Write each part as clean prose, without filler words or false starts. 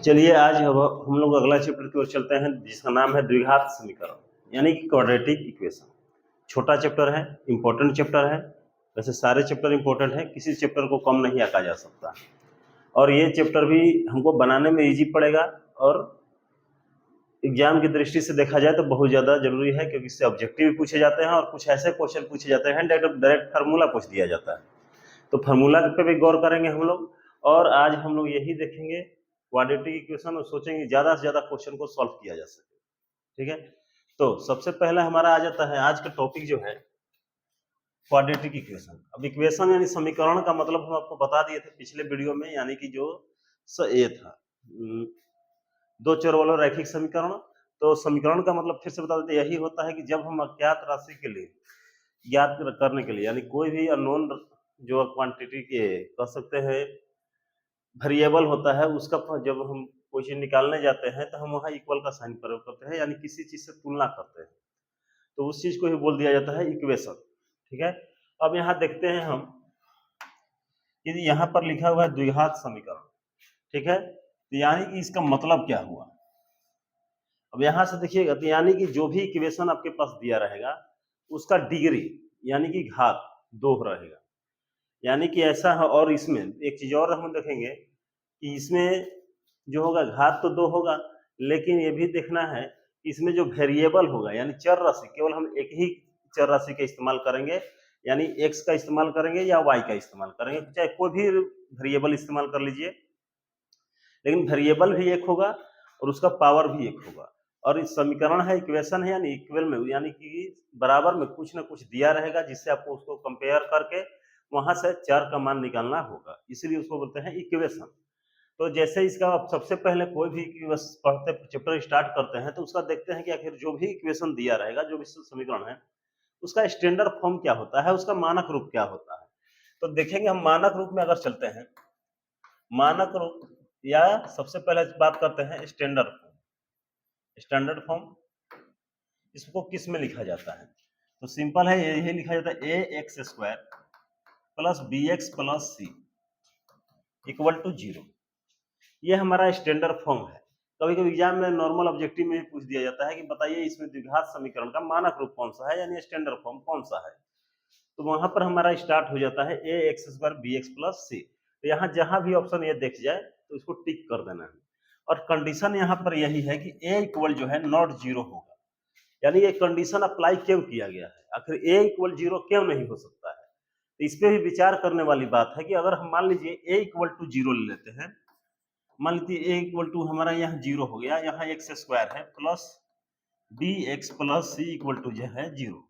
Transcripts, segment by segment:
चलिए आज हम लोग अगला चैप्टर की ओर चलते हैं जिसका नाम है द्विघात समीकरण यानी कि क्वाड्रेटिक इक्वेशन। छोटा चैप्टर है, इंपॉर्टेंट चैप्टर है। वैसे सारे चैप्टर इंपॉर्टेंट है, किसी चैप्टर को कम नहीं आंका जा सकता। और ये चैप्टर भी हमको बनाने में इजी पड़ेगा और एग्जाम की दृष्टि से देखा जाए तो बहुत ज्यादा जरूरी है, क्योंकि इससे ऑब्जेक्टिव भी पूछे जाते हैं और कुछ ऐसे क्वेश्चन पूछे जाते हैं डायरेक्ट फार्मूला पूछ दिया जाता है। तो फार्मूला पे भी गौर करेंगे हम लोग, और आज हम लोग यही देखेंगे क्वाड्रेटिक इक्वेशन और सोचेंगे ज्यादा से ज्यादा क्वेश्चन को सॉल्व किया जा सके। ठीक है, तो सबसे पहला हमारा आ जाता है आज का टॉपिक जो है क्वाड्रेटिक इक्वेशन। अब इक्वेशन यानी समीकरण का मतलब हम आपको बता दिए थे पिछले वीडियो में, यानी कि जो ये था दो चर वाला रैखिक समीकरण। तो समीकरण का मतलब फिर से बता देते, यही होता है कि जब हम अज्ञात राशि के लिए ज्ञात करने के लिए, यानी कोई भी अननोन जो क्वांटिटी के कह सकते हैं वेरिएबल होता है, उसका जब हम कोई चीज निकालने जाते हैं तो हम वहां इक्वल का साइन प्रयोग करते हैं, यानी किसी चीज से तुलना करते हैं, तो उस चीज को ही बोल दिया जाता है इक्वेशन। ठीक है, अब यहाँ देखते हैं हम कि यहाँ पर लिखा हुआ है द्विघात समीकरण। ठीक है, तो यानी कि इसका मतलब क्या हुआ। अब यहां से देखिएगा, तो यानी कि जो भी इक्वेशन आपके पास दिया रहेगा उसका डिग्री यानी कि घात 2 रहेगा, यानी कि ऐसा है। और इसमें एक चीज और हम देखेंगे कि इसमें जो होगा घात तो 2 होगा, लेकिन ये भी देखना है कि इसमें जो वेरिएबल होगा यानी चर राशि, केवल हम एक ही चर राशि का इस्तेमाल करेंगे, यानी x का इस्तेमाल करेंगे या y का इस्तेमाल करेंगे, चाहे कोई भी वेरिएबल इस्तेमाल कर लीजिए, लेकिन वेरिएबल भी एक होगा और उसका पावर भी एक होगा। और इस समीकरण है, इक्वेशन है, यानी इक्वल में यानी कि बराबर में कुछ ना कुछ दिया रहेगा, जिससे आपको उसको कंपेयर करके वहां से चर का मान निकालना होगा, इसीलिए उसको बोलते हैं इक्वेशन। तो जैसे इसका आप सबसे पहले कोई भी पढ़ते चैप्टर स्टार्ट करते हैं तो उसका देखते हैं कि आखिर जो भी इक्वेशन दिया रहेगा, जो भी समीकरण है, उसका स्टैंडर्ड फॉर्म क्या होता है, उसका मानक रूप क्या होता है। तो देखेंगे हम मानक रूप में अगर चलते हैं, मानक रूप या सबसे पहले बात करते हैं स्टैंडर्ड फॉर्म। स्टैंडर्ड फॉर्म इसको किस में लिखा जाता है, तो सिंपल है, यही लिखा जाता है a x square plus b x plus c equal to 0। ये हमारा स्टैंडर्ड फॉर्म है। कभी कभी एग्जाम में नॉर्मल ऑब्जेक्टिव में पूछ दिया जाता है कि बताइए इसमें द्विघात समीकरण का मानक रूप कौन सा है, यानी स्टैंडर्ड फॉर्म कौन सा है। तो वहां पर हमारा स्टार्ट हो जाता है a x square b x plus c. तो यहाँ जहां भी ऑप्शन ये देख जाए तो इसको टिक कर देना है। और कंडीशन यहाँ पर यही है कि ए इक्वल जो है नॉट 0 होगा, यानी ये कंडीशन अप्लाई क्यों किया गया है, आखिर ए इक्वल 0 क्यों नहीं हो सकता है। तो इस पे भी विचार करने वाली बात है कि अगर हम मान लीजिए ए इक्वल टू 0 ले लेते हैं, मान लीजिए ए इक्वल टू हमारा यहाँ 0 हो गया, यहाँ एक्स स्क्वायर है plus b x plus c equal to जो है 0।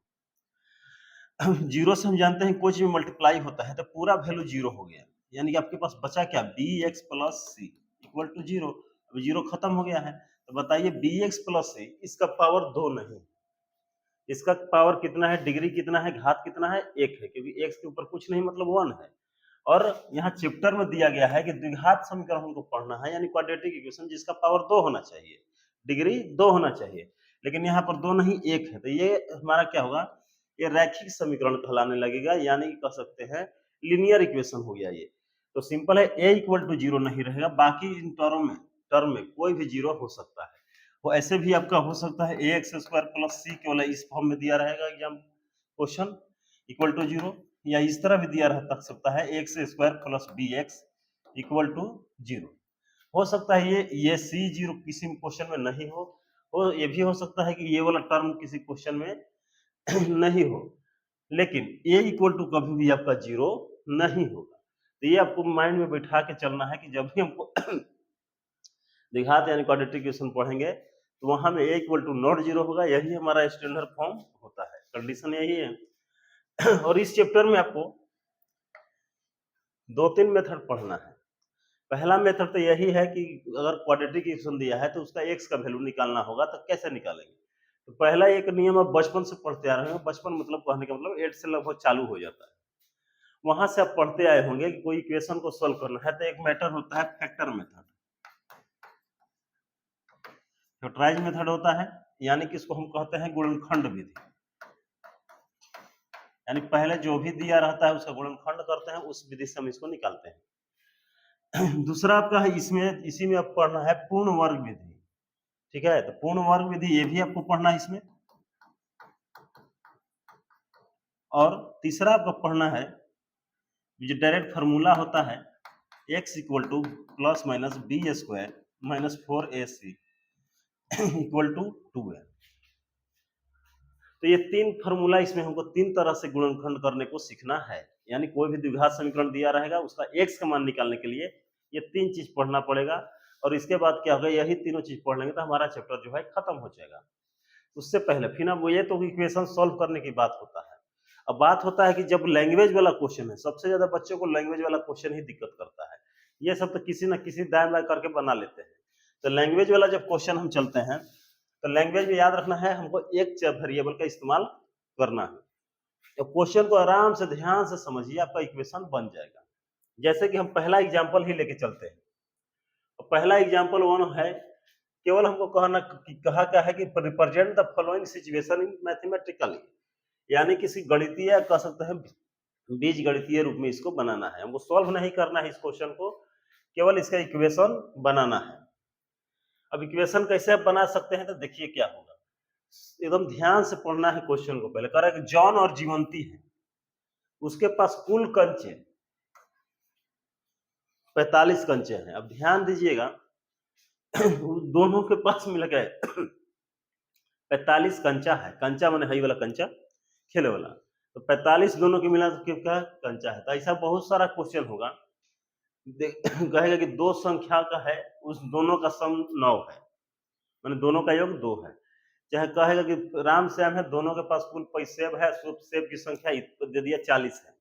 0 से हम जानते हैं कुछ भी मल्टीप्लाई होता है तो पूरा वैल्यू 0 हो गया, यानी कि आपके पास बचा क्या, b x plus c equal to 0। अब 0 खत्म हो गया है, तो बताइए बी एक्स प्लस सी इसका पावर 2 नहीं, इसका पावर कितना है, डिग्री कितना है, घात कितना है, 1 है, क्योंकि x के ऊपर कुछ नहीं मतलब 1 है। और यहाँ चैप्टर में दिया गया है कि द्विघात समीकरण हमको पढ़ना है, यानी क्वाड्रेटिक इक्वेशन जिसका पावर 2 होना चाहिए, डिग्री 2 होना चाहिए, लेकिन यहाँ पर 2 नहीं 1 है। तो ये हमारा क्या होगा, ये रैखिक समीकरण कहलाने लगेगा, यानी कह सकते हैं लीनियर इक्वेशन हो गया ये। तो सिंपल है, ए इक्वल टू 0 नहीं रहेगा, बाकी इन टर्म में कोई भी 0 हो सकता है। वो ऐसे भी आपका हो सकता है ए एक्स स्क्वायर प्लस सी केवल इस फॉर्म में दिया रहेगा एग्जाम क्वेश्चन इक्वल टू 0, या इस तरह भी दिया रह सकता है x square plus b x equal to 0। हो सकता है ये सी 0 किसी क्वेश्चन में नहीं हो, ये भी हो सकता है कि ये वाला टर्म किसी क्वेश्चन में नहीं हो, लेकिन ए इक्वल टू कभी भी आपका 0 नहीं होगा। तो ये आपको माइंड में बैठा के चलना है कि जब भी हमको द्विघात यानी क्वाड्रेटिक इक्वेशन पढ़ेंगे तो वहां में ए इक्वल टू नॉट 0 होगा, यही हमारा स्टैंडर्ड फॉर्म होता है, कंडीशन यही है। और इस चैप्टर में आपको 2-3 मेथड पढ़ना है। पहला मेथड तो यही है कि अगर क्वाड्रेटिक इक्वेशन दिया है तो उसका x का वैल्यू निकालना होगा, तो कैसे निकालेंगे। तो पहला एक नियम आप बचपन से पढ़ते आ रहे हो, बचपन मतलब कहने का मतलब 8 से लगभग चालू हो जाता है, वहां से आप पढ़ते आए होंगे कि कोई इक्वेशन को सोल्व करना है तो एक मेथड होता है फैक्टर मेथड, फैक्टराइज मेथड होता है, यानी कि इसको हम कहते हैं गुणनखंड विधि। यानी पहले जो भी दिया रहता है उसका गुणनखंड करते हैं, उस विधि से हम इसको निकालते हैं। दूसरा आपका है इसमें, इसी में आप पढ़ना है पूर्ण वर्ग विधि। ठीक है, तो पूर्ण वर्ग विधि ये भी आपको पढ़ना है इसमें। और तीसरा आपको पढ़ना है जो डायरेक्ट फार्मूला होता है x equal to plus minus b square minus 4ac equal to 2 है। तो ये तीन फार्मूला इसमें हमको तीन तरह से गुणनखंड करने को सीखना है। यानी कोई भी द्विघात समीकरण दिया रहेगा उसका x का मान निकालने के लिए ये तीन चीज पढ़ना पड़ेगा। और इसके बाद क्या होगा, यही तीनों चीज पढ़ लेंगे तो हमारा चैप्टर जो है खत्म हो जाएगा। उससे पहले फिर अब ये तो इक्वेशन सॉल्व करने की बात होता है। अब बात होता है कि जब लैंग्वेज वाला क्वेश्चन है, सबसे ज्यादा बच्चों को लैंग्वेज वाला क्वेश्चन ही दिक्कत करता है। ये सब तो किसी न किसी दाएं बाएं करके बना लेते हैं। तो लैंग्वेज वाला जब क्वेश्चन हम चलते हैं तो लैंग्वेज में याद रखना है हमको एक वेरिएबल का इस्तेमाल करना है। तो क्वेश्चन को आराम से ध्यान से समझिए, आपका इक्वेशन बन जाएगा। जैसे कि हम पहला एग्जाम्पल ही लेके चलते हैं। तो पहला एग्जाम्पल वन है, केवल हमको कहा क्या है कि represent the following situation in mathematically, यानी किसी गणितीय कह सकते हैं बीज गणितीय रूप में इसको बनाना है। हमको सॉल्व नहीं करना है इस क्वेश्चन को, केवल इसका इक्वेशन बनाना है। अब इक्वेशन कैसे आप बना सकते हैं तो देखिए क्या होगा, एकदम ध्यान से पढ़ना है क्वेश्चन को। पहले कह रहा है कि जॉन और जीवंती है, उसके पास कुल कंचे 45 कंचे हैं। अब ध्यान दीजिएगा दोनों के पास मिल गए 45 कंचा है। कंचा माने हई वाला कंचा, खेले वाला। तो 45 दोनों के मिला तो क्या कंचा है। तो ऐसा बहुत सारा क्वेश्चन होगा, कहेगा कि दो संख्या का है, उस दोनों का सम 9 है, माने दोनों का योग 2 है। चाहे कहेगा कि राम श्याम है, दोनों के पास कुल सेब है, सेब की संख्या दे दिया 40 है।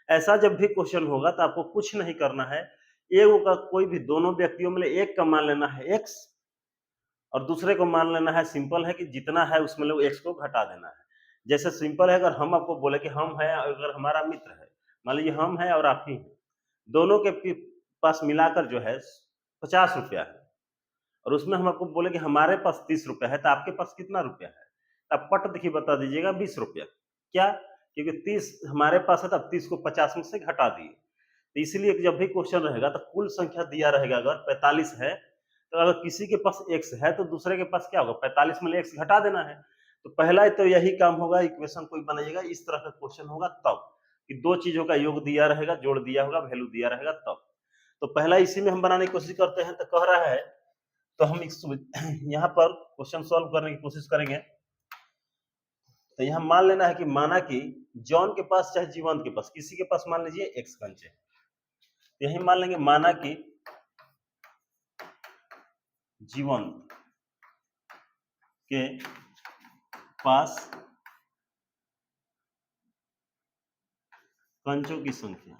ऐसा जब भी क्वेश्चन होगा तो आपको कुछ नहीं करना है, एगो का कोई भी दोनों व्यक्तियों में एक का मान लेना है x, और दूसरे को मान लेना है, सिंपल है कि जितना है उसमें लोग x को घटा देना है। जैसे सिंपल है, अगर हम आपको बोले कि हम है, अगर हमारा मित्र है, मान लीजिए हम है और आप ही हैं, दोनों के पास मिलाकर जो है 50 रुपया है, और उसमें हम आपको बोले कि हमारे पास 30 रुपया है, तो आपके पास कितना रुपया है? आप पट देखिए बता दीजिएगा 20 रुपया। क्या? क्योंकि 30 हमारे पास है, तब 30 को 50 में से घटा दिए। तो इसलिए जब भी क्वेश्चन रहेगा तो कुल संख्या दिया रहेगा, अगर 45 है तो अगर किसी के पास x है तो दूसरे के पास क्या होगा, 45 में x घटा देना है। तो पहला तो यही काम होगा, इक्वेशन कोई बनाइएगा इस तरह का क्वेश्चन होगा तब कि दो चीजों का योग दिया रहेगा, जोड़ दिया होगा, वैल्यू दिया रहेगा तब। तो पहला इसी में हम बनाने की कोशिश करते हैं। तो कह रहा है, तो हम यहाँ पर क्वेश्चन सॉल्व करने की कोशिश करेंगे। तो यहाँ मान लेना है कि माना कि जॉन के पास चाहे जीवंत के पास, किसी के पास मान लीजिए x कंचे, तो यही मान लेंगे माना कि जीवंत के पास कंचों की संख्या,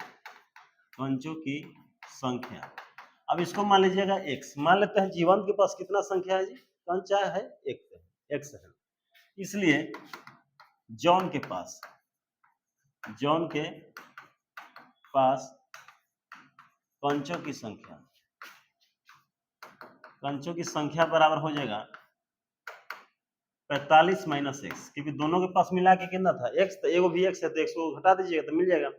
अब इसको मान लीजिएगा x, मान लेते हैं जीवंत के पास कितना संख्या है जी, कंचा है x है, इसलिए जॉन के पास कंचों की संख्या बराबर हो जाएगा 45 माइनस एक्स, क्योंकि दोनों के पास मिला के कितना था x, तो एगो भी x है तो x को घटा दीजिएगा तो मिल जाएगा।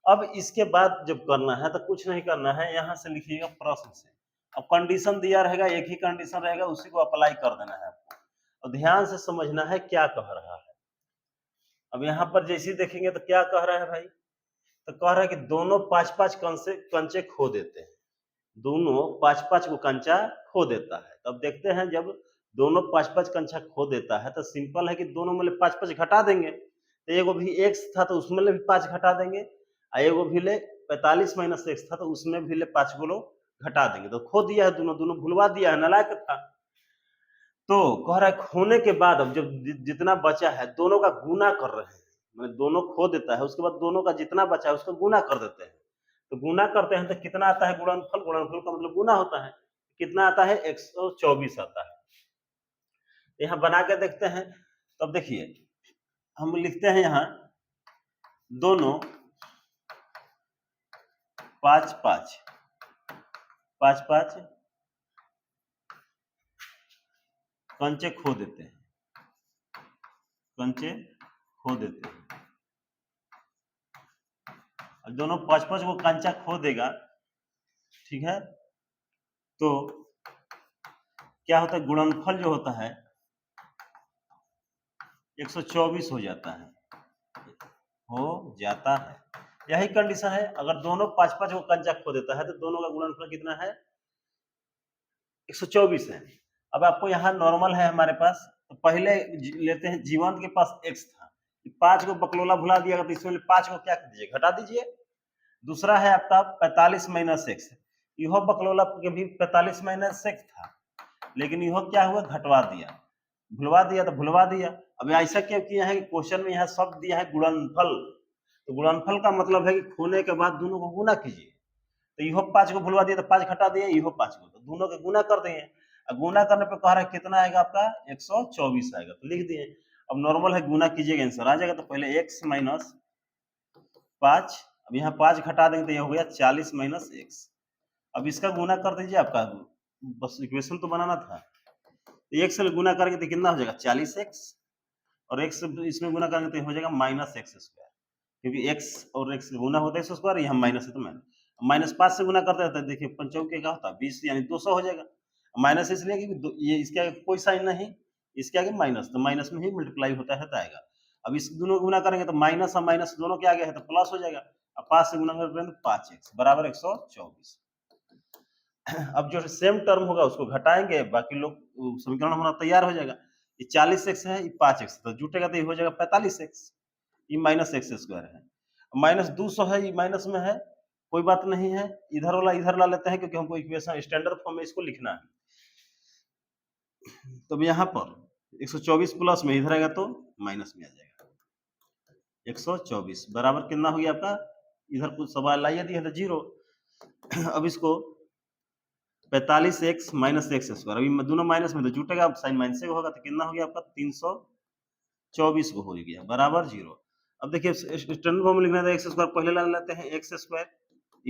अब इसके बाद जब करना है तो कुछ नहीं करना है, यहां से लिखिएगा प्रश्न से। अब कंडीशन दिया रहेगा, एक ही कंडीशन रहेगा, उसी को अप्लाई कर देना है आपको, और ध्यान से समझना है क्या कह रहा है। अब यहाँ पर जैसे देखेंगे तो क्या कह रहा है भाई, तो कह रहा है कि दोनों 5-5 कंचे खो देते हैं, दोनों 5-5 को कंचा खो देता है। तब देखते हैं जब दोनों 5-5 कंचा खो देता है तो सिंपल है कि दोनों में 5-5 घटा देंगे। तो एगो भी x था तो उसमें भी 5 घटा देंगे, और एगो भी ले 45 माइनस x था तो उसमें भी ले 5 को घटा देंगे। तो खो दिया है, दोनों भुलवा दिया है, नालायक था। तो कह रहा है खोने के बाद अब जब जितना बचा है दोनों का गुना कर रहे हैं, मैंने दोनों खो देता है, उसके बाद दोनों का जितना बचा है उसका गुना कर देते हैं। तो गुना करते हैं तो कितना आता है, गुणनफल का मतलब गुना होता है, कितना आता है 124 आता है। यहाँ बना के देखते हैं, तब देखिए हम लिखते हैं यहाँ दोनों 5-5 कंचे खो देते हैं, दोनों 5-5 को कंचा खो देगा, ठीक है। तो क्या होता है, गुणनफल जो होता है 124 हो जाता है। यही कंडीशन है, अगर दोनों 5-5 को कंचा खो देता है तो दोनों का गुणनफल कितना है, 124 है। अब आपको यहाँ नॉर्मल है हमारे पास, तो पहले लेते हैं, जीवंत के पास x था, 5 को बकलोला भुला दिया तो इसमें 5 को क्या कर दीजिए, घटा दीजिए। दूसरा है आपका 45 माइनस एक्स, यह बकलोला के भी 45 माइनस एक्स था, लेकिन यह क्या हुआ, घटवा दिया, भुलवा दिया तो भुलवा दिया। अब ऐसा क्यों किया है कि क्वेश्चन में यहाँ शब्द दिया है गुणनफल, तो गुणनफल का मतलब है कि खोने के बाद दोनों को गुना कीजिए। तो यह 5 को भुलवा दिया तो 5 घटा दिए, यह 5 को, तो दोनों के गुना कर देंगे। अब गुना करने पे कह रहा है कितना आएगा आपका, 124 आएगा, तो लिख दिए। अब नॉर्मल है, गुना कीजिएगा आंसर आ जाएगा। तो पहले x माइनस 5, अब यहाँ 5 घटा देंगे तो यह हो गया 40 माइनस एक्स। अब इसका गुना कर दीजिए, आपका बस इक्वेशन तो बनाना था। तो x से गुना करके तो कितना हो जाएगा, 40x, और x इसमें गुना करेंगे तो हो जाएगा माइनस एक्स स्क्वायर, क्योंकि x और x गुना होता है स्क्वायर, यहाँ माइनस है तो माइनस 5 से गुना करते हैं, देखिए 5 चौके क्या होता है 20, यानी 200 हो जाएगा। माइनस इसलिए कि ये इसके आगे कोई साइन नहीं, इसके आगे माइनस, तो माइनस में ही मल्टीप्लाई होता है तो आएगा। अब इस दोनों को गुना करेंगे तो माइनस और माइनस दोनों के आगे है तो प्लस हो जाएगा। अब 5 से गुना करेंगे तो 5x बराबर 124। अब जो सेम टर्म होगा उसको घटाएंगे, बाकी लोग समीकरण हमारा तैयार हो जाएगा। ये 40x है, ये 5x, तो जुटेगा तो ये हो जाएगा 45x, ये माइनस एक्स स्क्वायर है। माइनस 200 है, ये माइनस में है, कोई बात नहीं है, इधर वाला इधर ला लेते हैं क्योंकि हमको इक्वेशन स्टैंडर्ड फॉर्म में इसको लिखना है। तो यहाँ पर 124 प्लस में इधर आएगा तो माइनस में आ जाएगा, 124 बराबर कितना हो गया आपका, इधर कुछ सवाल लाइए दिया तो 0। अब इसको 45x माइनस एक्स स्क्वायर, अभी दोनों माइनस में तो जुटेगा, अब साइन माइनस होगा तो कितना हो गया आपका 324 को हो गया बराबर 0। अब देखिए स्टैंडर्ड फॉर्म में लिखना था, एक्स स्क्वायर पहले ला लेते हैं, एक्स स्क्वायर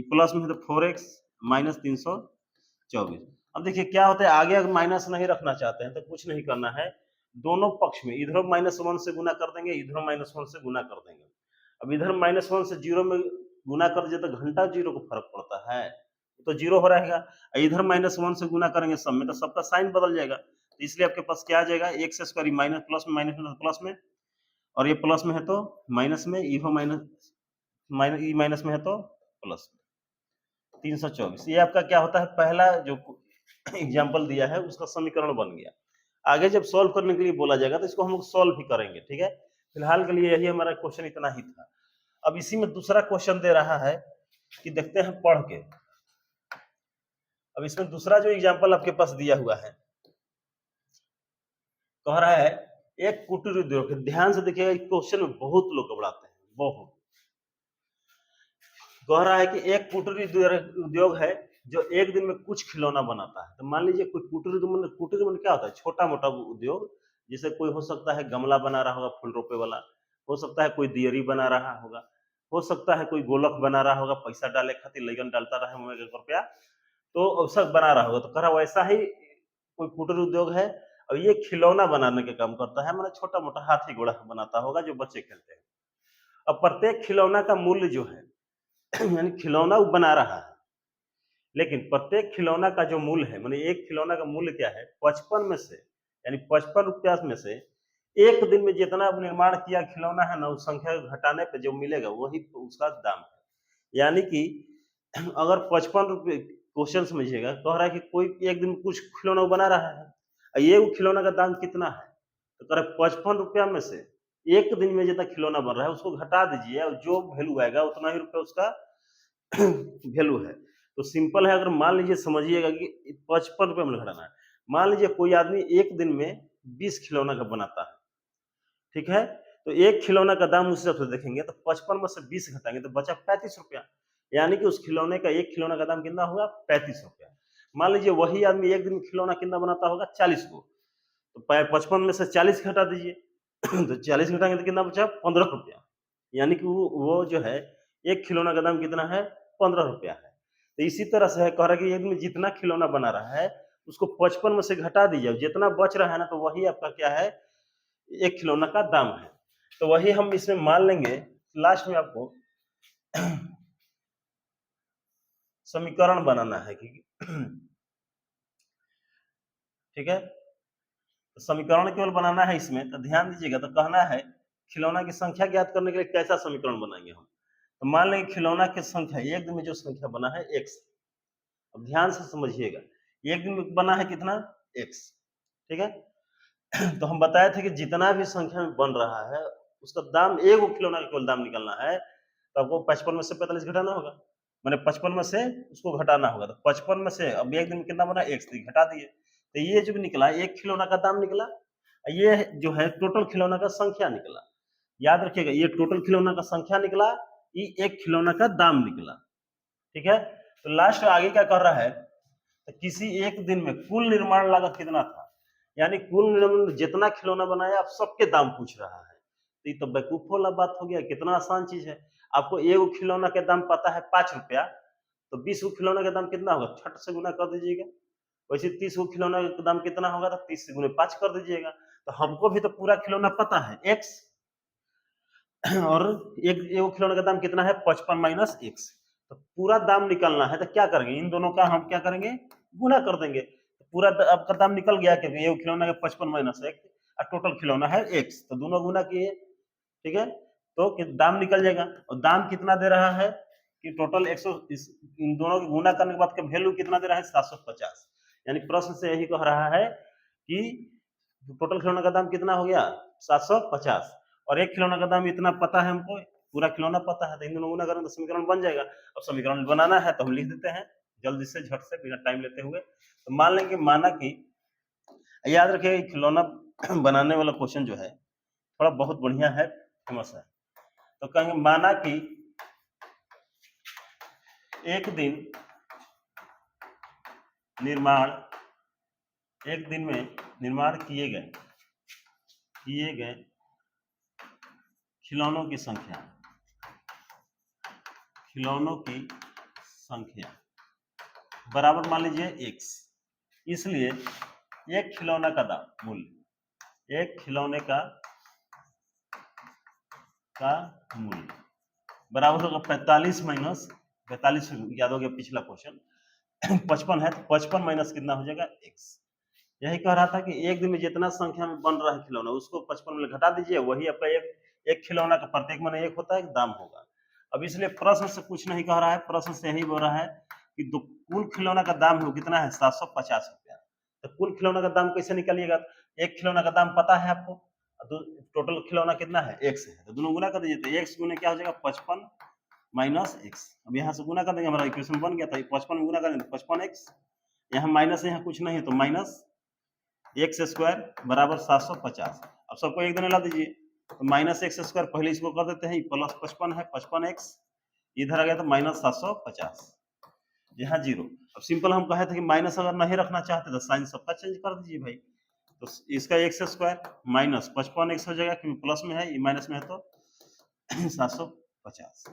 प्लस में है तो 4x माइनस 324। अब देखिए क्या होता है, आगे अगर माइनस नहीं रखना चाहते हैं तो कुछ नहीं करना है, दोनों पक्ष में इधर -1 से गुना कर देंगे, इधर -1 से गुना कर देंगे। अब इधर -1 से 0 में गुना कर दिए तो घंटा 0 को फर्क पड़ता है, तो 0 हो रहेगा। इधर -1 से गुना करेंगे सब में तो सबका साइन बदल जाएगा, तो इसलिए आपके पास क्या आ जाएगा, एक्स स्क्वायर माइनस प्लस में माइनस में प्लस में, और ये प्लस में है तो माइनस में, ये माइनस माइनस में है तो प्लस में, 324। ये आपका क्या होता है, पहला जो एग्जाम्पल दिया है उसका समीकरण बन गया। आगे जब सॉल्व करने के लिए बोला जाएगा तो इसको हम लोग सॉल्व भी करेंगे, ठीक है। फिलहाल के लिए यही हमारा क्वेश्चन इतना ही था। अब इसी में दूसरा क्वेश्चन दे रहा है कि देखते हैं पढ़ के। अब इसमें दूसरा जो एग्जाम्पल आपके पास दिया हुआ है, कह रहा है एक कुटीर उद्योग, ध्यान से देखिएगा, क्वेश्चन में बहुत लोग घबराते हैं, बहुत। कह रहा है कि एक कुटीर उद्योग है जो एक दिन में कुछ खिलौना बनाता है। तो मान लीजिए कोई कुटीर मन क्या होता है, छोटा मोटा उद्योग, जैसे कोई हो सकता है गमला बना रहा होगा फूल रोपे वाला, हो सकता है कोई दियरी बना रहा होगा, हो सकता है कोई गोलक बना रहा होगा, पैसा डाले खातिर लगन डालता रहे मुँह में 1 रुपया, तो सब बना रहा होगा। तो कह रहा वैसा ही कोई कुटीर उद्योग है और ये खिलौना बनाने का काम करता है, मतलब छोटा मोटा हाथी घोड़ा बनाता होगा जो बच्चे खेलते हैं। अब प्रत्येक खिलौना का मूल्य जो है यानी खिलौना वो बना रहा है, लेकिन प्रत्येक खिलौना का जो मूल्य है, माने एक खिलौना का मूल्य क्या है, 55 में से, यानी 55 रुपया में से एक दिन में जितना निर्माण किया खिलौना है ना, उस संख्या को घटाने पे जो मिलेगा वही उसका दाम है। यानी कि अगर 55 रुपये, क्वेश्चन समझिएगा, कह रहा है कि कोई एक दिन में कुछ खिलौना बना रहा है, ये खिलौना का दाम कितना है, तो कह रहा 55 रुपया में से एक दिन में जितना खिलौना बन रहा है उसको घटा दीजिए, और जो वैल्यू आएगा उतना ही रुपया उसका वैल्यू है। तो सिंपल है, अगर मान लीजिए समझिएगा कि 55 रुपये में घटाना है, मान लीजिए कोई आदमी एक दिन में 20 खिलौना का बनाता है, ठीक है, तो एक खिलौना का दाम उस हिसाब से देखेंगे तो 55 में से 20 घटाएंगे तो बचा 35 रुपया, यानी कि उस खिलौने का एक खिलौना का दाम कितना होगा, 35 रुपया। मान लीजिए वही आदमी एक दिन में खिलौना कितना बनाता होगा, 40 को, तो 55 में से 40 घटा दीजिए तो 40 घटाएंगे तो कितना बचा, 15 रुपया, यानी कि वो जो है एक खिलौना का दाम कितना है, 15 रुपया है। तो इसी तरह से है, कह रहा है कि एक में जितना खिलौना बना रहा है उसको 55 में से घटा दीजिए, जितना बच रहा है ना, तो वही आपका क्या है, एक खिलौना का दाम है। तो वही हम इसमें मान लेंगे, लास्ट में आपको समीकरण बनाना है कि ठीक है, तो समीकरण केवल बनाना है इसमें, तो ध्यान दीजिएगा। तो कहना है खिलौना की संख्या ज्ञात करने के लिए कैसा समीकरण बनाएंगे हम। तो मान लें खिलौना की संख्या एक दिन में जो संख्या बना है x, अब ध्यान से समझिएगा, एक दिन में बना है कितना x, ठीक है। तो हम बताए थे कि जितना भी संख्या में बन रहा है उसका दाम, एक खिलौना का केवल दाम निकलना है, तो आपको 55 में से 45 घटाना होगा, मैंने 55 में से उसको घटाना होगा। तो 55 में से अब एक दिन में कितना बना x, तो घटा दिए, तो ये जो निकला एक खिलौना का दाम निकला, ये जो है टोटल खिलौना का संख्या निकला। याद रखिएगा, ये टोटल खिलौना का संख्या निकला, ये एक खिलौना का दाम निकला, ठीक है। तो लास्ट आगे क्या कर रहा है, तो किसी एक दिन में कुल निर्माण लागत कितना था, यानी कुल जितना खिलौना बनाया आप सबके दाम पूछ रहा है। तो ये तो बेवकूफ वाला बात हो गया, कितना आसान चीज है। आपको एक खिलौना के दाम पता है 5 रुपया, तो 20 खिलौना का दाम कितना होगा, छठ से गुना कर दीजिएगा। वैसे 30 खिलौना का दाम कितना होगा, तो 30 से गुने 5 कर दीजिएगा। तो हमको भी तो पूरा खिलौना पता है x, और एक खिलौने का दाम कितना है 55 माइनस x, तो पूरा दाम निकलना है। तो क्या करेंगे, इन दोनों का हम क्या करेंगे, गुना कर देंगे। तो पूरा आपका दाम निकल गया, क्योंकि एक खिलौना का 55 माइनस x और टोटल खिलौना है x, तो दोनों गुना किए, ठीक है। तो दाम निकल जाएगा, और दाम कितना दे रहा है कि टोटल 100, इन दोनों को गुना करने के बाद का वैल्यू कितना दे रहा है 750, यानी प्रश्न से यही कह रहा है कि टोटल खिलौना का दाम कितना हो गया 750, और एक खिलौना का दाम इतना पता है हमको, पूरा खिलौना पता है, तो इन दोनों गुना करें तो समीकरण बन जाएगा। अब समीकरण बनाना है तो हम लिख देते हैं जल्दी से, झट से, बिना टाइम लेते हुए। तो मान लेंगे, माना कि, याद रखिए खिलौना बनाने वाला क्वेश्चन जो है थोड़ा बहुत बढ़िया है, फेमस है। तो कहेंगे माना कि एक दिन में निर्माण किए गए खिलौनों की संख्या बराबर मान लीजिए x, इसलिए एक खिलौना का दाम मूल्य, एक खिलौने का मूल्य बराबर होगा 45 माइनस 45, याद हो गया पिछला क्वेश्चन 55 है, तो 55 माइनस कितना हो जाएगा x। यही कह रहा था कि एक दिन में जितना संख्या में बन रहा है खिलौना उसको 55 में घटा दीजिए, वही आपका एक खिलौना का प्रत्येक माने एक होता है, दाम होगा। अब इसलिए प्रश्न से कुछ नहीं कह रहा है, प्रश्न से यही बोल रहा है कि कुल खिलौना का दाम हो कितना है 750 रुपया। तो कुल खिलौना का दाम कैसे निकालिएगा, एक खिलौना का दाम पता है आपको, तो टोटल खिलौना कितना है x है, तो दोनों गुना कर दीजिए, तो x गुने क्या हो जाएगा 55 माइनस x। अब यहाँ से गुना कर देंगे, हमारा इक्वेशन बन गया था, 55 में गुना करेंगे तो 55x, यहाँ माइनस, यहाँ कुछ नहीं तो माइनस x स्क्वायर बराबर 750। अब सबको एक दिन ला दीजिए, तो माइनस एक्स स्क्वायर पहले इसको कर देते हैं, प्लस 55 है 55x, इधर आ गया तो माइनस 750, यहाँ जीरो। अब सिंपल हम कहे थे कि माइनस अगर नहीं रखना चाहते तो साइन सबका चेंज कर दीजिए भाई, तो इसका x स्क्वायर माइनस 55x हो जाएगा, क्योंकि प्लस में है, ये माइनस में है तो 750।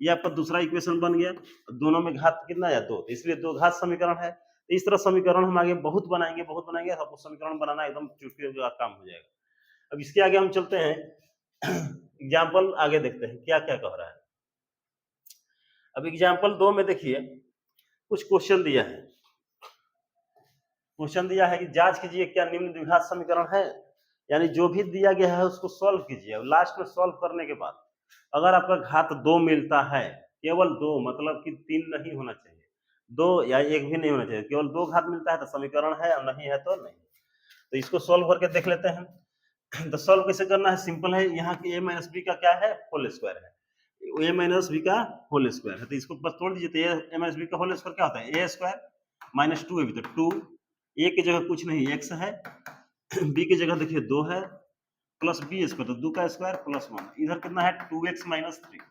ये आपका दूसरा इक्वेशन बन गया। दोनों में घात कितना है 2, इसलिए दो घात समीकरण है। इस तरह समीकरण हम आगे बहुत बनाएंगे, आपको समीकरण बनाना एकदम चुटकी का काम हो जाएगा। अब इसके आगे हम चलते हैं, एग्जाम्पल आगे देखते हैं क्या क्या कह रहा है। अब एग्जाम्पल 2 में देखिए कुछ क्वेश्चन दिया है, कि जांच कीजिए क्या निम्न द्विघात समीकरण है, यानी जो भी दिया गया है उसको सॉल्व कीजिए। लास्ट में सॉल्व करने के बाद अगर आपका घात 2 मिलता है, केवल 2, मतलब कि 3 नहीं होना चाहिए, 2 या 1 भी नहीं होना चाहिए, केवल 2 घात मिलता है तो समीकरण है, और नहीं है तो नहीं। तो इसको सॉल्व करके देख लेते हैं। तो सॉल्व कैसे करना है, सिंपल है, यहाँ की a माइनस बी का क्या है होल स्क्वायर है, a माइनस बी का होल स्क्वायर है, तो इसको बस तोड़ दीजिए, तो a माइनस बी का होल स्क्वायर क्या होता है a स्क्वायर माइनस 2ab, तो 2 a की जगह कुछ नहीं x है, b की जगह देखिए 2 है, प्लस बी स्क्वायर, तो 2 का स्क्वायर प्लस 1, इधर कितना है 2x माइनस 3।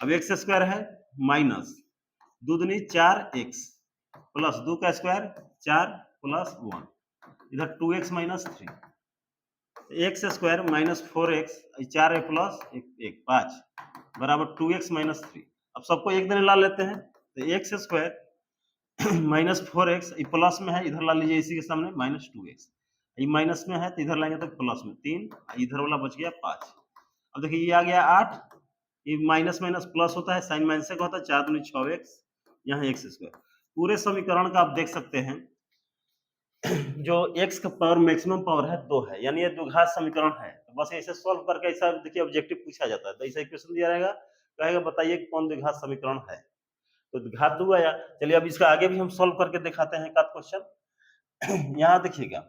अब x स्क्वायर है माइनस 2 दूनी 4x प्लस 2 का स्क्वायर 4 प्लस 1, इधर 2x minus 3, x square minus 4x, 4 plus 1 5 बराबर 2x माइनस 3। अब सबको एक दिन ला लेते हैं, तो x square minus 4x plus में है, इधर ला लीजिए इसी के सामने माइनस 2x, ये माइनस में है तो इधर लाएंगे तो प्लस में 3, इधर वाला बच गया 5। अब देखिए ये आ गया 8, ये माइनस माइनस प्लस होता है, साइन माइनस से होता है, 4 दूनी 6x यहाँ एक्स स्क्वायर। पूरे समीकरण का आप देख सकते हैं जो x का पावर मैक्सिमम पावर है 2 है, यानी ये द्विघात समीकरण है। तो बस ऐसे सॉल्व करके ऐसा देखिए ऑब्जेक्टिव पूछा जाता है, तो ऐसा इक्वेशन दिया रहेगा, कहेगा बताइए कौन द्विघात समीकरण है, तो घात 2 आया। चलिए अब इसका आगे भी हम सॉल्व करके दिखाते हैं एक आध क्वेश्चन। यहाँ देखिएगा,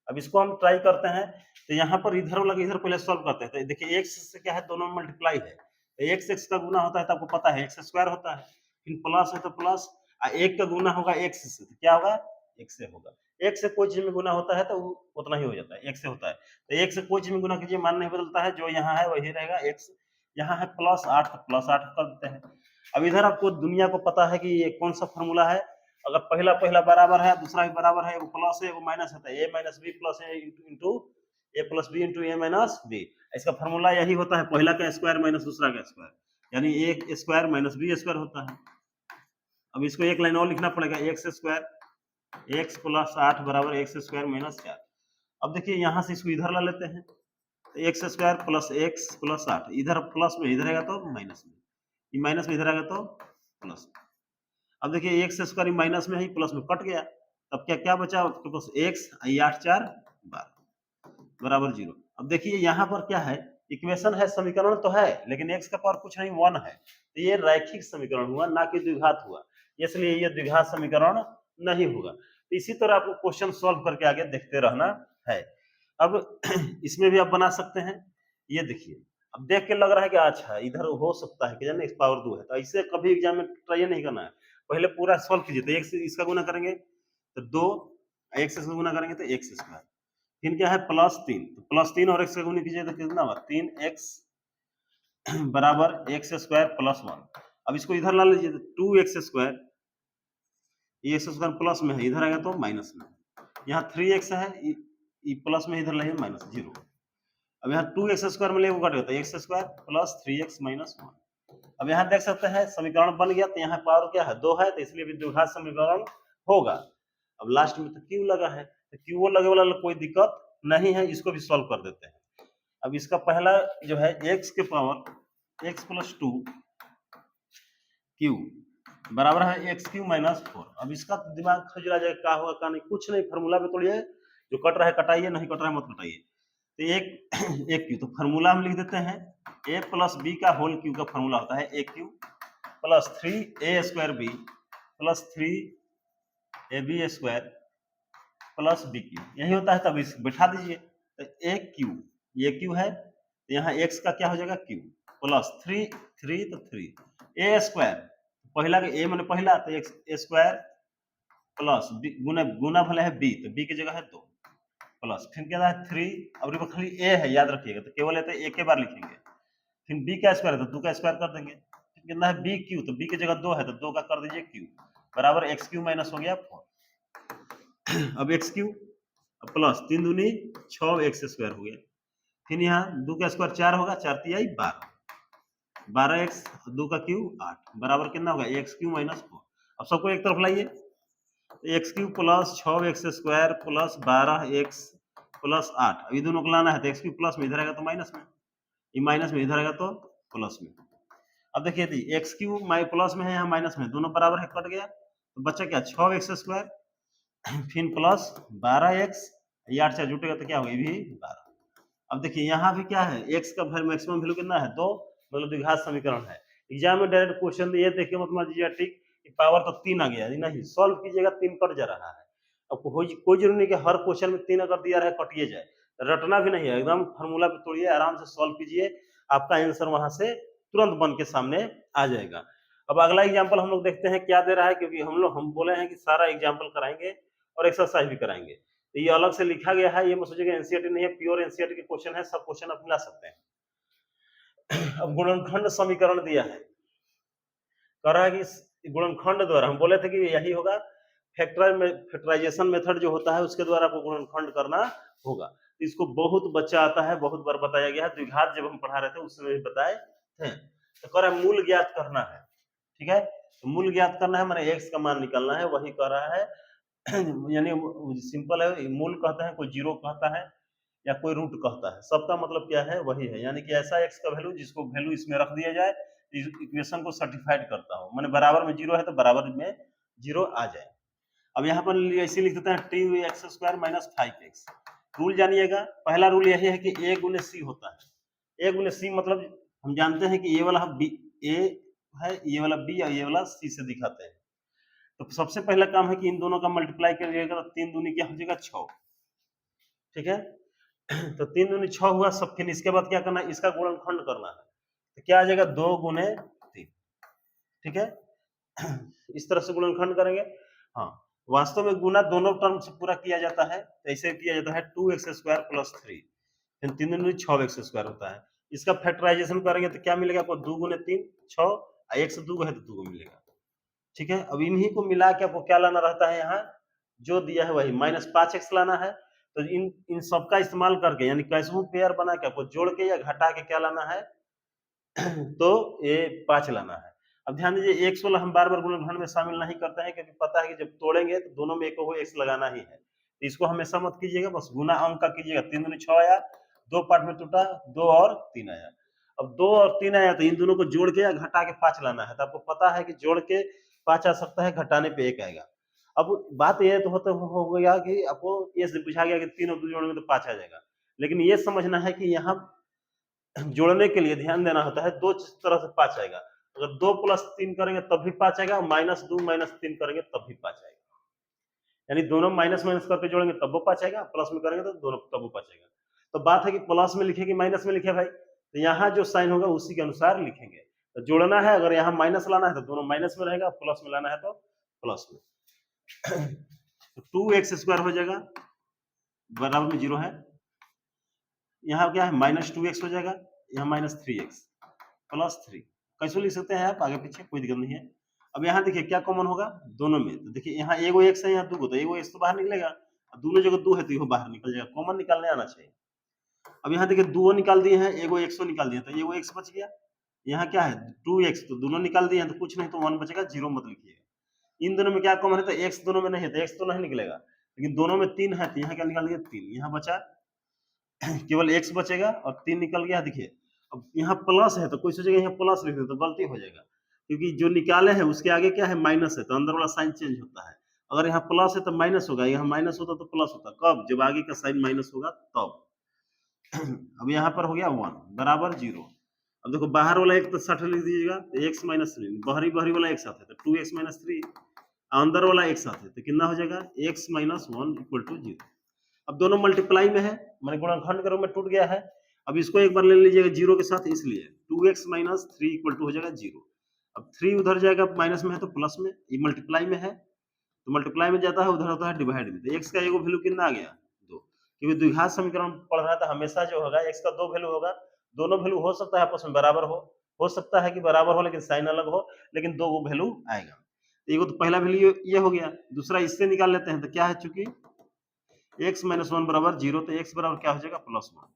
अब इसको हम ट्राई करते हैं, तो यहाँ पर इधर वाला इधर पहले सॉल्व करते हैं। तो देखिए x से क्या है, दोनों में मल्टीप्लाई है, तो x का गुना होता है तो आपको पता है x स्क्वायर होता है, फिर प्लस है तो प्लस, एक का गुना होगा x से, तो क्या होगा x से होगा। एक से कोई चीज में गुना होता है तो उतना ही हो जाता है, एक से होता है, तो एक से कोई चीज में गुना कीजिए, मान नहीं बदलता है, जो यहाँ है वही रहेगा x। यहाँ है प्लस 8 तो प्लस 8 कर देते हैं। अब इधर आपको दुनिया को पता है कि ये कौन सा फॉर्मूला है, अगर पहला पहला बराबर है, दूसरा भी बराबर है, वो प्लस है वो माइनस होता है, a minus b plus a into a plus b into a minus b. इसका फॉर्मूला यही होता है, पहला का स्क्वायर माइनस दूसरा का स्क्वायर, यानी ए स्क्वायर माइनस बी स्क्वायर होता है। अब इसको एक लाइन और लिखना पड़ेगा, एक्स स्क्वायर एक्स प्लस 8 बराबर एक्स स्क्वायर माइनस 4। अब देखिए यहाँ से इसको इधर ला लेते हैं, तो x square plus x plus 8, इधर प्लस में इधर आएगा तो माइनस में, ये माइनस में इधर आएगा तो प्लस। अब देखिए एक्स स्क्वायर माइनस में है, प्लस में कट गया, तब क्या क्या बचा आपके पास, एक्स 8 4 12 बराबर 0। अब देखिए यहाँ पर क्या है, इक्वेशन है, समीकरण तो है, लेकिन एक्स का पावर कुछ नहीं 1 है, तो ये रैखिक समीकरण हुआ, ना कि द्विघात हुआ, इसलिए ये द्विघात समीकरण नहीं होगा। तो इसी तरह आपको क्वेश्चन सॉल्व करके आगे देखते रहना है। अब इसमें भी आप बना सकते हैं, ये देखिए, अब देख के लग रहा है कि अच्छा इधर हो सकता है कि जाने x पावर 2 है, तो ऐसे कभी एग्जाम में ट्राई नहीं करना है, पहले पूरा सॉल्व कीजिए। तो x इसका गुना करेंगे तो 2, x से गुना करेंगे तो x स्क्वायर, फिर क्या है प्लस 3, तो प्लस 3 और x का गुना कीजिए तो कितना होगा 3x बराबर x स्क्वायर प्लस 1। अब इसको इधर ला लीजिए, तो 2x स्क्वायर, ये x स्क्वायर प्लस में है, इधर आएगा तो माइनस में, यहाँ 3x है, ये प्लस में इधर लाइए माइनस 0। अब यहाँ 2x स्क्वायर में ले कट गया, तो x square plus 3x minus 1। अब यहाँ देख सकते हैं समीकरण बन गया, तो यहाँ पावर क्या है 2 है, तो इसलिए भी द्विघात समीकरण होगा। अब लास्ट में तो q लगा है, तो q लगे वाला कोई दिक्कत नहीं है, इसको भी सॉल्व कर देते हैं। अब इसका पहला जो है x के पावर x प्लस 2 q बराबर है एक्स क्यू माइनस 4। अब इसका दिमाग खजुला जाएगा, क्या होगा क्या नहीं, कुछ नहीं, फॉर्मूला पे तोड़िए, जो कट रहा है कटाइए, नहीं कट रहा है मत कटाइए। तो एक क्यू, तो फार्मूला हम लिख देते हैं, a प्लस बी का होल क्यू का फार्मूला होता है a cube plus 3a square b plus 3ab square plus b cube, यही होता है। तब इस बैठा दीजिए, तो ए क्यू, ये क्यू है, तो यहाँ x का क्या हो जाएगा क्यू प्लस 3 तो 3 a स्क्वायर, पहला का a मैंने पहला, तो एक्स स्क्वायर प्लस गुना गुना भले है b, तो b की जगह है 2 प्लस, फिर क्या है 3, और खाली a है याद रखिएगा, तो केवल है तो एक के बार लिखेंगे, फिर b का स्क्वायर है तो 2 का स्क्वायर कर देंगे, फिर कितना है b क्यू, तो b की जगह 2 है तो 2 का कर दीजिए क्यू बराबर एक्स क्यू माइनस हो गया 4। अब एक्स क्यू प्लस 3 दूनी 6 एक्स स्क्वायर हो गया, फिर यहाँ 2 का स्क्वायर 4 होगा, 4 तिहाई 12 एक्स 2 का क्यू 8 बराबर कितना होगा एक्स क्यू माइनस 4। अब सबको एक तरफ लाइए, x Q plus 6 x square plus 12 x plus 8, अब ये दोनों को लाना है, तो एक्स क्यू प्लस में इधर आएगा तो माइनस में, ये माइनस में इधर आएगा तो प्लस में। अब देखिए एक्स क्यू प्लस में है, यहाँ माइनस में, दोनों बराबर है, कट गया, तो बच्चा क्या 6 एक्स स्क्वायर फिर प्लस 12 एक्स, ये 8 से जुटेगा तो क्या होगा, ये भी 12। अब देखिए यहाँ भी क्या है, एक्स का मैक्सिमम वैल्यू कितना है 2, मतलब द्विघात समीकरण है। एग्जाम में डायरेक्ट क्वेश्चन ये देखिए मत मानिएगा ठीक, पावर तो 3 आ गया, नहीं सॉल्व कीजिएगा 3 कट जा रहा है। अब कोई जरूरी नहीं कि हर क्वेश्चन में 3 अगर दिया रहे कटिए जाए, रटना भी नहीं है, एकदम फार्मूला पे तोड़िए, आराम से सॉल्व कीजिए, आपका आंसर वहां से तुरंत बन के सामने आ जाएगा। अब अगला एग्जाम्पल हम लोग देखते हैं क्या दे रहा है, क्योंकि हम बोले हैं कि सारा एग्जाम्पल कराएंगे और एक्सरसाइज भी कराएंगे, तो ये अलग से लिखा गया है, ये मत सोचिएगा एनसीईआरटी नहीं है, प्योर एनसीईआरटी के क्वेश्चन है, सब क्वेश्चन आप मिला सकते हैं। अब गुणनखंड समीकरण दिया है, कह रहा है कि गुणनखंड द्वारा, हम बोले थे कि यही होगा, फैक्टराइजेशन मेथड जो होता है उसके द्वारा आपको गुणनखंड करना होगा। तो इसको बहुत बच्चा आता है, बहुत बार बताया गया है, द्विघात जब हम पढ़ा रहे थे उस समय भी बताए थे। तो कह रहा है मूल ज्ञात करना है, ठीक है, तो मूल ज्ञात करना है, मैंने एक्स का मान निकालना है, वही कह रहा है। यानी सिंपल है, मूल कहते हैं, कोई जीरो कहता है या कोई रूट कहता है, सबका मतलब क्या है वही है, यानी कि ऐसा एक्स का वैल्यू जिसको वैल्यू इसमें रख दिया जाए, इस इक्वेशन को सर्टिफाइड करता हो, माने बराबर में जीरो है तो बराबर में जीरो आ जाए। अब यहाँ पर ऐसे लिख देते हैं t x square minus 5x। Rule जानिएगा, पहला रूल यही है कि ए गुने सी होता है। ए गुने सी मतलब हम जानते हैं कि ये वाला बी ए है, ये वाला बी और ये वाला सी से दिखाते हैं। तो सबसे पहला काम है कि इन दोनों का मल्टीप्लाई करिएगा तो 3 दूनी क्या हो जाएगा 6, ठीक है। तो 3 दूनी 6 हुआ सब, फिर इसके बाद क्या करना है, इसका गुणनखंड करना है। तो क्या आ जाएगा 2 गुने 3, ठीक है। इस तरह से गुणनखंड करेंगे। हाँ, वास्तव में गुना दोनों टर्म से पूरा किया जाता है, तो ऐसे किया जाता है 2x स्क्वायर प्लस 3, फिर 3 दूनी 6x स्क्वायर होता है। इसका फैक्टराइजेशन करेंगे तो क्या मिलेगा आपको, 2 गुने 3 6, और 1 से 2 है तो 2 मिलेगा, ठीक है। अब इन्हीं को मिला के आपको क्या लाना रहता है, यहाँ जो दिया है वही -5x लाना है। तो इन सबका इस्तेमाल करके यानी कैसहू पेयर बना के आपको जोड़ के या घटा के क्या लाना है तो ये 5 लाना है। अब ध्यान दीजिए x वाला हम बार-बार गुणनखंड में शामिल नहीं करते हैं, क्योंकि पता है कि जब तोड़ेंगे तो दोनों में एक को x लगाना ही है। तो इसको हमेशा मत कीजिएगा, बस गुना अंक का कीजिएगा। 3 दूनी 6 आया, 2 पार्ट में टूटा, 2 और 3 आया। अब 2 और 3 आया तो इन दोनों को जोड़ के या घटा के 5 लाना है। तो आपको पता है कि जोड़ के 5 आ सकता है, घटाने पे 1 आएगा। अब बात ये तो हो गया कि आपको ये पूछा गया कि 3 और 2 जोड़ेंगे तो 5 आ जाएगा। लेकिन ये समझना है कि यहाँ जोड़ने के लिए ध्यान देना होता है, दो तरह से 5 आएगा। अगर 2 प्लस 3 करेंगे तब भी 5 आएगा, -2 -3 करेंगे तब भी 5 आएगा। यानी दोनों माइनस माइनस करके जोड़ेंगे तब वो 5 आएगा, प्लस में करेंगे तो दोनों तब वो 5 आएगा। तो बात है कि प्लस में लिखे कि माइनस में लिखे भाई, तो यहाँ जो साइन होगा उसी के अनुसार लिखेंगे। तो जोड़ना है, अगर यहाँ माइनस लाना है तो दोनों माइनस में रहेगा, प्लस में लाना है तो प्लस में। तो 2x स्क्वायर हो जाएगा, बराबर में 0 है। यहाँ क्या है -2x हो जाएगा, यहाँ -3x प्लस 3। कैसे लिख सकते हैं आप, आगे पीछे कोई दिक्कत नहीं है। अब यहाँ देखिए क्या कॉमन होगा दोनों में, तो देखिए यहाँ एगो x है, यहाँ 2 तो एगो x तो बाहर निकलेगा, दोनों जगह 2 है तो ये बाहर निकल जाएगा, कॉमन निकालने आना चाहिए। अब यहाँ देखिए 2 निकाल दिए हैं, एगो x निकाल दिया, तो एगो x बच गया। यहाँ क्या है 2x, तो दोनों निकाल दिए हैं तो कुछ नहीं, तो 1 बचेगा, 0 मत लिखिएगा। इन दोनों में क्या कॉमन है, तो x दोनों में नहीं है तो x तो नहीं निकलेगा, लेकिन दोनों में 3 है तो यहाँ क्या निकाल दिया 3, यहाँ बचा केवल x बचेगा और 3 निकल गया। देखिए अब यहाँ प्लस है तो कोई सोचेगा यहाँ प्लस लिख दे तो गलती हो जाएगा, क्योंकि जो निकाले हैं उसके आगे क्या है माइनस है, तो अंदर वाला साइन चेंज होता है। अगर यहाँ प्लस है तो माइनस होगा, यहाँ माइनस होता तो प्लस होता, कब, जब आगे का साइन माइनस होगा तब। अब यहाँ पर हो गया 1 बराबर 0। अब देखो बाहर वाला एक तो 60 लिख दीजिएगा, तो x माइनस 3, बाहरी वाला एक साथ है तो 2x माइनस 3, अंदर वाला एक साथ है तो कितना हो जाएगा x माइनस 1 इक्वल टू 0। अब दोनों मल्टीप्लाई में है, माने गुणनखंड के रूप में टूट गया है। अब इसको एक बार ले लीजिएगा 0 के साथ, इसलिए 2x माइनस 3 इक्वल टू हो जाएगा 0। अब 3 उधर जाएगा, माइनस में है तो प्लस में, ये मल्टीप्लाई में है तो मल्टीप्लाई में जाता है, उधर होता है डिवाइड में। तो x का एगो वैल्यू कितना आ गया 2, क्योंकि द्विघात समीकरण पढ़ रहा था, हमेशा जो होगा x का 2 वैल्यू होगा। दोनों वैल्यू हो सकता है आपस में बराबर हो सकता है कि बराबर हो लेकिन साइन अलग हो, लेकिन 2 वैल्यू आएगा। एगो तो पहला वैल्यू ये हो गया, दूसरा इससे निकाल लेते हैं तो क्या है, चूंकि x माइनस 1 बराबर 0, तो x बराबर क्या हो जाएगा +1।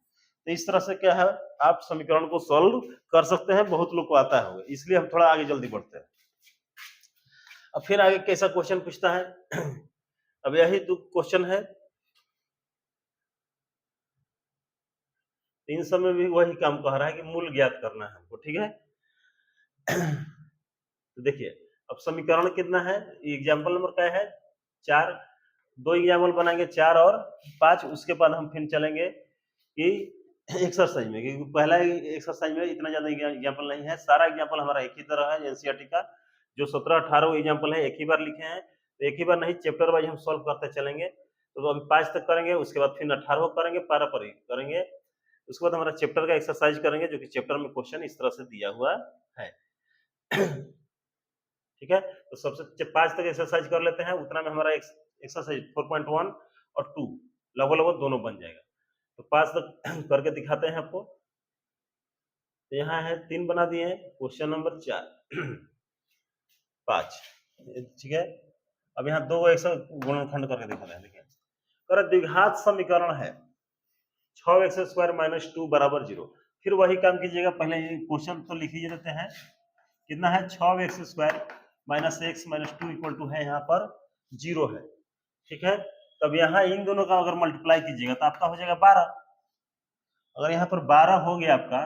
तो इस तरह से क्या है आप समीकरण को सॉल्व कर सकते हैं, बहुत लोग को आता है, इसलिए हम थोड़ा आगे जल्दी बढ़ते हैं। अब फिर आगे कैसा क्वेश्चन पूछता है अब यही दो क्वेश्चन है, इन सब में भी वही काम कह रहा है कि मूल ज्ञात करना है हमको, ठीक है। तो देखिए अब समीकरण कितना है, एग्जाम्पल नंबर क्या है 4, 2 एग्जाम्पल बनाएंगे 4 और 5, उसके बाद हम फिर चलेंगे कि एक्सरसाइज में, क्योंकि पहला एक्सरसाइज में इतना ज्यादा एग्जाम्पल नहीं है, सारा एग्जाम्पल हमारा एक ही तरह है एनसीईआरटी का, जो 17-18 एग्जाम्पल है एक ही बार लिखे हैं, तो एक ही बार नहीं चैप्टर वाइज हम सॉल्व करते चलेंगे। तो अभी 5 तक करेंगे, उसके बाद फिर 18 करेंगे, पारा पर करेंगे, उसके बाद हमारा चैप्टर का एक्सरसाइज करेंगे, जो कि चैप्टर में क्वेश्चन इस तरह से दिया हुआ है। ठीक है, तो सबसे 5 तक एक्सरसाइज कर लेते हैं, उतना में हमारा एक्सरसाइज 4.1 और 2 लगभग दोनों बन जाएगा। तो 5 तक करके दिखाते हैं आपको। तो यहाँ है 3 बना दिए हैं, क्वेश्चन नंबर 4 5, ठीक है। अब यहाँ 2 गुणनखंड करके दिखाते हैं। देखिए कर द्विघात समीकरण है 6x स्क्वायर माइनस 2 बराबर 0। फिर वही काम कीजिएगा, पहले क्वेश्चन तो लिख ही देते हैं, कितना है 6x square minus x minus 2 equal to है यहाँ पर 0 है, ठीक है। तब यहाँ इन दोनों का अगर मल्टीप्लाई कीजिएगा तो आपका हो जाएगा 12। अगर यहाँ पर 12 हो गया आपका,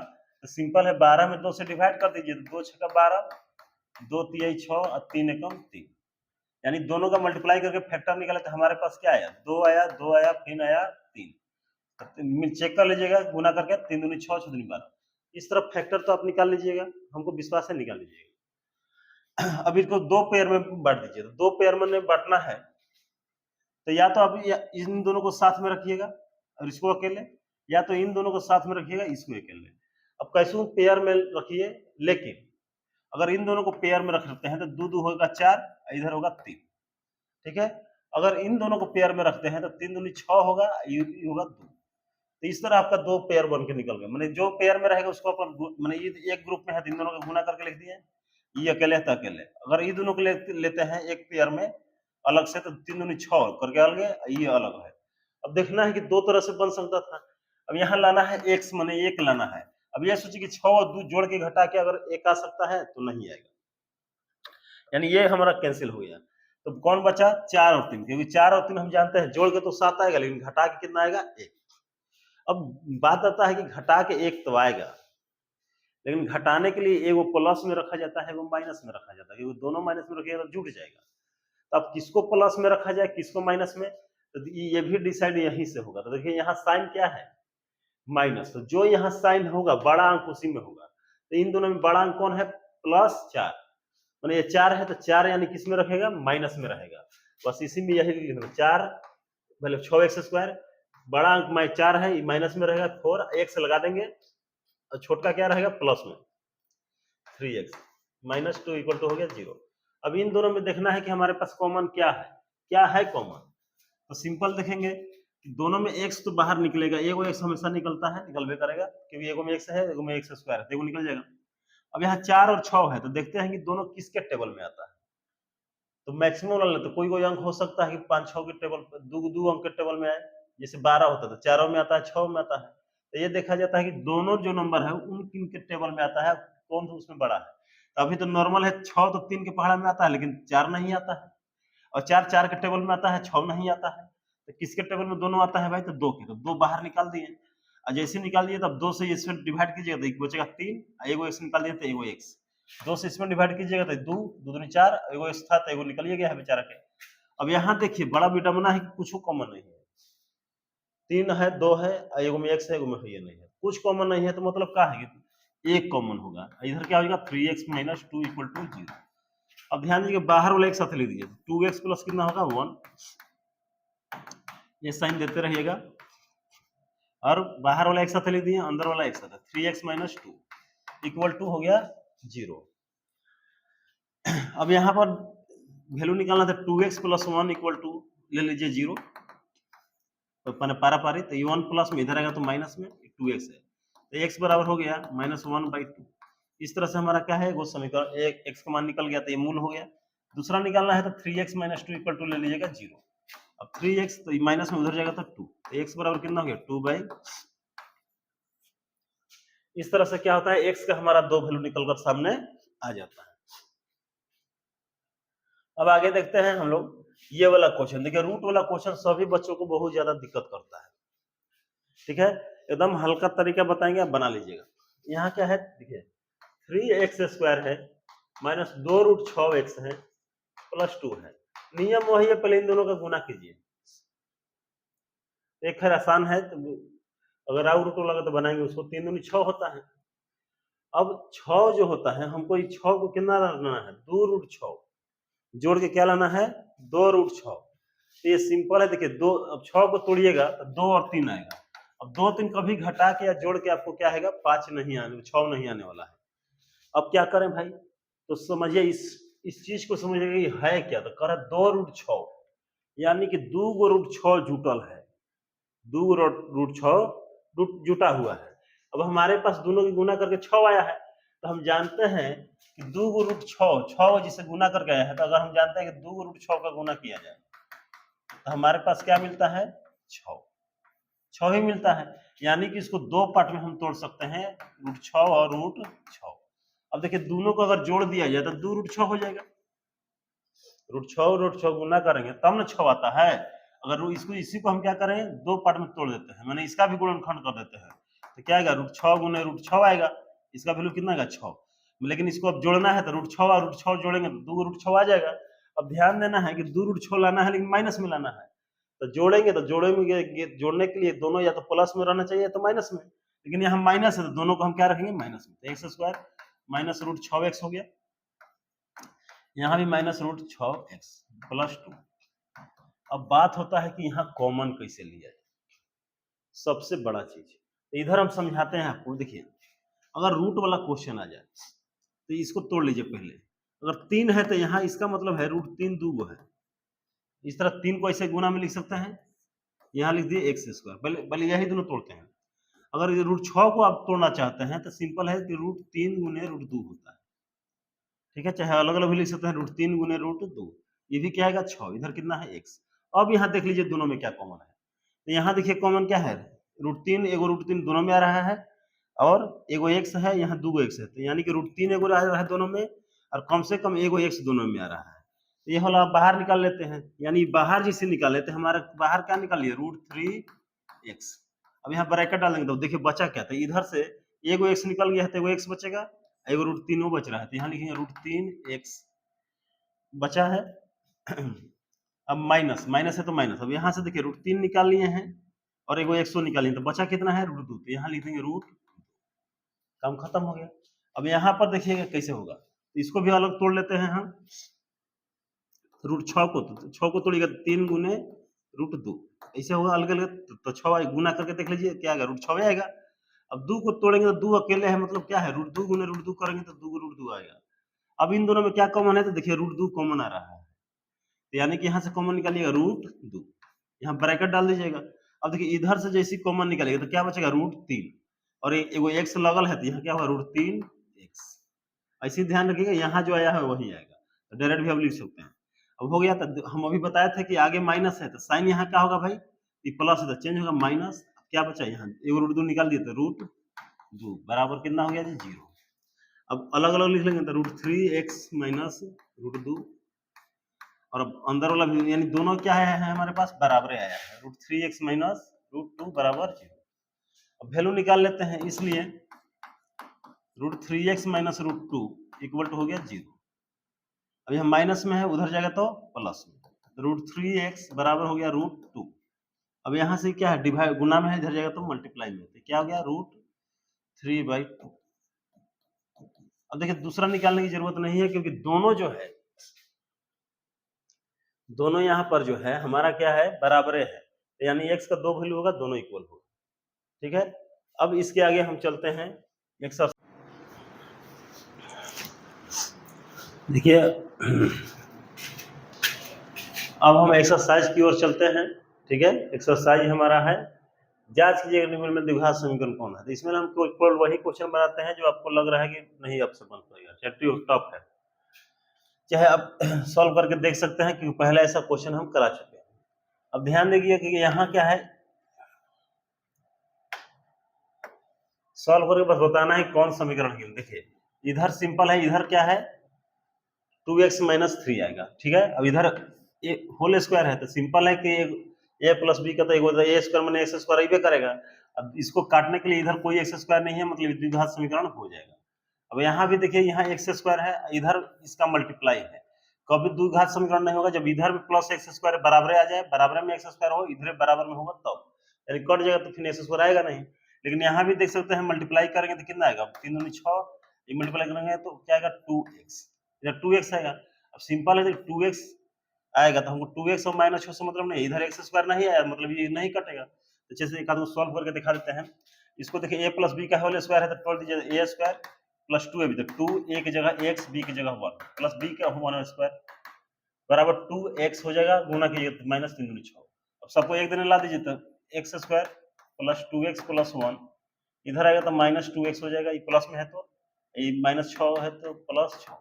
तो सिंपल है, 12 में 2 से डिवाइड कर दीजिए, तो 2 छक्का 12, 2 तिहाई 6 और 3 एकम 3, यानी दोनों का मल्टीप्लाई करके फैक्टर निकाले तो हमारे पास क्या आया, 2 आया, 2 आया, फिर आया 3। चेक कर लीजिएगा, गुना करके 3 दूनी 6, 6 दूनी 12, इस तरफ फैक्टर तो आप निकाल लीजिएगा, हमको विश्वास है, निकाल लीजिएगा। अब इसको दो पेयर में बांट दीजिए, तो दो पेयर में बांटना है तो या तो आप इन दोनों को साथ में रखिएगा और इसको अकेले, या तो इन दोनों को साथ में रखिएगा, इसको अकेले। अब कैसे पेयर में रखिए, लेकिन अगर इन दोनों को पेयर में रखते हैं तो 2 2 होगा 4, इधर होगा 3, ठीक है। अगर इन दोनों को पेयर में रखते हैं तो 3 दूनी 6 होगा, ये होगा 2। तो इस तरह आपका दो पेयर बन के निकल गए, मैंने जो पेयर में रहेगा उसको अपन मैंने ये एक ग्रुप में है, इन दोनों का गुना करके लिख दिए, ये अकेले है तो अकेले। अगर ये दोनों को लेते हैं एक पेयर में अलग से तो 3 दूनी 6 करके अलग है, ये अलग है। अब देखना है कि दो तरह से बन सकता था। अब यहाँ लाना है x माने 1 लाना है। अब ये सोचिए कि 6 और 2 जोड़ के घटा के अगर 1 आ सकता है तो नहीं आएगा, यानी ये हमारा कैंसिल हो गया। तो कौन बचा, 4 और 3, क्योंकि 4 और 3 हम जानते हैं जोड़ के तो 7 आएगा, लेकिन घटा के कितना आएगा, 1। अब बात आता है कि घटा के 1 तो आएगा, लेकिन घटाने के लिए एगो प्लस में रखा जाता है, एगो माइनस में रखा जाता है, क्योंकि दोनों माइनस में रखिएगा तो जुट जाएगा। तो अब किसको प्लस में रखा जाए, किसको माइनस में, तो ये भी डिसाइड यहीं से होगा। तो देखिए यहाँ साइन क्या है, माइनस, तो जो यहाँ साइन होगा बड़ा अंक उसी में होगा। तो इन दोनों में बड़ा अंक कौन है, +4, माने ये 4 है तो 4 यानी किस में रखेगा, माइनस में रहेगा। बस इसी में यही लिखना, 4 मतलब 6x², बड़ा अंक में 4 है, ये माइनस में रहेगा, 4 x लगा देंगे और छोटका क्या रहेगा, प्लस में 3x -2 इक्वल टू हो गया 0। अब इन दोनों में देखना है कि हमारे पास कॉमन क्या है कॉमन। तो सिंपल देखेंगे कि दोनों में x तो बाहर निकलेगा, एगो x हमेशा निकलता है, निकलबे करेगा, क्योंकि एगो में x है, एगो में x² है, एगो निकल जाएगा। अब यहाँ 4 और 6 है, तो देखते हैं कि दोनों किसके टेबल में आता है। तो मैक्सिमम वाला तो कोई अंक हो सकता है कि 5-6 के टेबल, दो अंक के टेबल में आए, जैसे 12 होता है तो 4 में आता है, 6 में आता है। तो ये देखा जाता है कि दोनों जो नंबर है उन किन के टेबल में आता है, कौन सा उसमें बड़ा है। तो अभी तो नॉर्मल है, 6 तो 3 के पहाड़ा में आता है, लेकिन 4 नहीं आता है, और 4 के टेबल में आता है, 6 नहीं आता है। तो किसके टेबल में दोनों आता है भाई, तो 2 के, तो 2 बाहर निकाल दिए, और जैसे निकाल दिए तब 2 से इसमें डिवाइड कीजिएगा तो एक बचेगा 3, एगो x निकाल दिए तो एगो x, 2 से इसमें डिवाइड कीजिएगा तो 2 2 दूनी 4, एगो x था तो एगो निकल गया है बेचारा के। अब यहाँ देखिए बड़ा बेटा मना है कि कुछ कॉमन नहीं है, 3 है, 2 है, एगो में x है, एगो में ये नहीं है, कुछ कॉमन नहीं है, तो मतलब क्या है कि एक कॉमन होगा। इधर क्या होगा, 3x - 2 इक्वल टू 0। अब ध्यान दीजिए बाहर वाला एक साथ लिख दीजिए, 2x प्लस कितना होगा 1, ये साइन देते रहिएगा, और बाहर वाला एक साथ लिख दिए, अंदर वाला एक साथ, 3x - 2 इक्वल टू हो गया 0। अब यहाँ पर वैल्यू निकालना था, 2x + 1 इक्वल टू ले लीजिए 0, तो पारा पारी, तो ये 1 प्लस में इधर आएगा तो माइनस में 2x है, तो x बराबर हो गया -1/2। इस तरह से हमारा क्या है, वो समीकरण एक x का मान निकल गया, तो ये मूल हो गया। दूसरा निकालना है तो 3x - 2 इक्वल टू ले लीजिएगा 0। अब 3x तो माइनस में उधर जाएगा तो 2, तो x बराबर कितना हो गया 2/। इस तरह से क्या होता है, x का हमारा दो वैल्यू निकलकर सामने आ जाता है। अब आगे देखते हैं हम लोग ये वाला क्वेश्चन। देखिए रूट वाला क्वेश्चन सभी बच्चों को बहुत ज्यादा दिक्कत करता है, ठीक है, एकदम हल्का तरीका बताएंगे, आप बना लीजिएगा। यहाँ क्या है, देखिए 3x² है -2√6x है +2 है, नियम वही है, पहले इन दोनों का गुना कीजिए। एक खैर आसान है, तो अगर राउ रूट लगा तो बनाएंगे उसको, 3 दूनी 6 होता है। अब 6 जो होता है, हमको इस 6 को कितना लाना है, 2√6 जोड़ के क्या लाना है, 2√6। तो ये सिंपल है, देखिए 2, अब 6 को तोड़िएगा तो 2 और 3 आएगा। अब 2 3 कभी घटा के या जोड़ के आपको क्या आएगा, 5 नहीं आने, 6 नहीं आने वाला है। अब क्या करें भाई, तो समझिए इस चीज को समझिए है क्या, तो कह रहा 2√6 यानी कि 2√6 जुटल है, 2√6 जुटा हुआ है। अब हमारे पास दोनों की गुना करके 6 आया है, तो हम जानते हैं कि 2√6 जिसे गुना करके आया है, तो अगर हम जानते हैं कि 2√6 का गुना किया जाए तो हमारे पास क्या मिलता है, 6 ही मिलता है। यानी कि इसको दो पार्ट में हम तोड़ सकते हैं, √6 और √6। अब देखिए दोनों को अगर जोड़ दिया जाए तो 2√6 हो जाएगा, √6 गुना करेंगे तब ना 6 आता है। अगर इसको इसी को हम क्या करें, दो पार्ट में तोड़ देते हैं, मैंने इसका भी गुणनखंड कर देते हैं, तो क्या आएगा, √6 × √6 आएगा, इसका वैल्यू कितना आएगा 6, लेकिन इसको अब जोड़ना है तो √6 और √6 जोड़ेंगे तो 2 √6 आ जाएगा। अब ध्यान देना है कि 2 √6 लाना है लेकिन माइनस में लाना है, तो जोड़ेंगे तो जोड़ने के लिए दोनों या तो प्लस में रहना चाहिए या तो माइनस में, लेकिन यहाँ माइनस है तो दोनों को हम क्या रखेंगे माइनस में, तो x² माइनस √6x हो गया, यहाँ भी माइनस √6x प्लस 2। अब बात होता है कि यहाँ कॉमन कैसे लिया जाए, सबसे बड़ा चीज इधर हम समझाते हैं आपको। देखिए अगर रूट वाला क्वेश्चन आ जाए तो इसको तोड़ लीजिए पहले, अगर 3 है तो यहाँ इसका मतलब है √3 2 है, इस तरह 3 को ऐसे गुना में लिख सकते हैं, यहाँ लिख दिए x², पहले यही दोनों तोड़ते हैं। अगर ये √6 को आप तोड़ना चाहते हैं तो सिंपल है कि √3 गुने √2 होता है, ठीक है, चाहे अलग अलग भी लिख सकते हैं, √3 गुने √2, ये भी क्या आएगा 6, इधर कितना है x। अब यहाँ देख लीजिए दोनों में क्या कॉमन है, तो यहाँ देखिए कॉमन क्या है, √3 एगो √3 दोनों में आ रहा है और एगो x है, यहाँ 2 x है, तो यानी कि √3 एगो आ रहा है दोनों में और कम से कम एगो x दोनों में आ रहा है, तो ये वाला आप बाहर निकाल लेते हैं, यानी बाहर जिसे निकाल लेते हैं, हमारा बाहर क्या निकाल लिया √3x। अब यहाँ ब्रैकेट डालेंगे तो देखिए बचा क्या, तो इधर से एगो x निकल गया है तो एगो x बचेगा, एगो √3 वो बच रहा है, तो यहाँ लिखेंगे √3x बचा है। अब माइनस है तो माइनस, अब यहाँ से देखिए √3 निकाल लिए हैं और एगो x निकाल लिए, तो बचा कितना है √2, तो यहाँ लिख देंगे काम खत्म हो गया। अब यहाँ पर देखिएगा कैसे होगा, तो इसको भी अलग तोड़ लेते हैं हम, √6 को, तो 6 को तोड़िएगा 3 गुने √2 ऐसे होगा अलग अलग, तो 6 गुना करके देख लीजिए क्या आएगा, √6 आएगा। अब 2 को तोड़ेंगे तो 2 अकेले है, मतलब क्या है √2 गुने √2 करेंगे तो 2 √2 आएगा। अब इन दोनों में क्या कॉमन है, तो देखिए √2 कॉमन आ रहा है, तो यानी कि यहाँ से कॉमन निकालिएगा √2, यहाँ ब्रैकेट डाल दीजिएगा। अब देखिए इधर से जैसे कॉमन निकालिएगा तो क्या बचेगा √3 और एगो x लगल है, तो यहाँ क्या होगा √3x। ऐसे ध्यान रखिएगा, यहाँ जो आया है वही आएगा, तो डायरेक्ट भी आप लिख सकते हैं। अब हो गया, तो हम अभी बताए थे कि आगे माइनस है तो साइन यहाँ क्या होगा भाई, ये प्लस है तो चेंज होगा माइनस, क्या बचा यहाँ एगो √2 निकाल दिए तो √2 बराबर कितना हो गया जी 0। अब अलग अलग लिख लेंगे तो √3x माइनस √2, और अब अंदर वाला भी यानी दोनों क्या है हमारे पास बराबर आया है, √3x माइनस √2 बराबर 0। अब वैल्यू निकाल लेते हैं, इसलिए √3x माइनस √2 इक्वल टू हो गया 0। अब यहाँ माइनस में है, उधर जाएगा तो प्लस में, √3x बराबर हो गया √2। अब यहाँ से क्या है डिवाइड गुना में है, इधर जाएगा तो मल्टीप्लाई में, तो क्या हो गया √3/2। अब देखिए दूसरा निकालने की जरूरत नहीं है, क्योंकि दोनों जो है दोनों यहाँ पर जो है हमारा क्या है बराबर है, यानी x का 2 वैल्यू होगा, दोनों इक्वल होगा, ठीक है। अब इसके आगे हम चलते हैं एक्सरसाइज, देखिए अब हम एक्सरसाइज की ओर चलते हैं, ठीक है। एक्सरसाइज हमारा है जांच कीजिएगा निम्न में द्विघात समीकरण कौन है, तो इसमें हम केवल वही क्वेश्चन बनाते हैं जो आपको लग रहा है कि नहीं आपसे बन पाएगा, चाहे टफ है, चाहे आप सॉल्व करके देख सकते हैं, क्योंकि पहले ऐसा क्वेश्चन हम करा चुके हैं। अब ध्यान देखिए कि यहाँ क्या है, सॉल्व करके बस बताना है कौन समीकरण है। देखिए इधर सिंपल है, इधर क्या है 2x माइनस 3 आएगा, ठीक है। अब इधर होल स्क्वायर है तो सिंपल है कि a प्लस बी का तो a स्क्वायर माने x स्क्वायर ही करेगा। अब इसको काटने के लिए इधर कोई x स्क्वायर नहीं है, मतलब द्विघात समीकरण हो जाएगा। अब यहाँ भी देखिए यहाँ x स्क्वायर है, इधर इसका मल्टीप्लाई है, कभी द्विघात समीकरण नहीं होगा जब इधर भी प्लस x स्क्वायर बराबर आ जाए, बराबर में x स्क्वायर हो, इधर बराबर में होगा तब, यानी कट जाएगा तो फिर x स्क्वायर आएगा नहीं। लेकिन यहाँ भी देख सकते हैं मल्टीप्लाई करेंगे तो कितना आएगा 3 दूनी 6, ये मल्टीप्लाई करेंगे तो क्या आएगा 2x, इधर 2x आएगा। अब सिंपल है 2x आएगा तो हमको 2x और माइनस 6 से मतलब नहीं, इधर x स्क्वायर नहीं आया मतलब ये नहीं कटेगा, तो जैसे एक आदमी सॉल्व करके दिखा देते हैं। इसको देखिए a प्लस बी का होल स्क्वायर है तो तोड़ दीजिए a स्क्वायर प्लस 2 अभी तक 2 a की जगह x b की जगह 1 प्लस b का 1 स्क्वायर बराबर 2x हो जाएगा, गुना कीजिए तो माइनस 3 दूनी 6। अब सबको एक दिन ला दीजिए तो x square plus 2x plus 1 इधर आएगा तो माइनस 2x हो जाएगा, ये प्लस में है तो ये माइनस 6 है तो प्लस 6,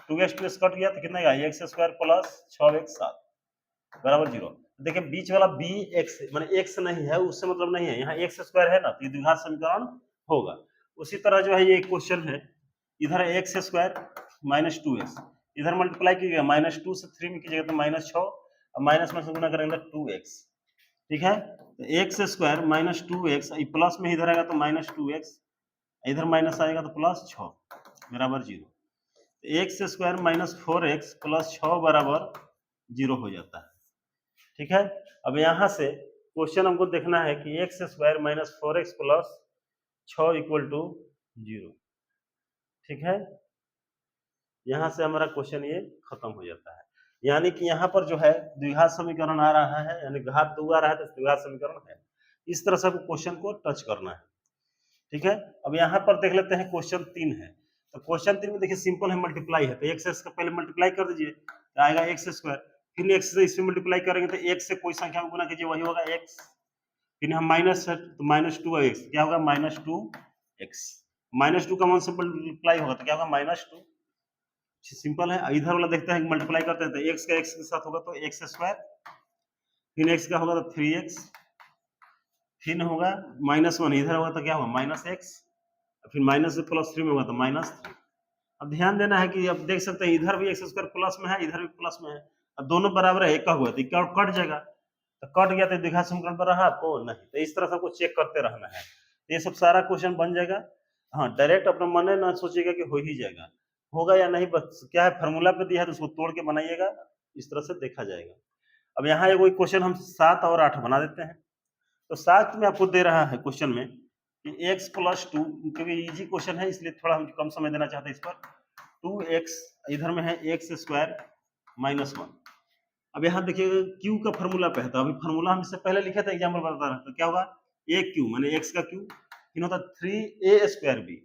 2x 2x कट गया तो कितना आएगा x स्क्वायर प्लस 6x 7 बराबर 0। देखिए बीच वाला b x माने x नहीं है, उससे मतलब नहीं है, यहाँ x स्क्वायर है ना, तो ये द्विघात समीकरण होगा। उसी तरह जो है ये क्वेश्चन है, इधर x स्क्वायर माइनस 2x, इधर मल्टीप्लाई कीजिएगा माइनस 2 से 3 में कीजिएगा तो माइनस 6 और माइनस में से गुना करेंगे 2x, ठीक है। तो x square minus 2x plus में इधर आएगा तो माइनस 2x इधर माइनस आएगा तो प्लस 6 बराबर 0। X square minus 4x plus 6 बराबर 0 हो जाता है। ठीक है, अब यहाँ से क्वेश्चन हमको देखना है कि x square minus 4x plus 6 equal to 0। ठीक है, यहाँ से हमारा क्वेश्चन ये खत्म हो जाता है। यानी कि यहाँ पर जो है द्विघात समीकरण आ रहा है, यानी घात 2 आ रहा है तो द्विघात समीकरण है। इस तरह से क्वेश्चन को टच करना है। ठीक है, अब यहाँ पर देख लेते हैं क्वेश्चन 3 है। तो क्वेश्चन 3 में देखिए सिंपल है, मल्टीप्लाई है, तो एक्स का पहले मल्टीप्लाई कर दीजिए तो आएगा एक्स स्क्वायर, फिर एक्स से इसमें मल्टीप्लाई करेंगे तो एक्स से कोई संख्या में गुना कीजिए वही होगा एक्स, फिर हम माइनस है तो माइनस 2x क्या होगा माइनस 2x, माइनस 2 का मान से मल्टीप्लाई होगा तो क्या होगा माइनस 2। सिंपल है। इधर वाला देखते हैं मल्टीप्लाई करते हैं तो एक्स का एक्स के साथ होगा तो एक्स स्क्वायर, फिर एक्स का होगा तो 3x, फिर होगा माइनस 1 इधर होगा तो क्या होगा माइनस एक्स, फिर माइनस से प्लस 3 में होगा तो माइनस 3। अब ध्यान देना है कि अब देख सकते हैं इधर भी एक्स स्क्वायर प्लस में है इधर भी प्लस में है, अब दोनों बराबर है एक का हुआ तो कट जाएगा, तो कट गया तो द्विघात समीकरण पर रहा आपको नहीं, तो इस तरह से आपको चेक करते रहना है। ये सब सारा क्वेश्चन बन जाएगा। हाँ, डायरेक्ट अपना मन है ना सोचिएगा कि हो ही जाएगा, होगा या नहीं, बस क्या है फार्मूला पे दिया है तो उसको तोड़ के बनाइएगा, इस तरह से देखा जाएगा। अब यहाँ एक क्वेश्चन हम 7 और 8 बना देते हैं। तो 7 में आपको दे रहा है क्वेश्चन में कि x प्लस 2, क्योंकि इजी क्वेश्चन है इसलिए थोड़ा हम कम समय देना चाहते हैं इस पर, 2x इधर में है एक्स स्क्वायर माइनस 1। अब यहाँ देखिएगा q का फॉर्मूला पे है, तो अभी फॉर्मूला हम इससे पहले लिखे थे एग्जाम्पल बता रहे हैं, तो क्या होगा a क्यू माने x का क्यू, फिर होता 3a स्क्वायर b,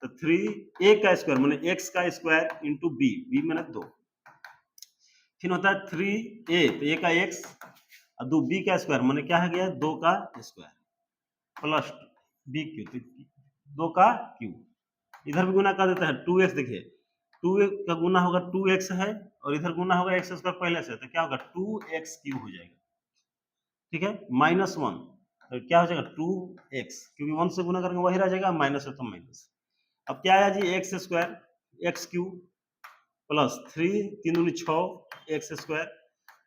तो 3a का स्क्वायर माने x का स्क्वायर इंटू b, b माने 2, फिर होता है 3a तो a का x और 2b का स्क्वायर माने क्या है गया 2 का स्क्वायर प्लस b क्यू, तो 2 का क्यू, इधर भी गुना कर देता है 2x, देखिए 2 का गुना होगा 2x है और इधर गुना होगा x स्क्वायर पहले से, तो क्या होगा 2x क्यूब हो जाएगा। ठीक है, माइनस 1 तो क्या हो जाएगा 2x, क्योंकि 1 से गुना करेंगे वही रह जाएगा, माइनस है तो माइनस। अब क्या आया जी x square x cube plus 3 3 दूनी 6 एक्स स्क्वायर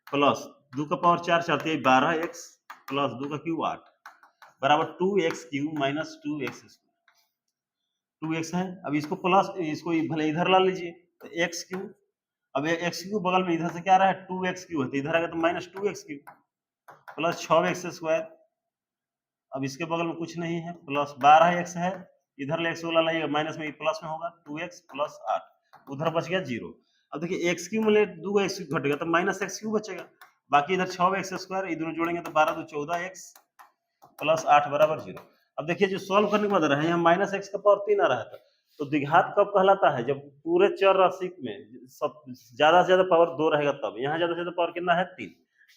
प्लस 2 का पावर 4 4 3 12x प्लस 2 का क्यूब 8 बराबर 2x cube minus 2x square, 2x है। अब इसको प्लस इसको भले इधर ला लीजिए तो x क्यूब, अब x क्यूब बगल में इधर से क्या आ रहा है 2x क्यूब है तो इधर आ गया तो minus 2x cube plus 6x square, अब इसके बगल में कुछ नहीं है प्लस 12x है, इधर ले x वाला लाइएगा माइनस में प्लस में होगा 2x प्लस 8, उधर बच गया 0। अब देखिए x क्यूब में 2x क्यूब घटेगा तो माइनस x क्यूब बचेगा, बाकी इधर 6x स्क्वायर इधर जोड़ेंगे तो 12 2 14x प्लस 8 बराबर 0। अब देखिए जो सॉल्व करने के बाद रहा है यहाँ माइनस एक्स का पावर 3 आ रहा था, तो द्विघात कब कहलाता है जब पूरे चर राशि में सब ज्यादा से ज्यादा पावर 2 रहेगा तब, यहाँ ज्यादा से ज्यादा पावर कितना है 3,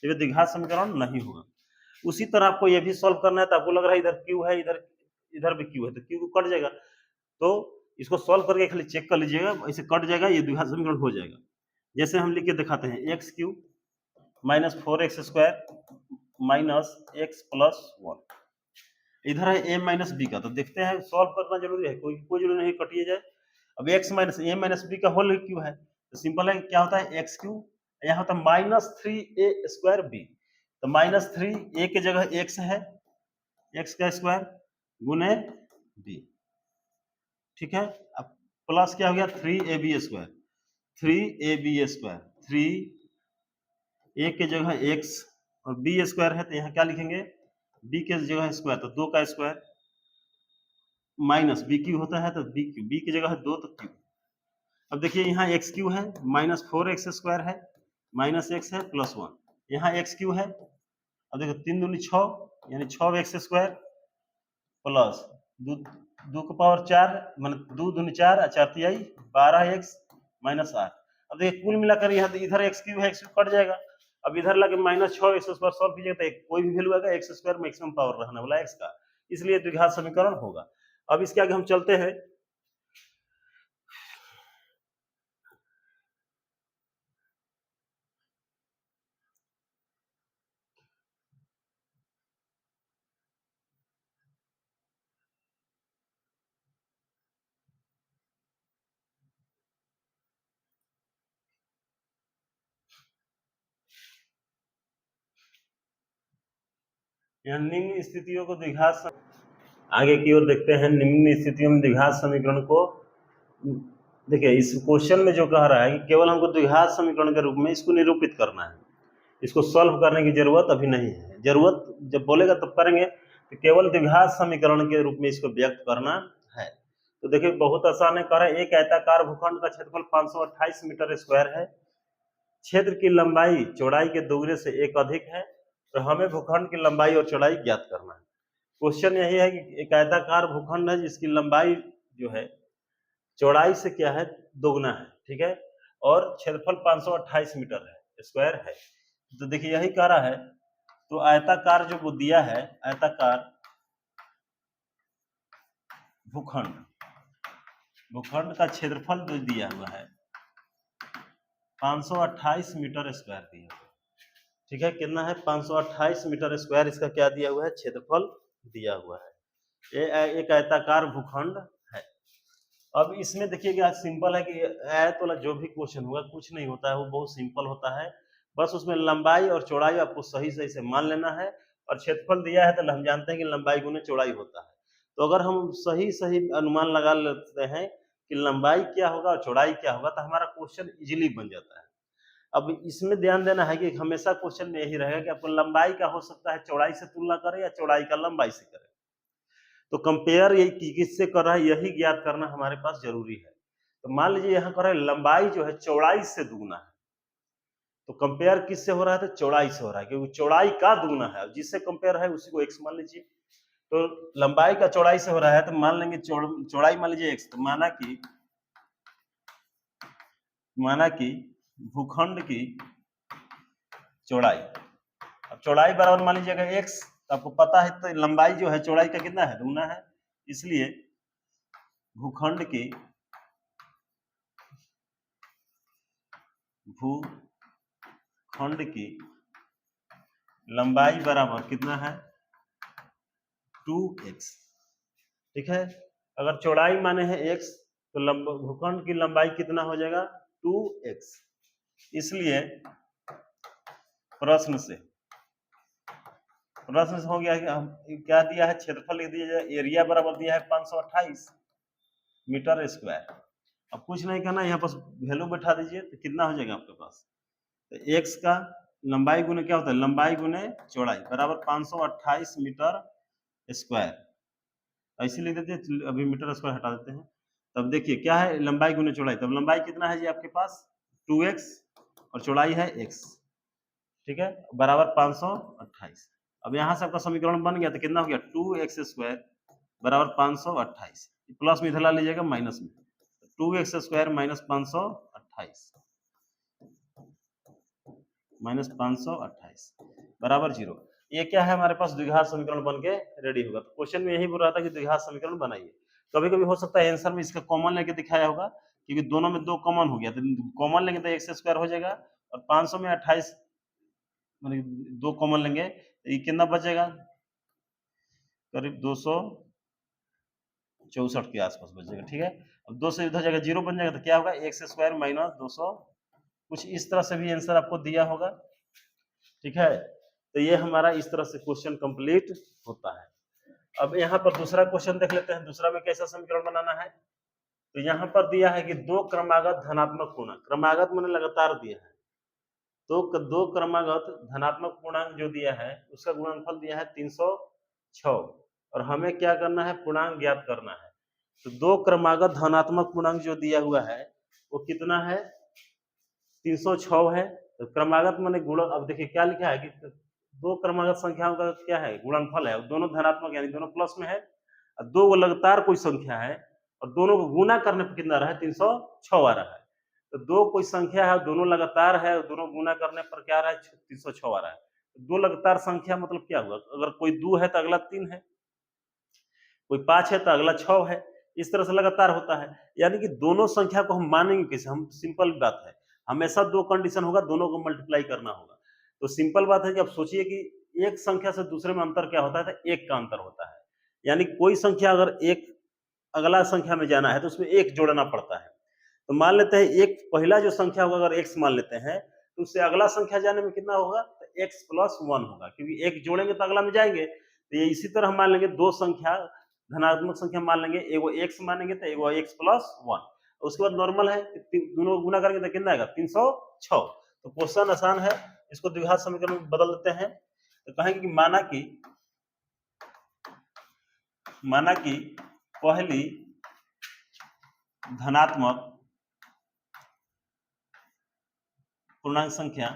तो ये द्विघात समीकरण नहीं होगा। उसी तरह आपको ये भी सॉल्व करना है, तो आपको लग रहा है इधर क्यू है इधर इधर भी क्यू है तो क्यू को कट जाएगा, तो इसको सॉल्व करके खाली चेक कर लीजिएगा, ऐसे कट जाएगा ये द्विघात समीकरण हो जाएगा। जैसे हम लिख के दिखाते हैं x cube minus 4x square minus x plus 1, इधर है a माइनस बी का, तो देखते हैं सॉल्व करना जरूरी है, कोई जरूरी नहीं कटिए जाए। अब x minus a minus b का होल क्यू है तो सिंपल है क्या होता है एक्स क्यू, यहाँ होता है माइनस 3a स्क्वायर बी, तो माइनस 3a की जगह x है x का स्क्वायर गुने b। ठीक है, अब प्लस क्या हो गया 3ab square, 3ab square 3a की जगह x और b स्क्वायर है तो यहाँ क्या लिखेंगे b के जगह स्क्वायर तो 2 का स्क्वायर माइनस बी क्यू होता है तो बी क्यू, बी की जगह है 2 तो क्यू। अब देखिए यहाँ एक्स क्यू है माइनस 4x स्क्वायर है माइनस एक्स है प्लस 1, यहाँ एक्स क्यू है, अब देखो 3 दूनी 6 यानी 6x स्क्वायर प्लस 2 का पावर 4 मान 2 दूनी 4 4 तिहाई 12x माइनस 8। अब देखिए कुल मिलाकर यहाँ इधर एक्स क्यू है, एक्स क्यू कट जाएगा, अब इधर लगे माइनस 6x स्क्वायर सॉल्व कीजिएगा तो कोई भी वैल्यू आएगा एक्स स्क्वायर मैक्सिमम पावर रहने वाला एक्स का, इसलिए द्विघात समीकरण होगा। अब इसके आगे हम चलते हैं, यहाँ निम्न स्थितियों को द्विघात आगे की ओर देखते हैं, निम्न स्थितियों में द्विघात समीकरण को, देखिए इस क्वेश्चन में जो कह रहा है कि केवल हमको द्विघात समीकरण के रूप में इसको निरूपित करना है, इसको सॉल्व करने की जरूरत अभी नहीं है। जरूरत जब बोलेगा तब करेंगे, तो केवल द्विघात समीकरण के रूप में इसको व्यक्त करना है। तो देखिए बहुत आसान है, कह रहे हैं एक आयताकार भूखंड का क्षेत्रफल 528 मीटर स्क्वायर है, क्षेत्र की लंबाई चौड़ाई के दोगुने से एक अधिक है, तो हमें भूखंड की लंबाई और चौड़ाई ज्ञात करना है। क्वेश्चन यही है कि एक आयताकार भूखंड है जिसकी लंबाई जो है चौड़ाई से क्या है, दोगुना है, ठीक है, और क्षेत्रफल 528 मीटर है, स्क्वायर है। तो देखिए यही कह रहा है, तो आयताकार जो वो दिया है, आयताकार भूखंड का क्षेत्रफल जो दिया हुआ है 528 मीटर स्क्वायर दिया हुआ है, ठीक है, कितना है 528 मीटर स्क्वायर, इसका क्या दिया हुआ है, क्षेत्रफल दिया हुआ है। ये एक आयताकार भूखंड है। अब इसमें देखिएगा सिंपल है कि आयत वाला जो भी क्वेश्चन होगा कुछ नहीं होता है, वो बहुत सिंपल होता है, बस उसमें लंबाई और चौड़ाई आपको सही सही से मान लेना है, और क्षेत्रफल दिया है तो हम जानते हैं कि लंबाई गुने चौड़ाई होता है। तो अगर हम सही सही अनुमान लगा लेते हैं कि लंबाई क्या होगा और चौड़ाई क्या होगा, तो हमारा क्वेश्चन इजीली बन जाता है। अब इसमें ध्यान देना है कि हमेशा क्वेश्चन में यही रहेगा कि आपको लंबाई का हो सकता है चौड़ाई से तुलना करें या चौड़ाई का लंबाई से करें। तो कंपेयर ये किससे कर रहा है, यही ज्ञात करना हमारे पास जरूरी है। तो मान लीजिए यहाँ कर रहे हैं लंबाई जो है चौड़ाई से दुगुना है, तो कंपेयर किससे हो रहा है, तो चौड़ाई से हो रहा है, क्योंकि चौड़ाई का दुगुना है, जिससे कंपेयर है उसी को एक्स मान लीजिए। तो लंबाई का चौड़ाई से हो रहा है, तो मान लेंगे चौड़ाई मान लीजिए एक्स, तो माना कि भूखंड की चौड़ाई, अब चौड़ाई बराबर मान लीजिएगा एक्स, आपको पता है तो लंबाई जो है चौड़ाई का कितना है, दुगुना है, इसलिए भूखंड की लंबाई बराबर कितना है, 2x, ठीक है। अगर चौड़ाई माने हैं x, तो भूखंड की लंबाई कितना हो जाएगा, 2x। इसलिए प्रश्न से हो गया कि हम क्या दिया है, क्षेत्रफल लिख दिया जाए, एरिया बराबर दिया है 528 मीटर स्क्वायर। अब कुछ नहीं करना, यहाँ पर वैल्यू बैठा दीजिए, तो कितना हो जाएगा आपके पास, तो x का लंबाई गुने क्या होता है, लंबाई गुने चौड़ाई बराबर 528 मीटर स्क्वायर, ऐसे लिख देते हैं, अभी मीटर स्क्वायर हटा देते हैं। तब देखिए क्या है, लंबाई गुने चौड़ाई, तब लंबाई कितना है जी आपके पास, 2x, और चौड़ाई है x, ठीक है, बराबर 528। अब यहाँ से आपका समीकरण बन गया, तो कितना हो गया, 2x स्क्वायर बराबर 528, प्लस में इधर ला लीजिएगा माइनस में, 2x स्क्वायर माइनस 528 बराबर 0। ये क्या है, हमारे पास द्विघात समीकरण बन के रेडी होगा। तो क्वेश्चन में यही बोल रहा था कि द्विघात समीकरण बनाइए। कभी कभी हो सकता है आंसर में इसका कॉमन लेके दिखाया होगा, क्योंकि दोनों में 2 कॉमन हो गया, तो कॉमन लेंगे तो एक्स स्क्वायर हो जाएगा, और 500 में 28 मतलब 2 कॉमन लेंगे, तो ये कितना बचेगा, करीब 264 के आसपास बचेगा, ठीक है। अब 2 से इधर जाएगा 0 बन जाएगा, तो क्या होगा, एक्स स्क्वायर माइनस 200, कुछ इस तरह से भी आंसर आपको दिया होगा, ठीक है। तो ये हमारा इस तरह से क्वेश्चन कंप्लीट होता है। अब यहाँ पर दूसरा क्वेश्चन देख लेते हैं, दूसरा में कैसा समीकरण बनाना है। तो यहाँ पर दिया है कि 2 क्रमागत धनात्मक पूर्णांक, क्रमागत मैंने लगातार दिया है, तो 2 क्रमागत धनात्मक पूर्णांक जो दिया है उसका गुणनफल दिया है 306, और हमें क्या करना है, पूर्णांक ज्ञात करना है। तो 2 क्रमागत धनात्मक पूर्णांक जो दिया हुआ है वो कितना है, 306 है। तो क्रमागत माने गुण, अब देखिए क्या लिखा है कि 2 क्रमागत संख्याओं का क्या है, गुणनफल है, दोनों धनात्मक यानी दोनों प्लस में है, और 2 लगातार कोई संख्या है और दोनों को गुना करने पर कितना रहा है, 306 आ रहा है। तो 2 कोई संख्या है, दोनों लगातार है, दोनों गुना करने पर क्या आ रहा है, 306 आ रहा है। 2 लगातार संख्या मतलब क्या हुआ, अगर कोई 2 है तो अगला 3 है, कोई 5 है तो अगला 6 है, इस तरह से लगातार होता है। यानी कि दोनों संख्या को हम मानेंगे कैसे, हम सिंपल बात है, हमेशा 2 कंडीशन होगा, दोनों को मल्टीप्लाई करना होगा। तो सिंपल बात है कि आप सोचिए कि एक संख्या से दूसरे में अंतर क्या होता है, तो 1 का अंतर होता है। यानी कोई संख्या अगर एक अगला संख्या में जाना है तो उसमें 1 जोड़ना पड़ता है। तो मान लेते हैं एक पहला जो संख्या होगा अगर x मान लेते हैं, तो उससे अगला संख्या जाने में कितना होगा, तो x + 1 होगा, क्योंकि 1 जोड़ेंगे तो अगला में जाएंगे। तो ये इसी तरह मान लेंगे 2 संख्या धनात्मक संख्या मान लेंगे, एगो x मानेंगे तो एगो x प्लस 1, उसके बाद नॉर्मल है, दोनों को गुना करेंगे तो कितना आएगा 306। तो क्वेश्चन आसान है, इसको द्विघात समीकरण में बदल देते हैं। तो कहेंगे कि माना कि पहली धनात्मक पूर्णांक संख्या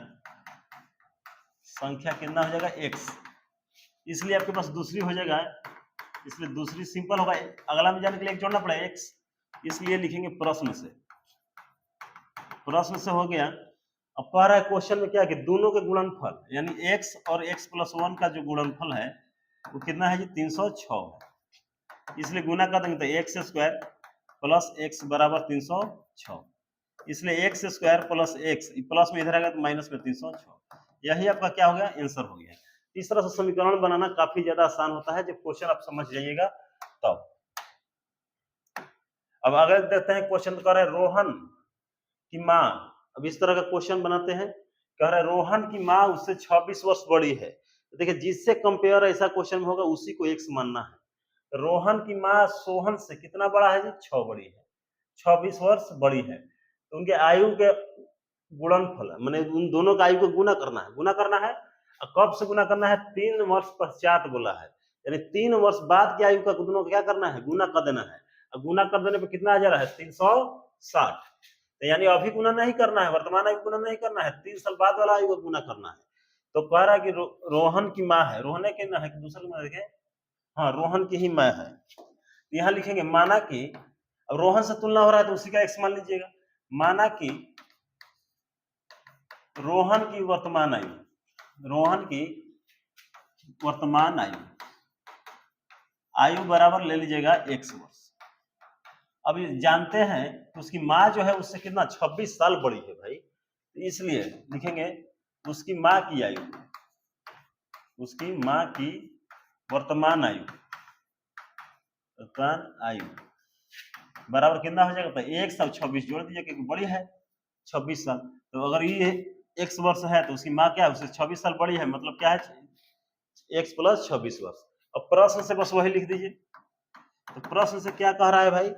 कितना हो जाएगा x, इसलिए आपके पास दूसरी हो जाएगा, इसलिए दूसरी सिंपल होगा, अगला में जाने के लिए एक जोड़ना पड़ेगा x, इसलिए लिखेंगे प्रश्न से हो गया। अब कह रहा है क्वेश्चन में क्या कि दोनों के गुणनफल यानी x और x प्लस 1 का जो गुणनफल है वो कितना है जी 306 है, इसलिए गुना कर देंगे तो x स्क्वायर प्लस x बराबर 306, इसलिए x square plus x plus में इधर आएगा तो माइनस में 306, यही आपका क्या हो गया आंसर हो गया। इस तरह से समीकरण बनाना काफी ज्यादा आसान होता है, जब क्वेश्चन आप समझ जाइएगा तब। अब अगर देखते हैं क्वेश्चन कह रहे हैं रोहन की माँ, अब इस तरह का क्वेश्चन बनाते हैं, कह रहे हैं रोहन की माँ उससे 26 वर्ष बड़ी है। तो देखिए जिससे कंपेयर ऐसा क्वेश्चन होगा उसी को x मानना है। रोहन की माँ सोहन से कितना बड़ा है जी 6 बड़ी है, 26 वर्ष बड़ी है, तो उनके आयु के गुणनफल माने उन दोनों का आयु को गुना करना है, और कब से गुना करना है 3 वर्ष पश्चात बोला है, यानी 3 वर्ष बाद की आयु का दोनों को क्या करना है गुना कर देना है, और गुना कर देने पे कितना आ जा रहा है 360, तो यानी अभी गुना नहीं करना है, वर्तमान आयु गुना नहीं करना है, 3 साल बाद वाला आयु को गुना करना है। तो कह रहा है कि रोहन की माँ है, रोहन के ना है कि दूसरे में देखें, हाँ रोहन की ही माँ है, यहाँ लिखेंगे माना कि, अब रोहन से तुलना हो रहा है तो उसी का x मान लीजिएगा, माना कि रोहन की वर्तमान आयु बराबर ले लीजिएगा x वर्ष। अब ये जानते हैं कि उसकी माँ जो है उससे कितना 26 साल बड़ी है भाई, तो इसलिए लिखेंगे उसकी माँ की वर्तमान आयु बराबर कितना हो जाएगा, तो 1 और 26 जोड़ दीजिए क्योंकि बड़ी है 26 साल, तो अगर ये x वर्ष है तो उसकी माँ क्या है उससे 26 साल बड़ी है, मतलब क्या है x प्लस 26 वर्ष। अब प्रश्न से बस वही लिख दीजिए, तो प्रश्न से क्या कह रहा है भाई,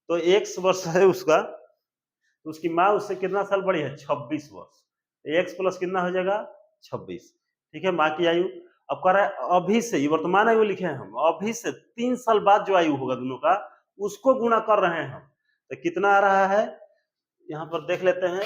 तो x वर्ष है उसका, तो उसकी माँ उससे कितना साल बड़ी है 26 वर्ष, तो x प्लस कितना हो जाएगा 26, ठीक है माँ की आयु। अब कह रहा है अभी से, ये वर्तमान आयु लिखे हैं हम, अभी से 3 साल बाद जो आयु होगा दोनों का उसको गुणा कर रहे हैं हम, तो कितना आ रहा है यहाँ पर देख लेते हैं,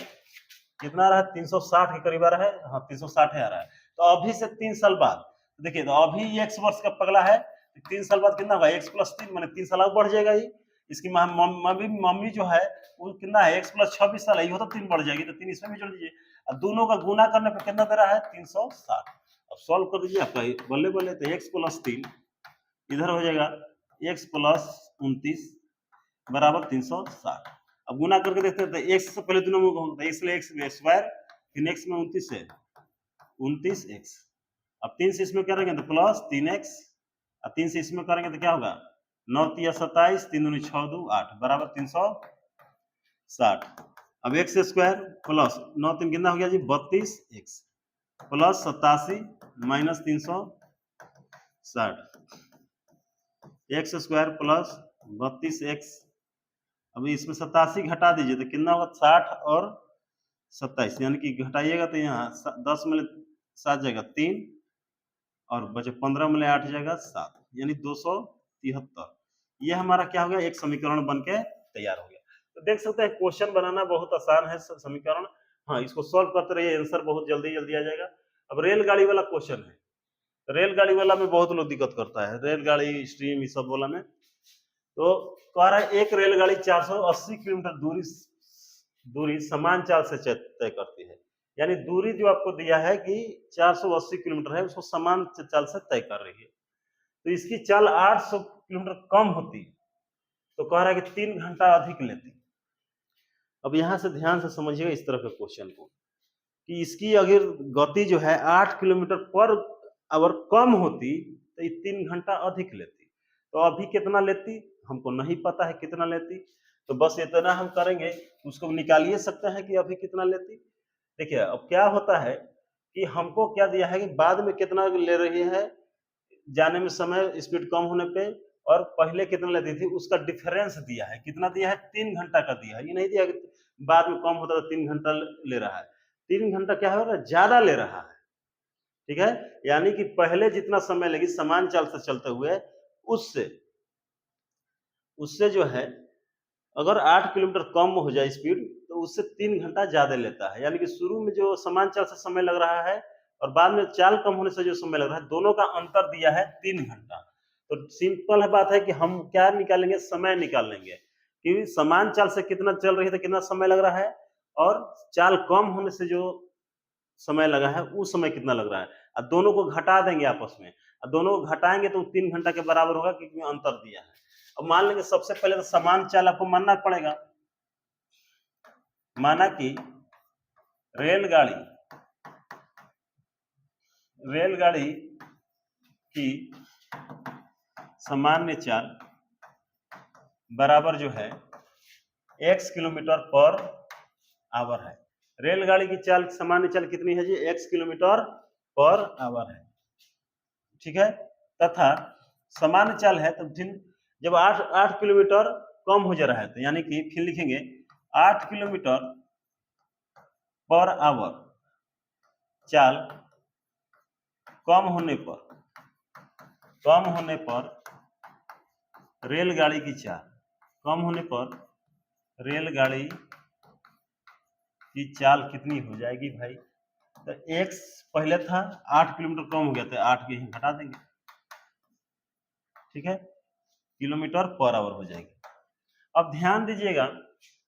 कितना आ रहा है 360 के करीब आ रहा है, हाँ 360 आ रहा है। तो अभी से 3 साल बाद, तो देखिए तो अभी x वर्ष का पगला है, तो 3 साल बाद कितना होगा x प्लस 3 माने 3 साल और बढ़ जाएगा, ये इसकी मम्मी जो है वो कितना है x प्लस 26 साल है, ये तो 3 बढ़ जाएगी, तो 3 इसमें भी जोड़ दीजिए, और दोनों का गुना करने पर कितना दे रहा है 360। अब सॉल्व कर दीजिए आपका बल्ले बल्ले, तो x प्लस 3 इधर हो जाएगा x प्लस 29 बराबर 360। अब गुना करके देखते हैं तो x से पहले दोनों में होगा x ले x स्क्वायर, फिर x में 29 है 29x, अब 3 से इसमें करेंगे तो प्लस 3x, और 3 से इसमें करेंगे तो क्या होगा 9 3 27, 3 दूनी 6 2 8 बराबर 360। अब x स्क्वायर प्लस 9 3 कितना हो गया जी 32x plus 87 minus 360, x square plus 32x, अभी इसमें 87 घटा दीजिए तो कितना होगा 60 और 27, यानी कि घटाइएगा तो यहाँ 10 में 7 जाएगा 3 और बचे 15 में 8 जाएगा 7, यानी 273। ये हमारा क्या हो गया एक समीकरण बन के तैयार हो गया। तो देख सकते हैं क्वेश्चन बनाना बहुत आसान है समीकरण, हाँ इसको सॉल्व करते रहिए आंसर बहुत जल्दी जल्दी आ जाएगा। अब रेलगाड़ी वाला क्वेश्चन है, रेलगाड़ी वाला में बहुत लोग दिक्कत करता है, रेलगाड़ी स्ट्रीम इस सब वाला में। तो कह रहा है एक रेलगाड़ी 480 किलोमीटर दूरी समान चाल से तय करती है, यानी दूरी जो आपको दिया है कि 480 किलोमीटर है उसको समान चाल से तय कर रही है, तो इसकी चाल 800 किलोमीटर कम होती, तो कह रहा है कि 3 घंटा अधिक लेती। अब यहां से ध्यान से समझिएगा इस तरह के क्वेश्चन को कि इसकी अगर गति जो है 8 किलोमीटर पर आवर कम होती तो ये 3 घंटा अधिक लेती, तो अभी कितना लेती हमको नहीं पता है कितना लेती, तो बस इतना हम करेंगे उसको निकालिए सकते हैं कि अभी कितना लेती। देखिए अब क्या होता है कि हमको क्या दिया है कि बाद में कितना ले रही है, जाने में समय स्पीड कम होने पे और पहले कितना लेती थी उसका डिफरेंस दिया है, कितना दिया है 3 घंटा का दिया है, ये नहीं दिया कि बाद में कम होता तो 3 घंटा ले रहा है, 3 घंटा क्या हो रहा है ज्यादा ले रहा है, ठीक है। यानी कि पहले जितना समय लगी समान चाल से चलते हुए उससे उससे जो है अगर 8 किलोमीटर कम हो जाए स्पीड तो उससे 3 घंटा ज्यादा लेता है, यानी कि शुरू में जो समान चाल से समय लग रहा है और बाद में चाल कम होने से जो समय लग रहा है दोनों का अंतर दिया है 3 घंटा। तो सिंपल है बात है कि हम क्या निकालेंगे, समय निकाल लेंगे कि समान चाल से कितना चल रही है तो कितना समय लग रहा है और चाल कम होने से जो समय लगा है उस समय कितना लग रहा है, और दोनों को घटा देंगे आपस में, और दोनों को घटाएंगे तो 3 घंटा के बराबर होगा क्योंकि अंतर दिया है। अब मान लेंगे सबसे पहले तो समान चाल आपको मानना पड़ेगा, माना कि रेलगाड़ी की सामान्य चाल बराबर जो है x किलोमीटर पर आवर है। रेलगाड़ी की चाल सामान्य चाल कितनी है जी, x किलोमीटर पर आवर है, ठीक है। तथा सामान्य चाल है तो जब 8 किलोमीटर कम हो जा रहा है तो यानी कि फिर लिखेंगे 8 किलोमीटर पर आवर चाल कम होने पर रेलगाड़ी की चाल कम होने पर रेलगाड़ी की चाल कितनी हो जाएगी भाई, तो x पहले था 8 किलोमीटर कम हो गया तो 8 के घटा देंगे, ठीक है, किलोमीटर पर आवर हो जाएगी। अब ध्यान दीजिएगा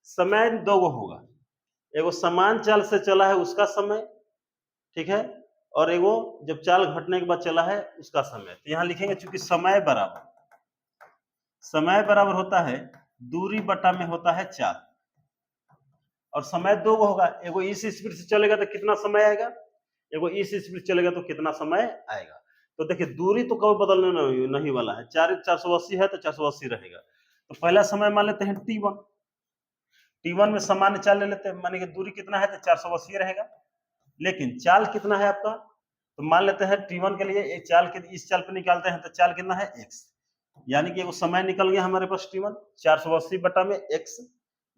समय दो गो होगा, एगो समान चाल से चला है उसका समय, ठीक है, और एगो जब चाल घटने के बाद चला है उसका समय। तो यहाँ लिखेंगे चूंकि समय बराबर होता है दूरी बटा में होता है चाल, और समय दो गो होगा, एगो इस स्पीड से चलेगा तो कितना समय आएगा, एगो इस स्पीड चलेगा तो कितना समय आएगा। तो देखिए दूरी तो कभी बदलने नहीं वाला है, 480 है तो 480 रहेगा। तो पहला समय मान लेते हैं T1 में सामान्य चाल ले लेते हैं, माने कि दूरी कितना है तो 480 रहेगा, लेकिन चाल कितना है आपका, तो मान लेते हैं T1 के लिए एक चाल के इस चाल पे निकालते हैं तो चाल कितना है x, यानी कि वो समय निकल गया हमारे पास T1 480 बटा में x,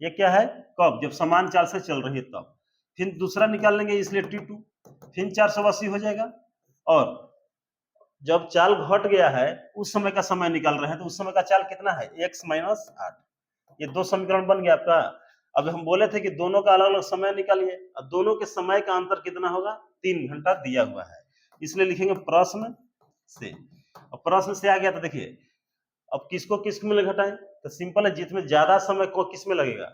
ये क्या है कब, जब समान चाल से चल रही है तब। फिर दूसरा निकाल लेंगे इसलिए T2 फिर 480 हो जाएगा, और जब चाल घट गया है उस समय का समय निकाल रहे हैं तो उस समय का चाल कितना है x माइनस 8, ये दो समीकरण बन गया आपका। अब हम बोले थे कि दोनों का अलग अलग समय निकालिए, अब दोनों के समय का अंतर कितना होगा 3 घंटा दिया हुआ है, इसलिए लिखेंगे प्रश्न से। अब प्रश्न से आ गया तो देखिए अब किसको किस में घटाएं, तो सिंपल है जिसमें ज्यादा समय को किस में लगेगा,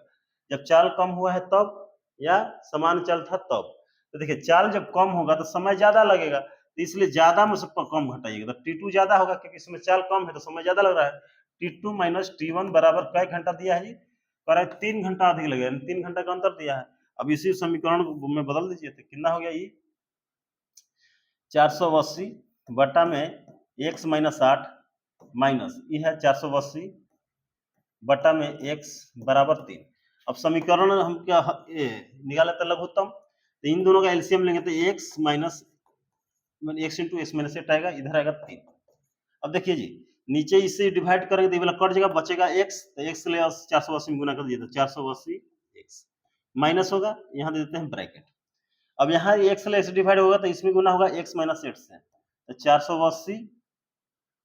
जब चाल कम हुआ है तब या समान चाल था तब। तो देखिए चाल जब कम होगा तो समय ज्यादा लगेगा, तो इसलिए ज्यादा में से कम घटाइएगा, तो T2 ज्यादा होगा क्योंकि इसमें चाल कम है तो समय ज्यादा लग रहा है। T2 माइनस T1 बराबर कै घंटा दिया है जी, कह रहा है 3 घंटा अधिक लगेगा, 3 घंटा का अंतर दिया है। अब इसी समीकरण में बदल दीजिए तो कितना हो गया, ये 480 बटा में x माइनस 8 माइनस ये है 480 बटा में x बराबर 3। अब समीकरण हम क्या निकाले तो लघुत्तम, तो इन दोनों का एलसीएम लेंगे तो x minus x into x minus 8 आएगा, इधर आएगा 3। अब देखिए जी नीचे इससे डिवाइड करेंगे तो ये वाला कट जाएगा, बचेगा x, तो x ले 480 में गुना कर दिया तो 480 x माइनस होगा, यहाँ दे देते हैं ब्रैकेट। अब यहाँ x ले x डिवाइड होगा तो इसमें गुना होगा x माइनस 8 से, तो 480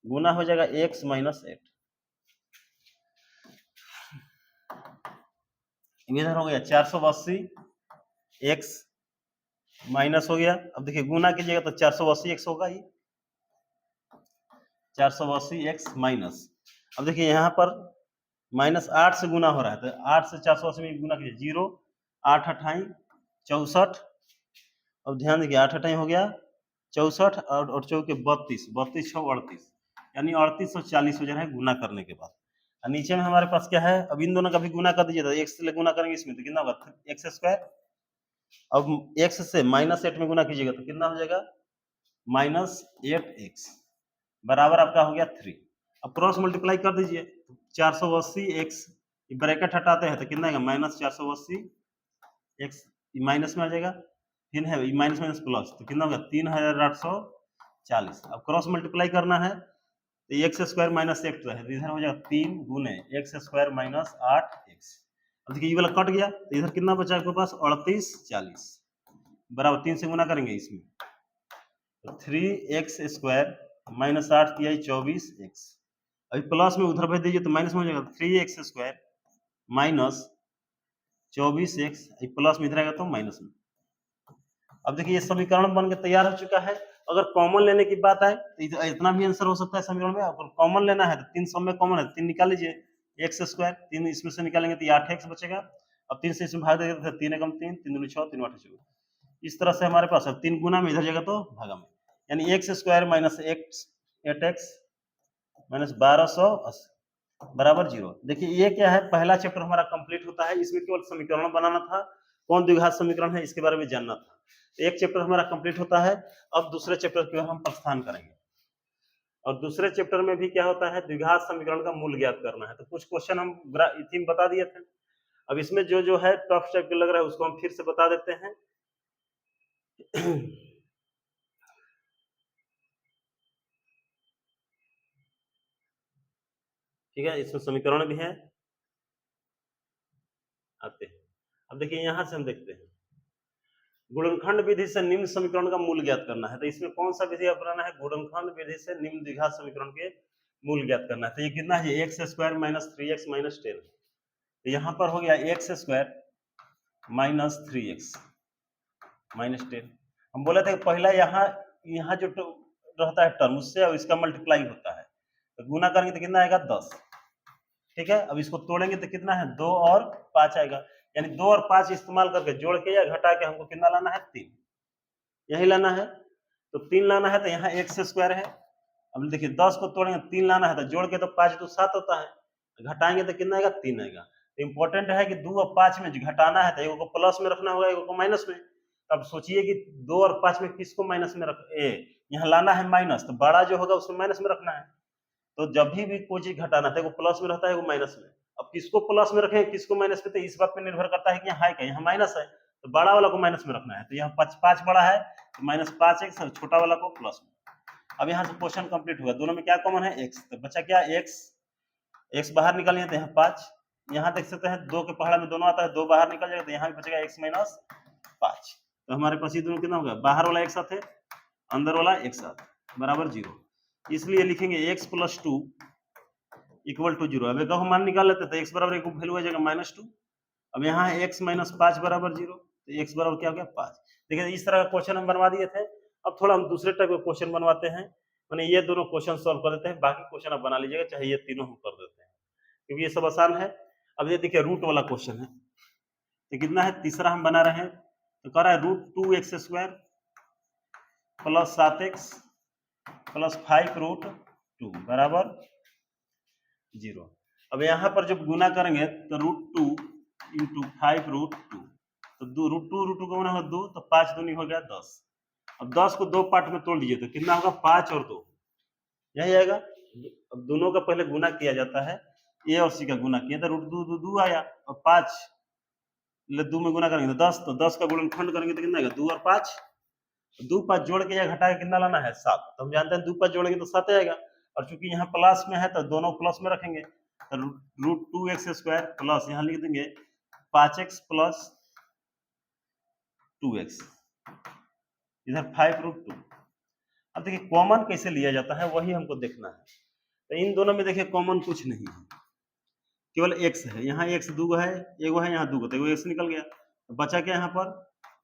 गुना हो जाएगा x माइनस 8, इधर हो गया 480 x माइनस हो गया। अब देखिए गुना कीजिएगा तो 480 x होगा, ये 480 x माइनस, अब देखिए यहाँ पर माइनस 8 से गुना हो रहा है तो 8 से 480 में गुना कीजिए 0 8 अठाई 64, अब ध्यान देखिए 8 अठाई हो गया 64 और चौके 32 32 6 38, यानी 3840 हो जा रहा है गुना करने के बाद। और नीचे में हमारे पास क्या है, अब इन दोनों का भी गुना कर दीजिए तो x से गुना करेंगे इसमें तो कितना होगा x स्क्वायर, अब x से माइनस 8 में गुना कीजिएगा तो कितना हो जाएगा माइनस 8x बराबर आपका हो गया 3। अब क्रॉस मल्टीप्लाई कर दीजिए 480 x ब्रैकेट हटाते हैं तो कितना आएगा माइनस 480 x माइनस में आ जाएगा, फिर है माइनस माइनस प्लस तो कितना होगा 3840। अब क्रॉस मल्टीप्लाई करना है तो एक्स स्क्वायर माइनस एक्स है, तो इधर हो जाएगा 3 गुने एक्स स्क्वायर माइनस 8x। अब देखिए ये वाला कट गया, तो इधर कितना बचा आपके पास 38 40 बराबर 3 से गुना करेंगे इसमें, तो 3x स्क्वायर माइनस 8 किया 24x। अभी प्लस में उधर भेज दीजिए तो माइनस में हो जाएगा 3x square minus 24x, plus में इधर आएगा तो माइनस में। अब देखिए ये समीकरण बन के तैयार हो चुका है। अगर कॉमन लेने की बात आए तो इतना भी आंसर हो सकता है समीकरण में। अगर कॉमन लेना है तो 3 सब में कॉमन है, 3 निकाल लीजिए, एक्स स्क्वायर 3 इसमें से निकालेंगे तो 8x बचेगा। अब 3 से इसमें भाग देंगे तो 3 एकम 3, 3 दूनी 6, 3 8 14। इस तरह से हमारे पास अब 3 गुना में इधर जाएगा तो भागा में, यानी x square minus 8x minus 1280 बराबर 0। देखिए ये क्या है, पहला चैप्टर हमारा कंप्लीट होता है, इसमें केवल समीकरण बनाना था, कौन द्विघात समीकरण है इसके बारे में जानना था। एक चैप्टर हमारा कंप्लीट होता है। अब दूसरे चैप्टर की ओर हम प्रस्थान करेंगे, और दूसरे चैप्टर में भी क्या होता है, द्विघात समीकरण का मूल ज्ञात करना है। तो कुछ क्वेश्चन हम थीम बता दिए थे, अब इसमें जो है टफ टाइप के लग रहा है उसको हम फिर से बता देते हैं। ठीक है, इसमें समीकरण भी है आते हैं। अब देखिए यहां से हम देखते हैं, गुणनखंड विधि से निम्न समीकरण का मूल ज्ञात करना है। तो इसमें कौन सा विधि अपनाना है, गुणनखंड विधि से निम्न द्विघात समीकरण के मूल ज्ञात करना है। तो ये कितना है, x square minus 3x minus 10। तो यहाँ पर हो गया x square minus 3x minus 10। हम बोले थे पहला यहाँ जो रहता है टर्म उससे इसका मल्टीप्लाई होता है, तो गुना करेंगे तो कितना आएगा 10। ठीक है, अब इसको तोड़ेंगे तो कितना है 2 और 5 आएगा, यानी 2 और 5 इस्तेमाल करके जोड़ के या घटा के हमको कितना लाना है 3, यही लाना है। तो 3 लाना है, तो यहाँ एक्स स्क्वायर है। अब देखिए 10 को तोड़ेंगे 3 लाना है, तो जोड़ के तो 5 तो 7 होता है, घटाएंगे तो कितना आएगा 3 आएगा। तो इंपॉर्टेंट है कि 2 और 5 में घटाना है तो एक को प्लस में रखना होगा, एक को माइनस में। अब सोचिए कि 2 और 5 में किसको माइनस में रख यहाँ लाना है माइनस, तो बड़ा जो होगा उसको माइनस में रखना है। तो जब भी कोई चीज घटाना है वो प्लस में रहता है, वो माइनस में। अब किसको प्लस में रखें किसको माइनस में, तो इस बात पे निर्भर करता है कि यहाँ है क्या, यहाँ माइनस है तो बड़ा वाला को माइनस में रखना है। तो यहाँ 5 बड़ा है तो माइनस 5x, और छोटा वाला को प्लस में। अब यहाँ से क्वेश्चन कंप्लीट हुआ, दोनों में क्या कॉमन है x, तो बचा क्या x बाहर निकाल लिया तो यहाँ 5, यहाँ देख सकते हैं 2 के पहाड़ा में दोनों आता है, 2 बाहर निकल जाएगा तो यहाँ भी बचेगा x माइनस 5। तो हमारे पास ये दोनों कितना होगा, बाहर वाला एक साथ है अंदर वाला एक साथ बराबर 0, इसलिए लिखेंगे x प्लस 2 इक्वल टू 0। अब एक मान निकाल लेते तो x बराबर एक वैल्यू आ जाएगा -2। अब यहाँ है x माइनस 5 बराबर 0, तो x बराबर क्या हो गया 5। देखिए इस तरह का क्वेश्चन हम बनवा दिए थे। अब थोड़ा हम दूसरे टाइप का क्वेश्चन बनवाते हैं, मैंने ये दोनों क्वेश्चन सॉल्व कर देते हैं, बाकी क्वेश्चन आप बना लीजिएगा, चाहे ये तीनों हम कर देते हैं क्योंकि ये सब आसान है। अब ये देखिए रूट वाला क्वेश्चन है, तो कितना है, तीसरा हम बना रहे हैं, तो कह रहा है √2x² प्लस 7x प्लस 5√2 बराबर 0। अब यहाँ पर जब गुना करेंगे तो √2 इंटू 5√2, तो √2 का गुना होगा 2, तो 5 दूनी हो गया 10। अब 10 को 2 पार्ट में तोड़ दीजिए तो कितना होगा 5 और 2, यही आएगा। अब दोनों का पहले गुना किया जाता है, ए और सी का गुना किया तो √2 आया, और 5 2 में गुना करेंगे तो 10, तो 10 का गुणनखंड करेंगे तो कितना आएगा 2 और 5, 2 5 जोड़ के या घटा के कितना लाना है 7। तो हम जानते हैं 2 5 जोड़ेंगे तो 7 आएगा, और चूंकि यहाँ प्लस में है तो दोनों प्लस में रखेंगे, तो √2x² प्लस यहाँ लिख देंगे 5x प्लस 2x, इधर 5√2। अब देखिए कॉमन कैसे लिया जाता है वही हमको देखना है। तो इन दोनों में देखिए कॉमन कुछ नहीं है, केवल x है, यहाँ x 2 है, एगो है यहाँ 2 तो एगो x निकल गया, तो बचा क्या यहाँ पर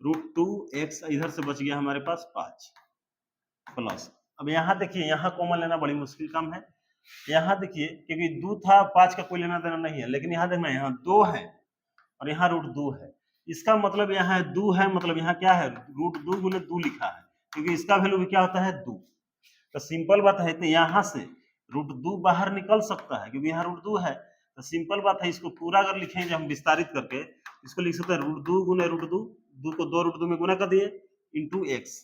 √2x, इधर से बच गया हमारे पास 5 प्लस। अब यहाँ देखिए यहाँ कॉमन लेना बड़ी मुश्किल काम है। यहाँ देखिए क्योंकि 2 था, 5 का कोई लेना देना नहीं है, लेकिन यहाँ देखना यहाँ 2 है और यहाँ √2 है, इसका मतलब यहाँ 2 है, मतलब यहाँ क्या है √2 गुने 2 लिखा है, क्योंकि इसका वैल्यू भी क्या होता है 2। तो सिंपल बात है, तो यहाँ से √2 बाहर निकल सकता है क्योंकि यहाँ √2 है, तो सिंपल बात है, इसको पूरा अगर लिखेंगे हम विस्तारित करके, इसको लिख सकते हैं √2 गुने √2, 2 को 2 √2 में गुना कर दिए इंटू x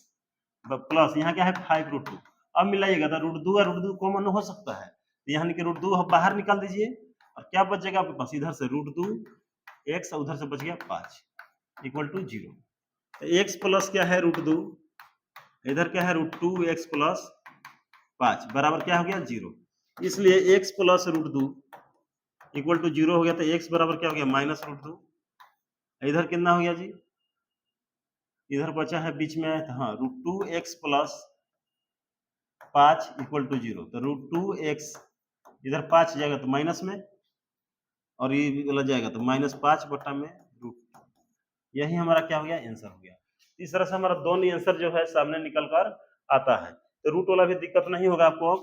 प्लस यहाँ क्या है 5√2। अब मिलाइएगा तो √2 और √2 कॉमन हो सकता है, तो यहाँ के √2 बाहर निकाल दीजिए, और क्या बच जाएगा आपके पास, इधर से √2x उधर से बच गया 5 इक्वल टू 0। तो x प्लस क्या है √2, इधर क्या है √2x प्लस 5 बराबर क्या हो गया 0। इसलिए x plus root 2 equal to 0 हो गया, तो x बराबर क्या हो गया, माइनस रूट 2। इधर कितना हो गया जी, इधर बचा है बीच में, हाँ, root 2x plus 5 equal to 0। तो रूट 2x इधर 5 जाएगा तो माइनस में, और ये वाला जाएगा तो -5 बटा में रूट। यही हमारा क्या हो गया, आंसर हो गया। इस तरह से हमारा दोनों आंसर जो है सामने निकल कर आता है। तो रूट वाला भी दिक्कत नहीं होगा आपको।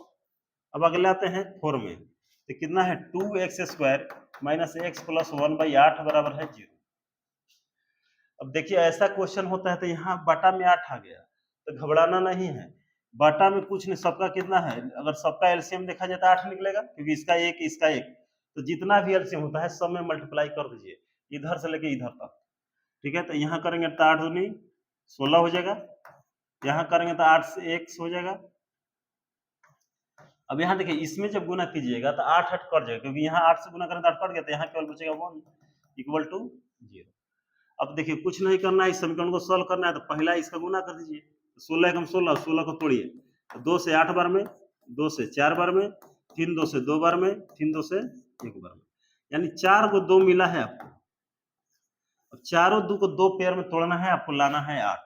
अब अगले आते हैं 4 में, तो कितना है, 2x² माइनस x प्लस 1/8 बराबर है 0। अब देखिए ऐसा क्वेश्चन होता है तो यहाँ बटा में 8 आ गया, तो घबराना नहीं है। बटा में कुछ नहीं, सबका कितना है, अगर सबका एलसीएम देखा जाए तो 8 निकलेगा, क्योंकि इसका 1 इसका 1, तो जितना भी एलसीएम होता है सब में मल्टीप्लाई कर दीजिए, इधर से लेके इधर तक। ठीक है, तो यहाँ करेंगे तो 8 दूनी 16 हो जाएगा, यहाँ करेंगे तो 8 से x हो जाएगा। अब यहाँ देखिए इसमें जब गुना कीजिएगा तो 8 8 कट जाएगा, क्योंकि यहाँ 8 से गुना करें तो 8 कट गया, तो यहाँ केवल बचेगा 1 इक्वल टू 0। अब देखिए कुछ नहीं करना है, इस समीकरण को सॉल्व करना है, तो पहला इसका गुना कर दीजिए। 16 एकम 16, 16 को तोड़िए, तो 2 से 8 बार में, 2 से 4 बार में, 3 2 से 2 बार में, 3 2 से 1 बार में, यानी 4 को 2 मिला है आपको। अब चारों 2 को 2 पेयर में तोड़ना है आपको, लाना है 8।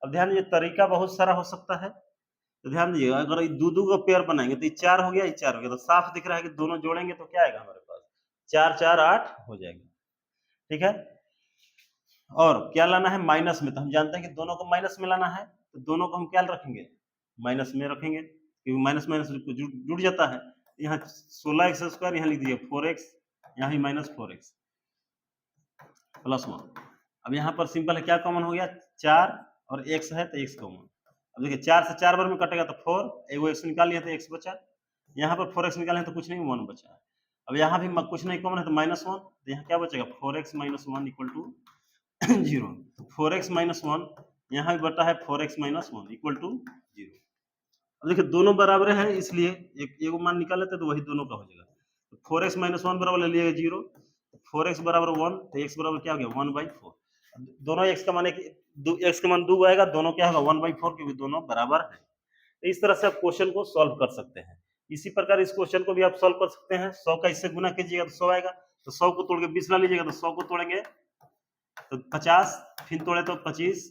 अब ध्यान दीजिए तरीका बहुत सारा हो सकता है, तो ध्यान दीजिएगा, अगर ये 2 2 का पेयर बनाएंगे तो ये 4 हो गया, ये 4 हो गया, तो साफ दिख रहा है कि दोनों जोड़ेंगे तो क्या आएगा हमारे पास, 4 4 8 हो जाएगा। ठीक है, और क्या लाना है, माइनस में, तो हम जानते हैं कि दोनों को माइनस में लाना है, तो दोनों को हम क्या रखेंगे, माइनस में रखेंगे, क्योंकि माइनस माइनस जुड़ जाता है। यहाँ 16x², यहाँ लिख दीजिए 4x, यहाँ भी -4x प्लस 1। अब यहाँ पर सिंपल है, क्या कॉमन हो गया, 4 और x है तो x कॉमन। अब देखिए 4 से 4 बार में कटेगा तो 4, एगो x निकाल लिया तो x बचा, यहाँ पर 4x निकाले तो कुछ नहीं, 1 बचा है। अब यहाँ भी कुछ नहीं कॉमन है तो -1, तो यहाँ क्या बचेगा, 4x - 1 इक्वल टू 0। 4x - 1 यहाँ भी बटा है 4x - 1 इक्वल टू 0। अब देखिए दोनों बराबर है, इसलिए एगो मान निकाल लेते तो वही दोनों का हो जाएगा। तो 4x - 1 बराबर ले लिएगा 0, 4x बराबर 1, तो x बराबर क्या हो गया, 1/4। दोनों x का मान x का मान 2 आएगा, दोनों क्या होगा 1/4, क्योंकि दोनों बराबर है। तो इस तरह से आप क्वेश्चन को सॉल्व कर सकते हैं। इसी प्रकार इस क्वेश्चन को भी आप सॉल्व कर सकते हैं। 100 का इससे गुना कीजिएगा तो 100 आएगा, तो 100 को तोड़ के 20 ला लीजिएगा, तो 100 को तोड़ेंगे तो 50, फिर तोड़े तो 25,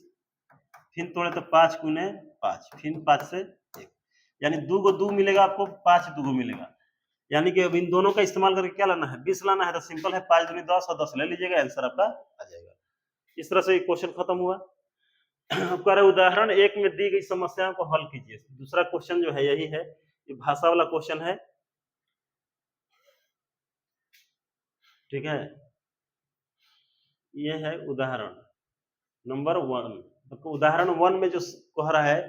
फिर तोड़े तो 5 गुने 5, फिर 5 से 1, यानी 2 को 2 मिलेगा आपको, 5 2 को मिलेगा, यानी कि अब इन दोनों का इस्तेमाल करके क्या लाना है, 20 लाना है, तो सिंपल है 5 दूनी 10 और 10 ले लीजिएगा, आंसर आपका आ जाएगा। इस तरह से क्वेश्चन खत्म हुआ। अब कह रहे उदाहरण 1 में दी गई समस्याओं को हल कीजिए। दूसरा क्वेश्चन जो है यही है, ये भाषा वाला क्वेश्चन है। ठीक है, ये है उदाहरण नंबर 1। तो उदाहरण 1 में जो कह रहा है,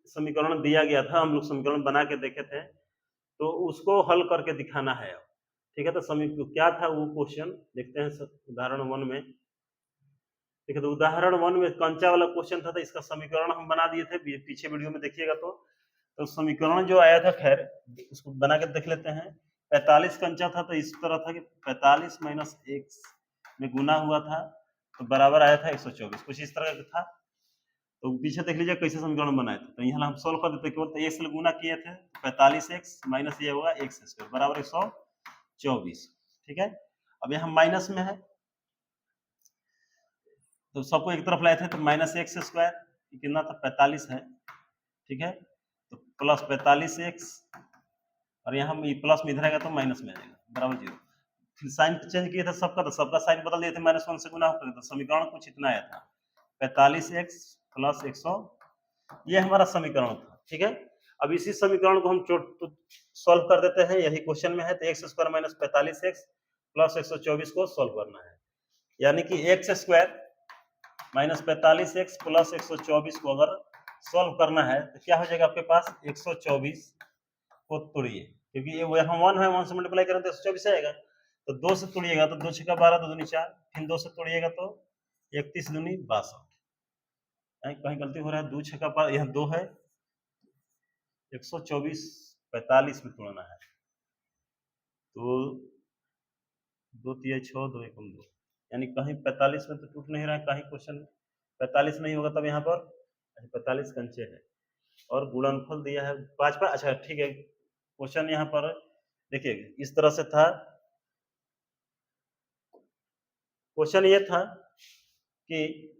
समीकरण दिया गया था, हम लोग समीकरण बना के देखे थे, तो उसको हल करके दिखाना है। ठीक है, तो क्या था वो क्वेश्चन, देखते हैं उदाहरण 1 में। ठीक है, तो उदाहरण 1 में कंचा वाला क्वेश्चन था, तो इसका समीकरण हम बना दिए थे, पीछे वीडियो में देखिएगा तो समीकरण जो आया था, खैर उसको बना के देख लेते हैं। 45 कंचा था, तो इस तरह था कि 45 - x में गुना हुआ था, तो बराबर आया था 124, कुछ इस तरह का था। तो पीछे देख लीजिए कैसे समीकरण बनाए थे, तो यहाँ हम सोल्व कर देते, केवल x से गुना किए थे, 45x माइनस ये होगा x² बराबर 124। ठीक है, अब यहाँ माइनस में है, तो सबको एक तरफ लाए थे, तो -x² कितना था, 45 है। ठीक है, तो प्लस 45x, और यहाँ प्लस में इधर आएगा तो माइनस में आ जाएगा, बराबर 0। फिर साइन चेंज किए थे सबका, तो सबका साइन बदल दिए थे, -1 से गुना होकर, तो समीकरण कुछ इतना आया था, 45x प्लस 100, ये हमारा समीकरण था। ठीक है, अब इसी समीकरण को हम सॉल्व कर देते हैं, यही क्वेश्चन में है, तो x² - 45x प्लस 124 को सॉल्व करना है, यानी कि x² - 45x प्लस 124 को अगर सॉल्व करना है तो क्या हो जाएगा आपके पास, 124 को तोड़िए, क्योंकि ये यहाँ 1 है, 1 से मल्टीप्लाई करें तो 124 आएगा, तो 2 से तोड़िएगा तो 2 6 12, 2 दूनी 4, फिर 2 से तोड़िएगा तो 31 दूनी 62। कहीं गलती हो रहा है, 2 6 12, यहाँ 2 है, 124 45 में तोड़ना है, तो 2 3 6 2 1 2, यानी कहीं 45 में तो टूट नहीं रहा है, कहीं क्वेश्चन 45 नहीं होगा, तब यहाँ पर 45 कंचे है, और गुणनफल दिया है 5 पर। अच्छा ठीक है, क्वेश्चन यहाँ पर देखिए इस तरह से था। क्वेश्चन ये था कि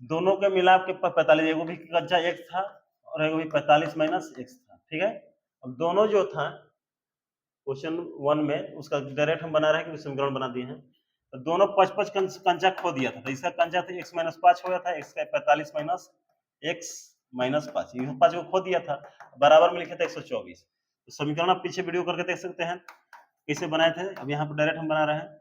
दोनों के मिलाप के 45, एगो भी कंचा x था और एगो भी 45 माइनस x था, ठीक है। अब दोनों जो था क्वेश्चन 1 में उसका डायरेक्ट हम बना रहे हैं कि समीकरण बना दिए हैं। तो दोनों 55 कंचा खो दिया था, तो इसका कंचा तो x माइनस 5 हो गया था, x का 45 माइनस x माइनस 5, ये 5 को खो दिया था, बराबर में लिखे थे 124। तो समीकरण आप पीछे वीडियो करके देख सकते हैं कैसे बनाए थे। अब यहाँ पर डायरेक्ट हम बना रहे हैं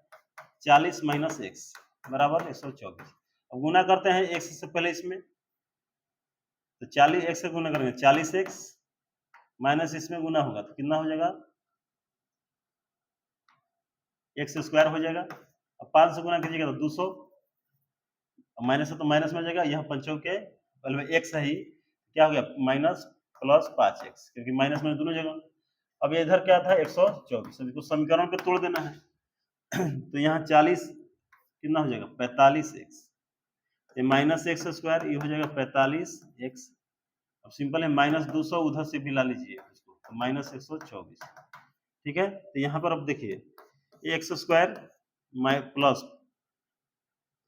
40 माइनस x बराबर 124। अब गुना करते हैं x से पहले इसमें, तो 40 x से गुना करेंगे 40x माइनस इसमें गुना होगा तो कितना हो जाएगा x स्क्वायर हो जाएगा। अब 5 से गुना कीजिएगा तो 200, माइनस है तो माइनस में हो जाएगा, यहाँ पंचों के पहले में x है ही, क्या हो गया माइनस प्लस 5x, क्योंकि माइनस में दोनों जगह। अब ये इधर क्या था 124, इसको समीकरण पे तोड़ देना है तो यहाँ 40 कितना हो जाएगा 45x, ये माइनस एक्स स्क्वायर, ये हो जाएगा 45x। अब सिंपल है माइनस 200 उधर से भी ला लीजिए इसको, तो माइनस 124, ठीक है। तो यहाँ पर अब देखिए एक्स स्क्वायर प्लस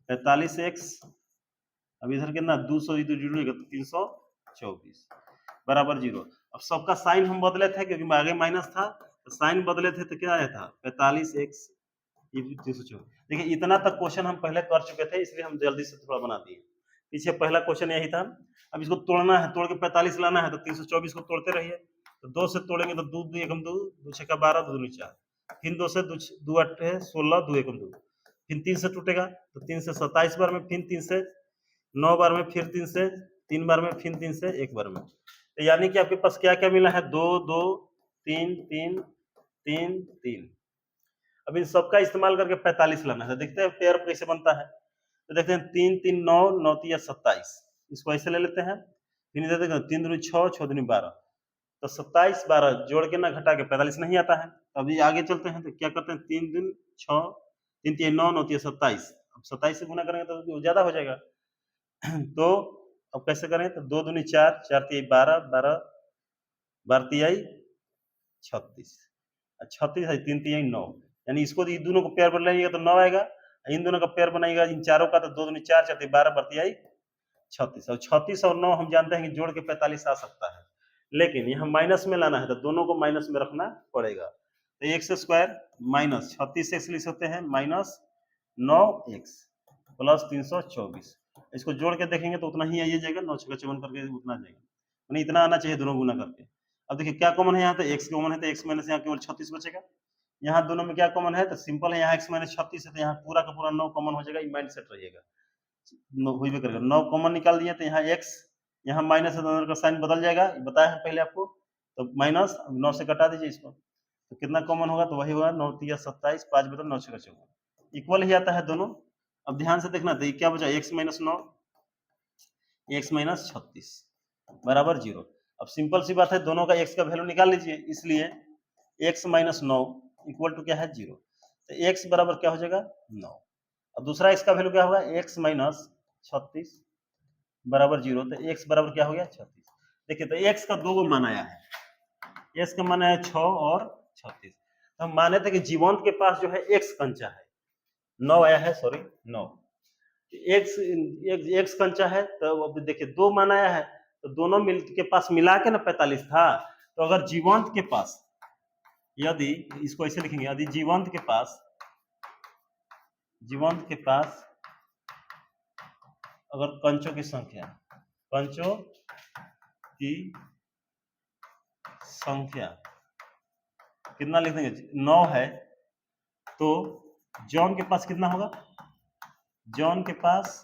45x, अब इधर कितना 200 इधर जुड़ेगा तो 324 बराबर 0। अब सबका साइन हम बदले थे क्योंकि आगे माइनस था, तो साइन बदले थे तो क्या आया था 45x, ये 324। देखिए इतना तक क्वेश्चन हम पहले कर चुके थे, इसलिए हम जल्दी से थोड़ा बना दिए। पीछे पहला क्वेश्चन यही था। अब इसको तोड़ना है, तोड़ के 45 लाना है, तो 324 को तोड़ते रहिए। तो 2 से तोड़ेंगे तो 2 2 एकम 2, 2 6 12, 2 2 4, फिर 2 से 2 8 16, 2 एकम 2, फिर 3 से टूटेगा तो 3 से 27 बार में, फिर 3 से 9 बार में, फिर 3 से 3 बार में, फिर 3 से 1 बार में। तो यानी कि आपके पास क्या क्या मिला है 2 2 3 3 3 3। अब इन सबका इस्तेमाल करके 45 लाना है। देखते हैं पेयर कैसे बनता है। तो देखते हैं 3 3 9 9 3 27, इसको ऐसे ले लेते हैं। फिर दे देंगे 3 दूनी 6 6 दूनी 12, तो 27 12 जोड़ के ना घटा के 45 नहीं आता है। अभी आगे चलते हैं तो क्या करते हैं 3 दिन 6 3 3 9 9 3 27, अब 27 से गुना करेंगे तो ज्यादा हो जाएगा तो अब कैसे करें, तो 2 दूनी 4 4 3 12 12 12 3 36, 36 है 3 3 9, यानी इसको इन दोनों को पेयर बनाइएगा तो 9 आएगा, इन दोनों का पेयर बनाइएगा इन चारों का तो 2 दूनी 4 4 3 12 12 3 36, और 36 और 9 हम जानते हैं कि जोड़ के 45 आ सकता है, लेकिन यहाँ माइनस में लाना है तो दोनों को माइनस में रखना पड़ेगा। तो एक्स स्क्वायर माइनस 36x लिख सकते हैं माइनस 9x प्लस 324, इसको जोड़ के देखेंगे तो उतना ही आइए जाएगा, 9 6 54 करके उतना जाएगा, यानी इतना आना चाहिए दोनों गुना करके। अब देखिए क्या कॉमन है यहाँ, तो x कॉमन है तो x माइनस यहाँ केवल 36 बचेगा। यहाँ दोनों में क्या कॉमन है, तो सिंपल है, यहाँ x माइनस 36 है तो यहाँ पूरा का पूरा 9 कॉमन हो जाएगा, ये माइंड सेट रहिएगा, 9 हुई भी करेगा। 9 कॉमन निकाल दिए तो यहाँ x, यहाँ माइनस है तो अंदर का साइन बदल जाएगा, बताया है पहले आपको, तो माइनस 9 से कटा दीजिए इसको, तो कितना कॉमन होगा, तो वही होगा 9 3 27, 5 बदल 9 6 14, इक्वल ही आता है दोनों। अब ध्यान से देखना, तो ये क्या बचा x माइनस 9 x माइनस 36 बराबर 0। अब सिंपल सी बात है, दोनों का x का वैल्यू निकाल लीजिए, इसलिए x माइनस 9 इक्वल टू क्या है 0, तो x बराबर क्या हो जाएगा 9। अब दूसरा x का वैल्यू क्या होगा x माइनस 36 बराबर 0, तो x बराबर क्या हो गया 36। देखिए तो x का दो मान आया है, x का मान है 6 और 36, तो हम माने थे कि जीवंत के पास जो है x कंचा है, 9 आया है, सॉरी 9, x कंचा है, तो अब देखिए दो मान आया है, तो दोनों मिल के पास मिला के ना 45 था, तो अगर जीवंत के पास, यदि इसको ऐसे लिखेंगे, यदि जीवंत के पास अगर कंचों की संख्या कितना लिख देंगे 9 है, तो जॉन के पास कितना होगा, जॉन के पास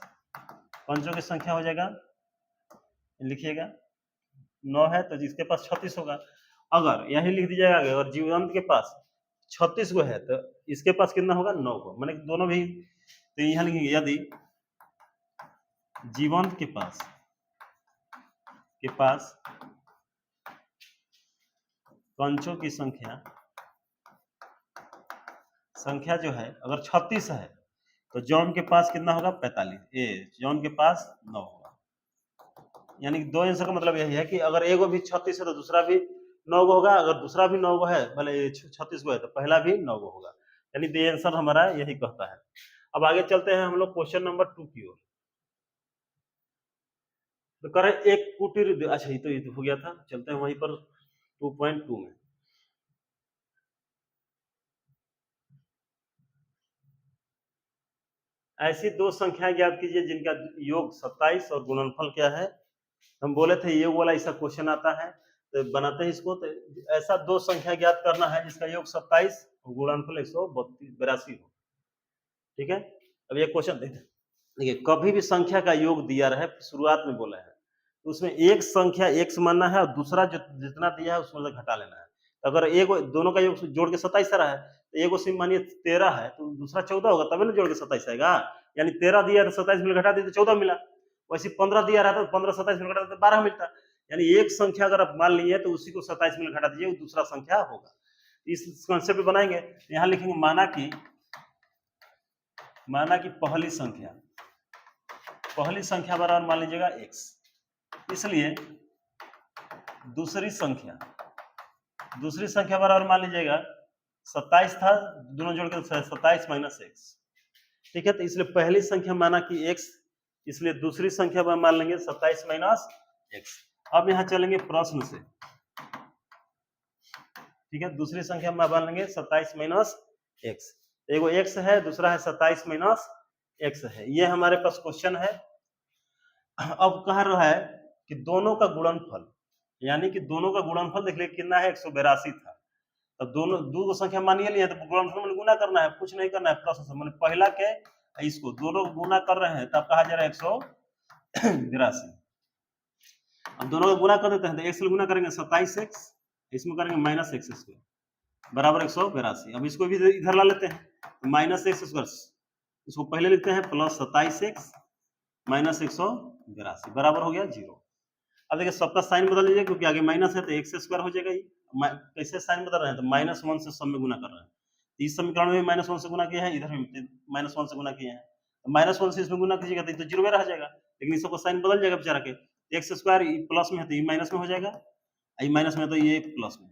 पंचों की संख्या हो जाएगा, लिखिएगा 9 है तो जिसके पास 36 होगा, अगर यही लिख दीजिएगा, अगर जीवंत के पास 36 को है तो इसके पास कितना होगा 9 को, मैंने दोनों भी, तो यहाँ लिखेंगे यदि जीवंत के पास कंचों की संख्या जो है अगर 36 है, तो जॉन के पास कितना होगा 45, जॉन के पास 9 होगा, यानी कि दो आंसर का मतलब यही है कि अगर एगो भी 36 है तो दूसरा भी 9 गो होगा, अगर दूसरा भी 9 गो है, भले 36 गो है, तो पहला भी 9 गो होगा, यानी ये आंसर हमारा यही कहता है। अब आगे चलते हैं हम लोग क्वेश्चन नंबर 2 की ओर। तो करें एक कुटीर, अच्छा ये तो हो गया था, चलते हैं वहीं पर 2.2 में। ऐसी दो संख्या ज्ञात कीजिए जिनका योग 27 और गुणनफल क्या है। हम बोले थे योग वाला ऐसा क्वेश्चन आता है, तो बनाते हैं इसको। तो ऐसा दो संख्या ज्ञात करना है जिसका योग 27 और गुणनफल 182 हो। ठीक है, अब ये क्वेश्चन देखिए, कभी भी संख्या का योग दिया रहे, शुरुआत में बोले हैं, तो उसमें एक संख्या x मानना है और दूसरा जो जितना दिया है उसमें से घटा लेना है। तो अगर एक दोनों का योग जोड़ के 27 आ रहा है, तो एगो सिम मानिए 13 है, तो दूसरा 14 होगा, तभी ना जोड़ के 27 आएगा। यानी 13 दिया तो 27 में घटा दिए तो 14 मिला। वैसे 15 दिया रहता तो 15 27 में घटा तो 12 मिलता। यानी एक संख्या अगर आप मान लीजिए तो उसी को 27 में घटा दीजिए, वो दूसरा संख्या होगा। इस कॉन्सेप्ट पे बनाएंगे, यहाँ लिखेंगे माना कि पहली संख्या बराबर मान लीजिएगा x, इसलिए दूसरी संख्या बराबर मान लीजिएगा 27 था, दोनों जोड़ के 27 माइनस x। ठीक है, तो इसलिए पहली संख्या माना कि x, इसलिए दूसरी संख्या मान लेंगे 27 माइनस x। अब यहां चलेंगे प्रश्न से। ठीक है, दूसरी संख्या में मान लेंगे 27 माइनस x। एगो x है, दूसरा है 27 माइनस x है, ये हमारे पास क्वेश्चन है। अब कह रहा है कि दोनों का गुणनफल, यानी कि दोनों का गुणनफल देख लीजिए कितना है, 182 था। अब दोनों दो संख्या मानिए लिए तो गुणनफल में गुना करना है, कुछ नहीं करना है, प्रश्न से मैंने पहला के इसको दोनों गुना कर रहे हैं, तब कहा जा रहा है 182। अब दोनों का गुना कर देते हैं, तो x से गुना करेंगे 27x, इसमें करेंगे माइनस एक्स स्क्वायर बराबर 182। अब इसको भी इधर ला लेते हैं, तो माइनस एक्स स्क्वायर, इसको पहले लिखते हैं प्लस 27x माइनस 182 बराबर हो गया 0। अब देखिए सबका साइन बदल लीजिए, क्योंकि आगे माइनस है तो एक्स स्क्वायर हो जाएगा। कैसे साइन बदल रहे हैं, तो -1 से सब में गुना कर रहे हैं। तो इस समीकरण में -1 से गुना किया है, इधर भी -1 से गुना किया है, तो -1 से इसमें गुना कीजिएगा तो 0 में रह जाएगा, लेकिन इसका साइन बदल जाएगा बेचारा के। एक्स स्क्वायर प्लस में है तो ये माइनस में हो जाएगा, ये माइनस में तो ये प्लस में।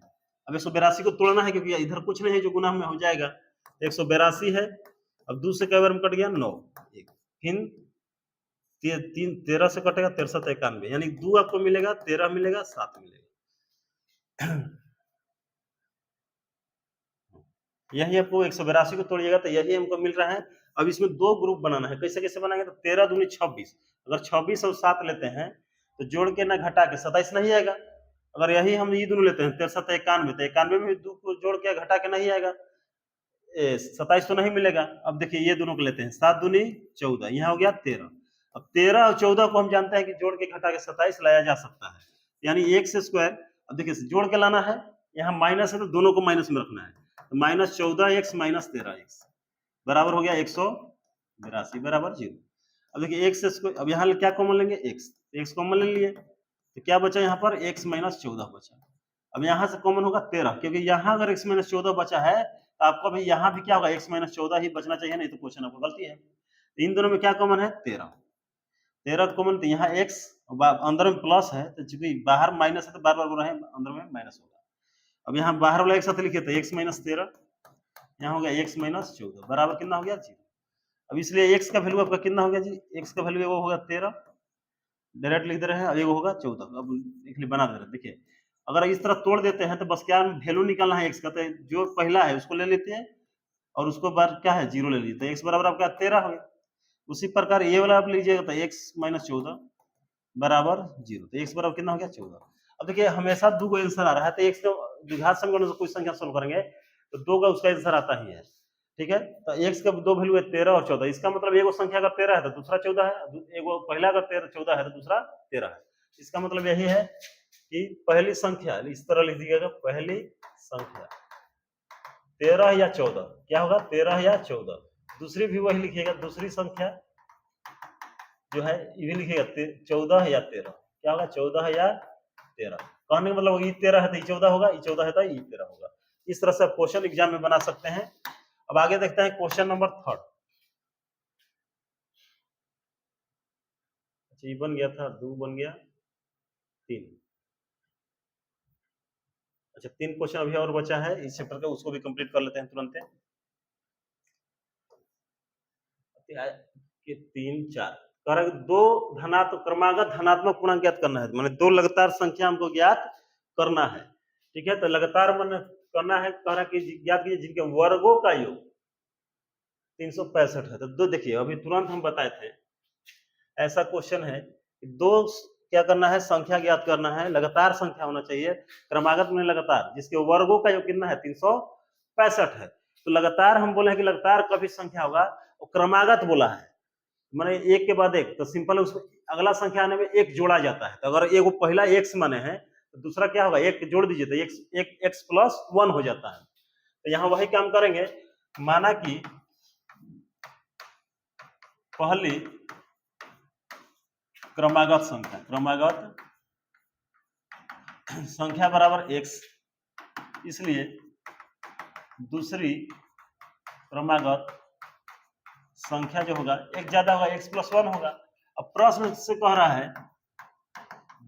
अब 182 को तोड़ना है, क्योंकि इधर कुछ नहीं है जो गुना में हो जाएगा। 182 है, अब 2 से कई बार में कट गया 9, फिर 13 से कटेगा 13 91, यानी 2 आपको मिलेगा, 13 मिलेगा, 7 मिलेगा। यही आपको 182 को तोड़िएगा तो यही हमको मिल रहा है। अब इसमें दो ग्रुप बनाना है, कैसे कैसे बनाएंगे, तो 13 दूनी 26, अगर 26 और 7 लेते हैं तो जोड़ के ना घटा के 27 नहीं आएगा। अगर यही हम ये दोनों लेते हैं 63 91, तो 91 में भी 2 को जोड़ के घटा के नहीं आएगा, 27 तो नहीं मिलेगा। अब देखिए ये दोनों को लेते हैं, 7 दूनी 14, यहाँ हो गया 13। अब 13 और 14 को हम जानते हैं कि जोड़ के घटा के 27 लाया जा सकता है, यानी एक्स स्क्वायर। अब देखिए जोड़ के लाना है, यहाँ माइनस है तो दोनों को माइनस में रखना है, तो -14x माइनस 13x बराबर हो गया 182 बराबर 0। अब देखिए एक्स स्क्वायर, अब यहाँ क्या कॉमन लेंगे, एक्स कॉमन ले लिए, तो क्या बचा यहाँ पर x माइनस 14 बचा। अब यहाँ से कॉमन होगा 13, क्योंकि यहाँ अगर x माइनस 14 बचा है तो आपको भी यहाँ भी क्या होगा, x माइनस 14 ही बचना चाहिए, नहीं तो क्वेश्चन आपको गलती है। तो इन दोनों में क्या कॉमन है, 13 कॉमन, तो यहाँ x अंदर में प्लस है, तो चूंकि बाहर माइनस है तो बार बार बोल रहे हैं अंदर में माइनस होगा। अब यहाँ बाहर वाला एक साथ लिखे तो x माइनस 13, यहाँ हो गया x माइनस 14 बराबर कितना हो गया 0। अब इसलिए x का वैल्यू आपका कितना हो गया जी, x का वैल्यू वो होगा 13, डायरेक्ट लिख दे रहे हैं, अब एगो होगा 14। अब इसलिए बना दे रहे हैं, देखिए अगर इस तरह तोड़ देते हैं तो बस क्या वैल्यू निकालना है x का, तो जो पहला है उसको ले लेते हैं और उसको बाद क्या है 0 ले लीजिए, तो x बराबर आपका 13 हो गया। उसी प्रकार ये वाला आप लीजिएगा तो x माइनस 14 बराबर 0, तो x बराबर कितना हो गया 14। अब देखिए हमेशा दो को आंसर आ रहा है, तो x का द्विघात समीकरण से कोई संख्या सोल्व करेंगे तो 2 का उसका आंसर आता ही है। ठीक है, तो x का दो वैल्यू है 13 और 14, इसका मतलब एगो संख्या अगर 13 है तो दूसरा 14 है, एगो पहला अगर 14 है तो दूसरा 13 है। इसका मतलब यही है कि पहली संख्या इस तरह लिख दीजिएगा, पहली संख्या 13 या 14, क्या होगा 13 या 14। दूसरी भी वही लिखिएगा, दूसरी संख्या जो है ये भी लिखिएगा 14 या 13, क्या होगा 14 या 13। कहने का मतलब ये 13 है तो ये 14 होगा, ये 14 है तो ये 13 होगा। इस तरह से क्वेश्चन एग्जाम में बना सकते हैं। अब आगे देखते हैं क्वेश्चन नंबर 3। अच्छा ये बन गया था, 2 बन गया 3। अच्छा 3 क्वेश्चन अभी और बचा है इस चैप्टर का, उसको भी कंप्लीट कर लेते हैं तुरंत। कि 3 4 कह रहा है कि दो धनात्मक क्रमागत धनात्मक पूर्णांक ज्ञात करना है, माने दो लगातार संख्या हमको ज्ञात करना है। ठीक है, तो लगातार माने करना है, कह रहा कि ज्ञात कीजिए जिनके वर्गों का योग 365 है। तो दो देखिए अभी तुरंत हम बताए थे, ऐसा क्वेश्चन है कि दो क्या करना है, संख्या ज्ञात करना है, लगातार संख्या होना चाहिए, क्रमागत में लगातार, जिसके वर्गों का योग कितना है 365 है। तो लगातार हम बोले हैं कि लगातार कभी संख्या होगा, और क्रमागत बोला है माने एक के बाद एक, तो सिंपल उसमें अगला संख्या आने में एक जोड़ा जाता है। तो अगर एक पहला एक्स माने है तो दूसरा क्या होगा, एक जोड़ दीजिए तो एक्स प्लस 1 हो जाता है। तो यहाँ वही काम करेंगे, माना कि पहली क्रमागत संख्या बराबर एक्स, इसलिए दूसरी क्रमागत संख्या जो होगा एक ज्यादा होगा, एक्स प्लस 1 होगा। अब प्रश्न से कह रहा है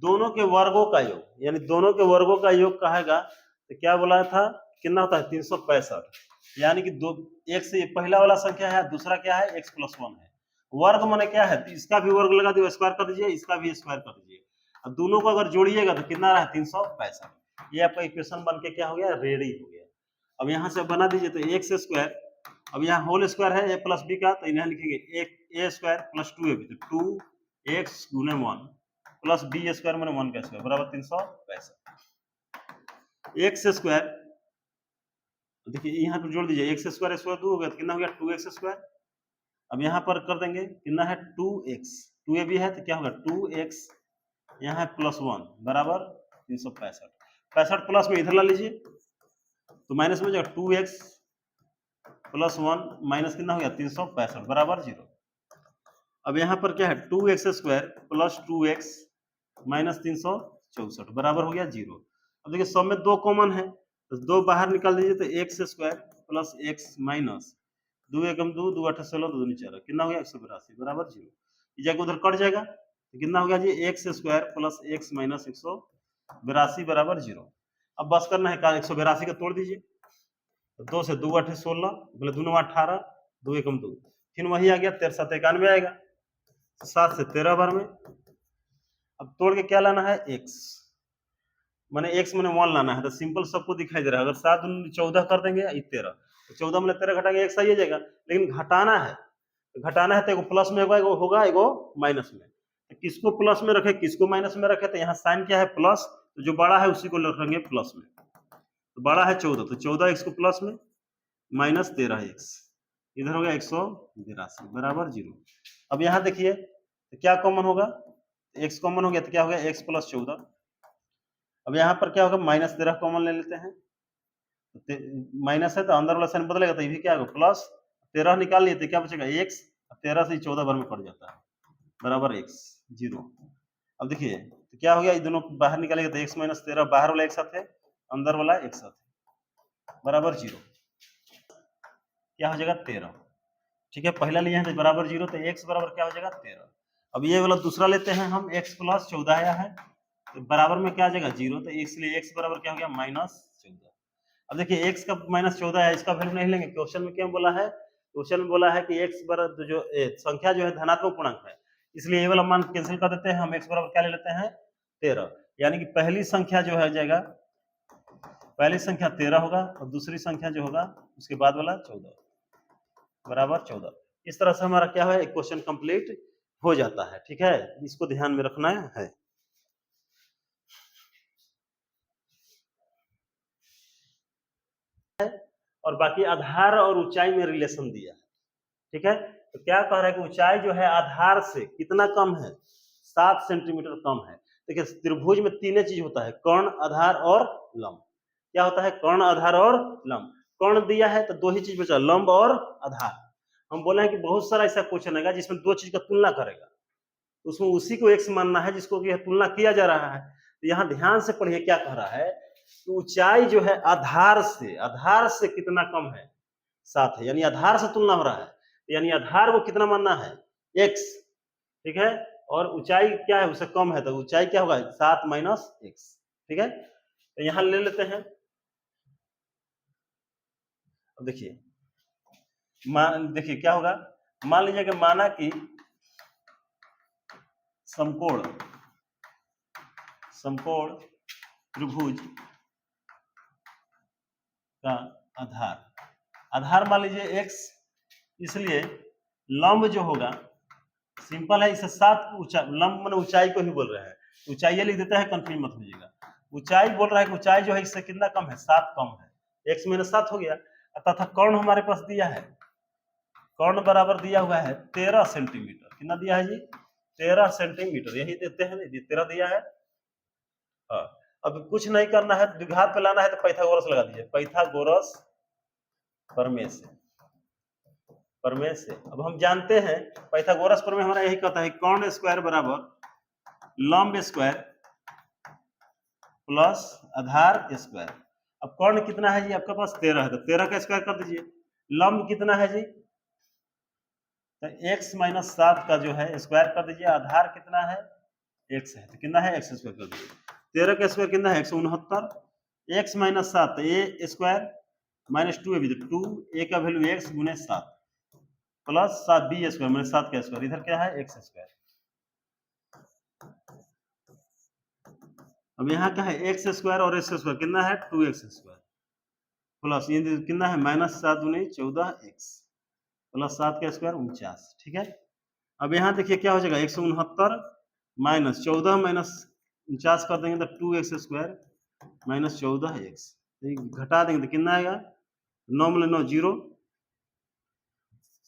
दोनों के वर्गों का योग, यानी दोनों के वर्गों का योग कहेगा तो क्या बोला था, कितना होता है 365, यानी कि दो एक से पहला वाला संख्या है, दूसरा क्या है एक्स प्लस 1 है। वर्ग माने क्या है, तो इसका भी वर्ग लगा दिए, स्क्वायर कर दीजिए, इसका भी स्क्वायर कर दीजिए। अब दोनों को अगर जोड़िएगा तो कितना रहा 365। ये आपका इक्वेशन बन के क्या हो गया, रेडी हो गया। अब यहाँ से बना दीजिए तो एक्स स्क्वायर, अब यहाँ होल स्क्वायर है ए प्लस बी का, तो इन्हें लिखेंगे एक ए स्क्वायर प्लस 2ab, तो 2x गुने 1 प्लस बी स्क्वायर मैंने 1 का स्क्वायर बराबर 365। एक्स स्क्वायर देखिए यहाँ पर जोड़ दीजिए, एक्स स्क्वायर स्क्वायर 2 हो गया तो कितना हो गया 2x स्क्वायर। अब यहाँ पर कर देंगे कितना है 2x, 2ab है तो क्या होगा 2x, यहाँ है प्लस 1 बराबर 365। 65 प्लस में इधर ला लीजिए तो माइनस में जाएगा 2x प्लस 1 माइनस कितना हो गया 365 बराबर 0। अब यहाँ पर क्या है 2x square plus 2x minus 364 बराबर हो गया 0। अब देखिए सब में दो कॉमन है तो दो बाहर निकाल दीजिए, तो x square plus x minus 2 एकम 2, 2 8 16, 2 दूनी 4, कितना हो गया 182 बराबर 0। ये जाके उधर कट जाएगा तो कितना हो गया जी x square plus x minus 182 बराबर 0। अब बस करना है 182 का तोड़ दीजिए, तो 2 से 2 8 16, बोले 2 9 18, 2 एकम 2, फिर वही आ गया 13 7 91 आएगा, 7 से 13 बार में। अब तोड़ के क्या लाना है x, माने x माने 1 लाना है, तो सिंपल सबको दिखाई दे रहा है। अगर 7 14 कर देंगे 13, तो 14 में 13 घटाएंगे x आ जाएगा, लेकिन घटाना है तो एगो प्लस में होगा एगो माइनस में। तो किसको प्लस में रखे किसको माइनस में रखे, तो यहाँ साइन क्या है प्लस, तो जो बड़ा है उसी को रखेंगे प्लस में। तो बड़ा है 14, तो 14x को प्लस में माइनस 13x, इधर हो गया 182 बराबर 0। अब यहाँ देखिए तो क्या कॉमन होगा, x कॉमन हो गया तो क्या हो गया x प्लस 14। अब यहाँ पर क्या होगा माइनस 13 कॉमन ले लेते हैं, माइनस है तो अंदर वाला साइन बदलेगा तो ये भी क्या होगा प्लस 13 निकाल लिए तो क्या बचेगा x, 13 से 14 बार में कट जाता है बराबर x 0। अब देखिए तो क्या हो गया, ये दोनों बाहर निकालेगा तो x माइनस 13, बाहर वाला एक साथ है अंदर वाला एक साथ है बराबर 0, क्या हो जाएगा 13। ठीक है, पहला लिया है तो बराबर 0, तो x बराबर क्या हो जाएगा 13। अब ये वाला दूसरा लेते हैं हम, x प्लस 14 आया है तो बराबर में क्या आ जाएगा 0, तो इसलिए x बराबर क्या हो गया माइनस 14। अब देखिए x का माइनस 14 है, इसका वैल्यू नहीं लेंगे, क्वेश्चन में क्या बोला है, क्वेश्चन में बोला है कि x बराबर जो संख्या जो है धनात्मक पूर्णांक है, इसलिए ये वाला मान कैंसिल कर देते हैं हम, x बराबर क्या ले लेते हैं 13, यानी कि पहली संख्या जो है जाएगा, पहली संख्या 13 होगा और दूसरी संख्या जो होगा उसके बाद वाला 14 बराबर 14। इस तरह से हमारा क्या है एक क्वेश्चन कंप्लीट हो जाता है। ठीक है, इसको ध्यान में रखना है। और बाकी आधार और ऊंचाई में रिलेशन दिया है। ठीक है, तो क्या कह रहा है कि ऊंचाई जो है आधार से कितना कम है, 7 सेंटीमीटर कम है। देखिए त्रिभुज में तीन चीज होता है, कर्ण आधार और लंब। क्या होता है, कर्ण आधार और लंब। कर्ण दिया है तो दो ही चीज बचा, लंब और आधार। हम बोले हैं कि बहुत सारा ऐसा क्वेश्चन आएगा जिसमें दो चीज का तुलना करेगा, उसमें उसी को एक्स मानना है जिसको कि तुलना किया जा रहा है। तो यहाँ ध्यान से पढ़िए क्या कह रहा है, ऊंचाई जो है आधार से कितना कम है, 7 है, यानी आधार से तुलना हो रहा है, यानी आधार को कितना मानना है x। ठीक है, और ऊंचाई क्या है उससे कम है, तो ऊंचाई क्या होगा 7 माइनस x। ठीक है, तो यहाँ ले लेते हैं अब देखिए देखिए क्या होगा, मान लीजिए कि माना कि समकोण त्रिभुज का आधार मान लीजिए x, इसलिए लंब जो होगा सिंपल है, इसे 7 लंब माने ऊंचाई को ही बोल रहे हैं, ऊंचाई लिख देता है, कंफ्यूज मत होइएगा। ऊंचाई बोल रहा है कि ऊंचाई जो है इससे कितना कम है, 7 कम है, x माइनस 7 हो गया। तथा कर्ण हमारे पास दिया है, कर्ण बराबर दिया हुआ है 13 सेंटीमीटर। कितना दिया है जी, 13 सेंटीमीटर, यही देते हैं, 13 दिया है। हाँ, अब कुछ नहीं करना है, द्विघात पे लाना है तो पाइथागोरस लगा दीजिए, पाइथागोरस प्रमेय से। अब हम जानते हैं पाइथागोरस प्रमेय हमारा यही कहता है, कर्ण स्क्वायर बराबर लंब स्क्वायर प्लस आधार स्क्वायर। अब कर्ण कितना है जी आपके पास 13 है, तो 13 का स्क्वायर कर दीजिए। लंब कितना है जी, तो x माइनस 7 का जो है स्क्वायर कर दीजिए। आधार कितना है, x है, तो कितना है x स्क्वायर कर दीजिए। 13 का स्क्वायर कितना है 169, x minus 7 a square minus 2 a, 2 a का वैल्यू x गुने 7 प्लस 7 b स्क्वायर माइनस 7 का स्क्वायर, इधर क्या है x स्क्वायर। अब यहाँ क्या है x स्क्वायर और x स्क्वायर कितना है 2x स्क्वायर प्लस ये कितना है माइनस 7 गुने 14x प्लस 7 का स्क्वायर 49, ठीक है। अब यहाँ देखिए क्या हो जाएगा 169 माइनस 14 माइनस 49 कर देंगे तो 2x स्क्वायर माइनस 14x, घटा देंगे तो कितना आएगा 9 में 9 0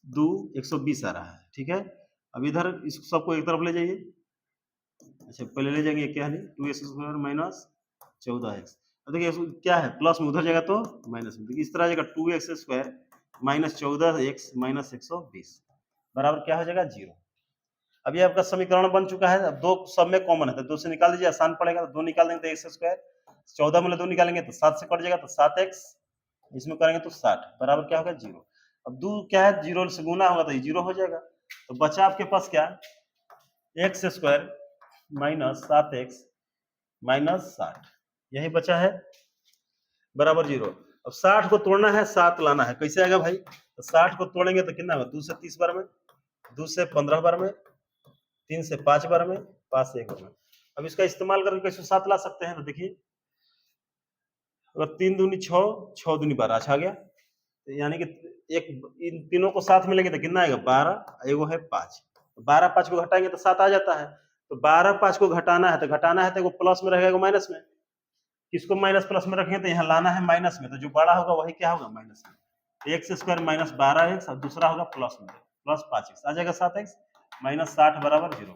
2 120 आ रहा है, ठीक है। अब इधर इस सबको एक तरफ ले जाइए, अच्छा पहले ले जाएंगे क्या है 2x स्क्वायर माइनस 14x। अब देखिए क्या है प्लस में उधर जाएगा तो माइनस में, देखिए इस तरह आ जाएगा 2x square minus 14x minus 120 बराबर क्या हो जाएगा 0। अब ये आपका समीकरण बन चुका है। अब 2 सब में कॉमन है तो 2 से निकाल दीजिए, आसान पड़ेगा। तो 2 निकाल देंगे तो x स्क्वायर, 14 में 2 निकालेंगे तो 7 से कट जाएगा तो 7x, इसमें करेंगे तो 60 बराबर क्या होगा 0। अब 2 क्या है 0 से गुना होगा तो ये 0 हो जाएगा। तो बचा आपके पास क्या x square minus 7x minus 60, यही बचा है बराबर 0। अब 60 को तोड़ना है 7 लाना है, कैसे आएगा भाई, तो 60 को तोड़ेंगे तो कितना होगा 2 से 30 बार में, 2 से 15 बार में, 3 से 5 बार में, 5 से 1 बार में। अब इसका इस्तेमाल करके कैसे 7 ला सकते हैं, तो देखिए अगर 3 दूनी 6, 6 दूनी 12, अच्छा आ गया। तो यानी कि एक इन तीनों को साथ में लेंगे तो कितना आएगा 12, एगो है 5, 12 5 को घटाएंगे तो 7 आ जाता है। तो 12 5 को घटाना है तो एगो प्लस में रहेगा एगो माइनस में, किसको माइनस प्लस में रखेंगे तो यहाँ लाना है माइनस में, तो जो बड़ा होगा वही क्या होगा माइनस में। एक्स स्क्वायर माइनस 12x और दूसरा होगा प्लस में प्लस 5x, आ जाएगा 7x माइनस 60 बराबर 0।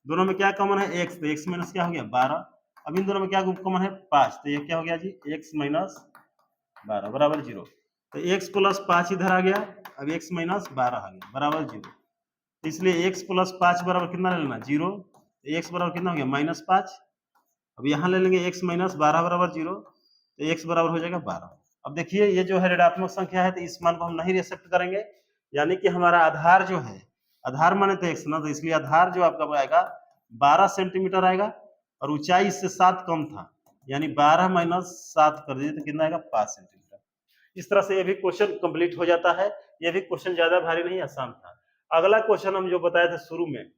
दोनों में क्या कॉमन है x, तो x माइनस क्या हो गया 12। अब इन दोनों में क्या कॉमन है 5, तो ये क्या हो गया जी x माइनस 12 बराबर 0। तो x प्लस 5 इधर आ गया, अब x माइनस 12 आ गया बराबर 0। तो इसलिए x प्लस 5 बराबर कितना ले लेना 0, तो x बराबर कितना हो गया माइनस 5। अब यहाँ ले लेंगे x माइनस 12 बराबर 0, तो x बराबर हो जाएगा 12। अब देखिए ये जो है ऋणात्मक संख्या है तो इस मान को हम नहीं एक्सेप्ट करेंगे, यानी कि हमारा आधार जो है, आधार माने तो x ना, तो इसलिए आधार जो आपका आएगा 12 सेंटीमीटर आएगा और ऊंचाई इससे 7 कम था, यानी 12 माइनस 7 कर दीजिए तो कितना आएगा 5 सेंटीमीटर। इस तरह से ये भी क्वेश्चन कंप्लीट हो जाता है। ये भी क्वेश्चन ज्यादा भारी नहीं, आसान था। अगला क्वेश्चन हम जो बताए थे शुरू में,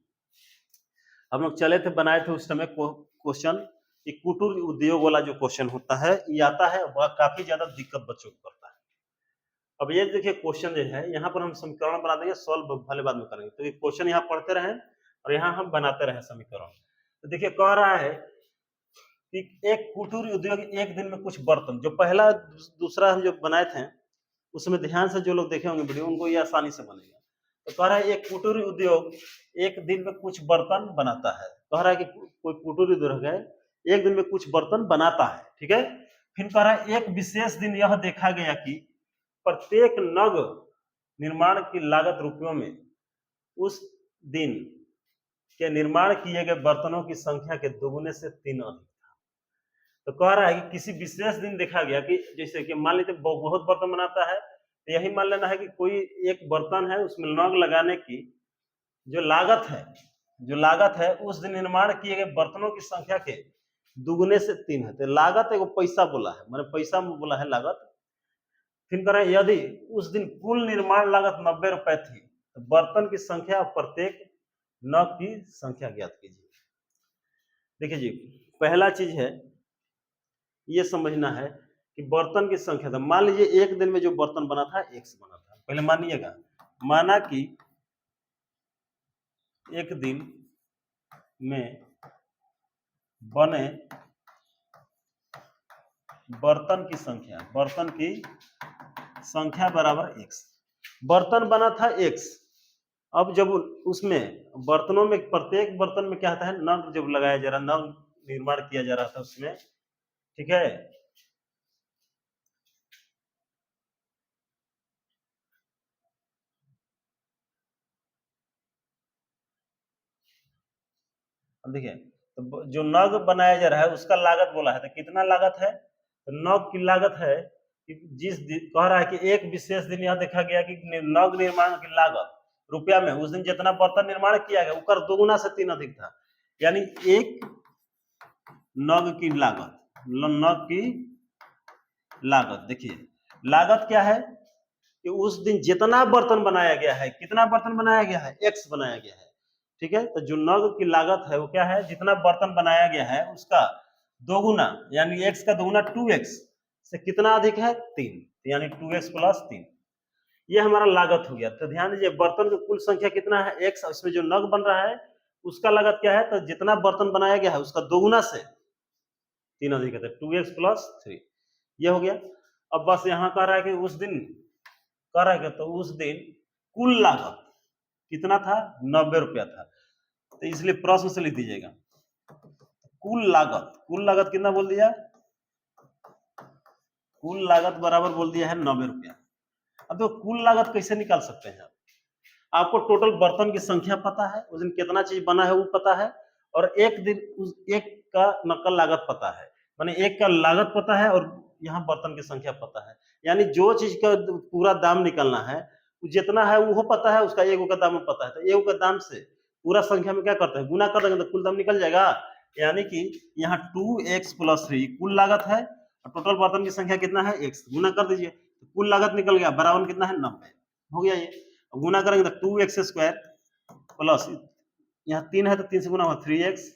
हम लोग चले थे बनाए थे उस समय क्वेश्चन, कुटीर उद्योग वाला जो क्वेश्चन होता है ये आता है, वह काफी ज्यादा दिक्कत बच्चों को करता है। अब ये देखिए क्वेश्चन जो है यहाँ पर हम समीकरण बना देंगे, सॉल्व भले बाद में करेंगे। तो ये क्वेश्चन यहाँ पढ़ते रहें और यहाँ हम बनाते रहे समीकरण। तो देखिए कह रहा है कि एक कुटीर उद्योग एक दिन में कुछ बर्तन, जो पहला दूसरा हम जो बनाए थे उसमें ध्यान से जो लोग देखे होंगे वीडियो उनको ये आसानी से बनेगा। तो कह रहा है एक कुटीर उद्योग एक दिन में कुछ बर्तन बनाता है। कह रहा है कि कोई कुटीर उद्योग है एक दिन में कुछ बर्तन बनाता है, ठीक है। फिर कह रहा है एक विशेष दिन यह देखा गया कि प्रत्येक नग निर्माण की लागत रुपयों में उस दिन के निर्माण किए गए बर्तनों की संख्या के दोगुने से 3 अधिक था। तो कह रहा है कि किसी विशेष दिन देखा गया कि जैसे कि मान लीजिए बहुत बर्तन बनाता है, तो यही मान लेना है कि कोई एक बर्तन है उसमें नग लगाने की जो लागत है उस दिन निर्माण किए गए बर्तनों की संख्या के दुगने से 3 है। तो लागत एगो पैसा बोला है, मैंने पैसा में बोला है लागत। फिर करें यदि उस दिन कुल निर्माण लागत 90 रुपए थी तो बर्तन की संख्या प्रत्येक नग की संख्या ज्ञात कीजिए। देखिए जी, पहला चीज है ये समझना है कि बर्तन की संख्या था। मान लीजिए एक दिन में जो बर्तन बना था एक्स बना था, पहले मानिएगा, माना कि एक दिन में बने बर्तन की संख्या बराबर एक्स। बर्तन बना था एक्स। अब जब उसमें बर्तनों में प्रत्येक बर्तन में क्या आता है, नग जब लगाया जा रहा, नग निर्माण किया जा रहा था उसमें, ठीक है, अब देखिए तो जो नग बनाया जा रहा है उसका लागत बोला है, तो कितना लागत है, तो नग की लागत है कि कह रहा है कि एक विशेष दिन यह देखा गया कि नग निर्माण की लागत रुपया में उस दिन जितना बर्तन निर्माण किया गया उसका 2 गुना से 3 अधिक था। यानी एक नग की लागत देखिए लागत क्या है कि उस दिन जितना बर्तन बनाया गया है, कितना बर्तन बनाया गया है, एक्स बनाया गया है, ठीक है। तो जो नग की लागत है वो क्या है, जितना बर्तन बनाया गया है उसका 2 गुना, यानी एक्स का 2 गुना 2x से कितना अधिक है, 3, यानी 2x + 3, ये हमारा लागत हो गया। तो ध्यान दीजिए बर्तन की कुल संख्या कितना है, x, इसमें जो नग बन रहा है उसका लागत क्या है, तो जितना बर्तन बनाया गया है उसका 2 गुना से 3 अधिक है, 2x + 3, ये हो गया। अब बस यहाँ कह रहा है कि उस दिन कह रहा है कि तो उस दिन कुल लागत कितना था, 90 रुपया था, तो इसलिए प्रश्न से लिख दीजिएगा कुल लागत कितना बोल दिया, कुल लागत बराबर बोल दिया है 90 रुपया। अब तो कुल लागत कैसे निकाल सकते हैं, आपको टोटल बर्तन की संख्या पता है, उस दिन कितना चीज बना है वो पता है, और एक दिन उस एक का नकल लागत पता है, माने एक का लागत पता है और यहाँ बर्तन की संख्या पता है, यानी जो चीज का पूरा दाम निकलना है जितना है वो पता है, उसका एगो का दाम पता है, तो एगो का दाम से पूरा संख्या में क्या करते हैं, गुना कर देंगे तो कुल दाम निकल जाएगा। यानी कि यहाँ 2x + 3 कुल लागत है और टोटल बर्तन की संख्या कितना है, x, गुना कर दीजिए तो कुल लागत निकल गया, बराबर कितना है, 90 हो गया। ये गुना करेंगे तो 2x² प्लस यहाँ 3 है तो 3 से गुना हुआ 3x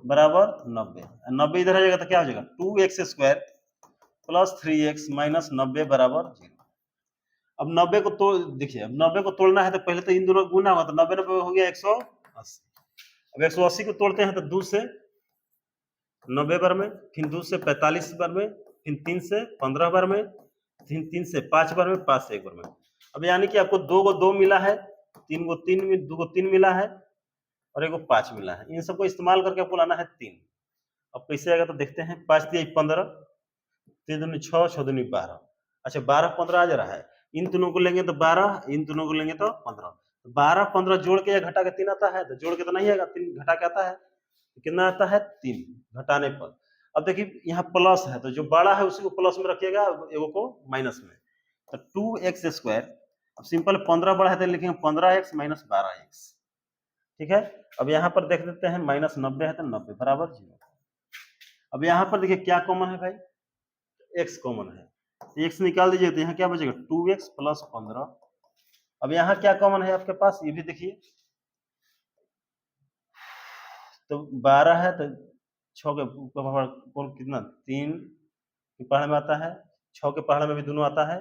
बराबर 90, 90 इधर आ जाएगा तो क्या हो जाएगा 2x² + 3x - 90 बराबर 0। अब 90 को तोड़ देखिए, अब 90 को तोड़ना है तो पहले तो इन दोनों का गुना हुआ तो 90 90 हो गया 180। अब 180 को तोड़ते हैं तो 2 से 90 बार में, फिर 2 से 45 बार में, फिर 3 से 15 बार में, फिर 3 से 5 बार में, 5 से 1 बार में। अब यानी कि आपको 2 को 2 मिला है, 3 को 3 2 को 3 मिला है और 1 को 5 मिला है, इन सबको इस्तेमाल करके आपको लाना है 3। अब कैसे आएगा तो देखते हैं, 5 × 3 = 15, 3 दूनी 6, 6 दूनी 12, अच्छा 12 15 आ जा रहा है, इन दोनों को लेंगे तो 12, इन दोनों को लेंगे तो 15, 12 15 जोड़ के या घटा के 3 आता है, तो जोड़ के तो नहीं आएगा, 3 घटा के आता है, कितना आता है 3 घटाने पर। अब देखिए यहाँ प्लस है तो जो बड़ा है उसी को प्लस में रखिएगा, एगो को माइनस में, तो 2x², अब सिंपल 15 बड़ा है तो लिखेंगे 15x - 12x, ठीक है। अब यहाँ पर देख लेते हैं -90 है तो 90 बराबर 0। अब यहाँ पर देखिए क्या कॉमन है भाई, x कॉमन है, x निकाल दीजिए तो यहाँ क्या बचेगा 2x + 15। अब यहाँ क्या कॉमन है आपके पास, ये भी देखिए, तो 12 है तो 6 के ऊपर कितना 3 के पहाड़ में आता है, 6 के पहाड़ में भी दोनों आता है,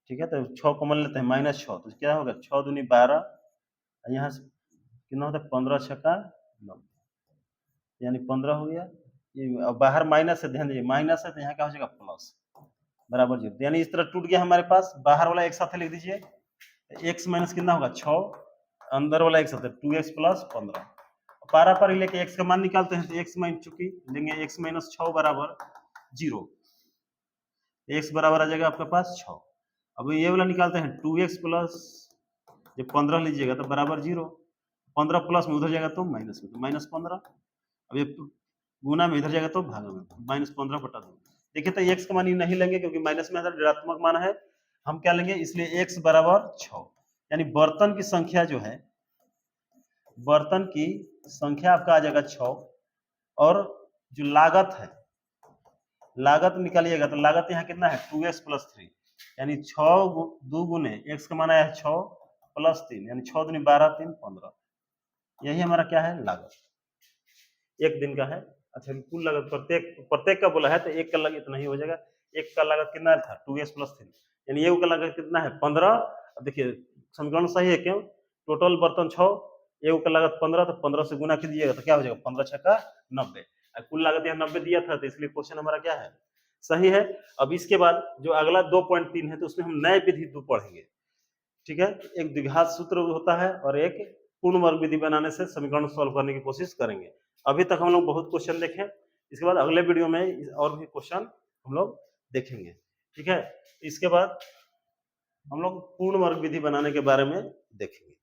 ठीक है। तो 6 कॉमन लेते हैं -6, तो क्या होगा 6 दूनी 12, यहाँ से कितना होता है 15 × 6 = 90, यानी 15 हो गया। ये अब बाहर माइनस है, ध्यान दीजिए माइनस है तो यहाँ क्या हो जाएगा प्लस बराबर 0, यानी इस तरह टूट गया हमारे पास, बाहर वाला एक साथ लिख दीजिए, x माइनस कितना होगा 6, अंदर वाला एक साथ 2x + 15, पारा पर लेके x का मान निकालते हैं तो x माइनस चुकी लेंगे x - 6 बराबर 0, x बराबर आ जाएगा आपके पास 6। अब ये वाला निकालते हैं 2x प्लस, जब 15 लीजिएगा तो बराबर 0, 15 प्लस में उधर जाएगा तो माइनस में, तो -15, अब ये गुना में इधर जाएगा तो भाग में, -15/2। देखिए तो x का मान नहीं लेंगे क्योंकि माइनस में ऋणात्मक मान है, हम क्या लेंगे, इसलिए x बराबर 6, यानी बर्तन की संख्या जो है, बर्तन की संख्या आपका आ जाएगा 6, और जो लागत है लागत निकालिएगा तो लागत यहाँ कितना है 2x प्लस 3, यानी 6 2 गुने x का मान आया है 6 प्लस 3, यानी 6 दूनी 12 3 15। यही हमारा क्या है लागत, एक दिन का है। अच्छा कुल लागत प्रत्येक का बोला है तो एक का लागत इतना ही हो जाएगा। एक का लागत कितना था 2x प्लस 3, यानी एक का लागत कितना है 15। अब देखिए समीकरण सही है, क्यों, टोटल बर्तन 6, एक का लागत 15, तो 15 से गुना कीजिएगा तो क्या हो जाएगा 15 छक्का 90। कुल लागत यहाँ 90 दिया था, तो इसलिए क्वेश्चन हमारा क्या है सही है। अब इसके बाद जो अगला 2.3 है तो उसमें हम नए विधि 2 पढ़ेंगे, ठीक है। एक द्विघात सूत्र होता है और एक पूर्ण वर्ग विधि बनाने से समीकरण सॉल्व करने की कोशिश करेंगे। अभी तक हम लोग बहुत क्वेश्चन देखें, इसके बाद अगले वीडियो में और भी क्वेश्चन हम लोग देखेंगे, ठीक है। इसके बाद हम लोग पूर्ण वर्ग विधि बनाने के बारे में देखेंगे।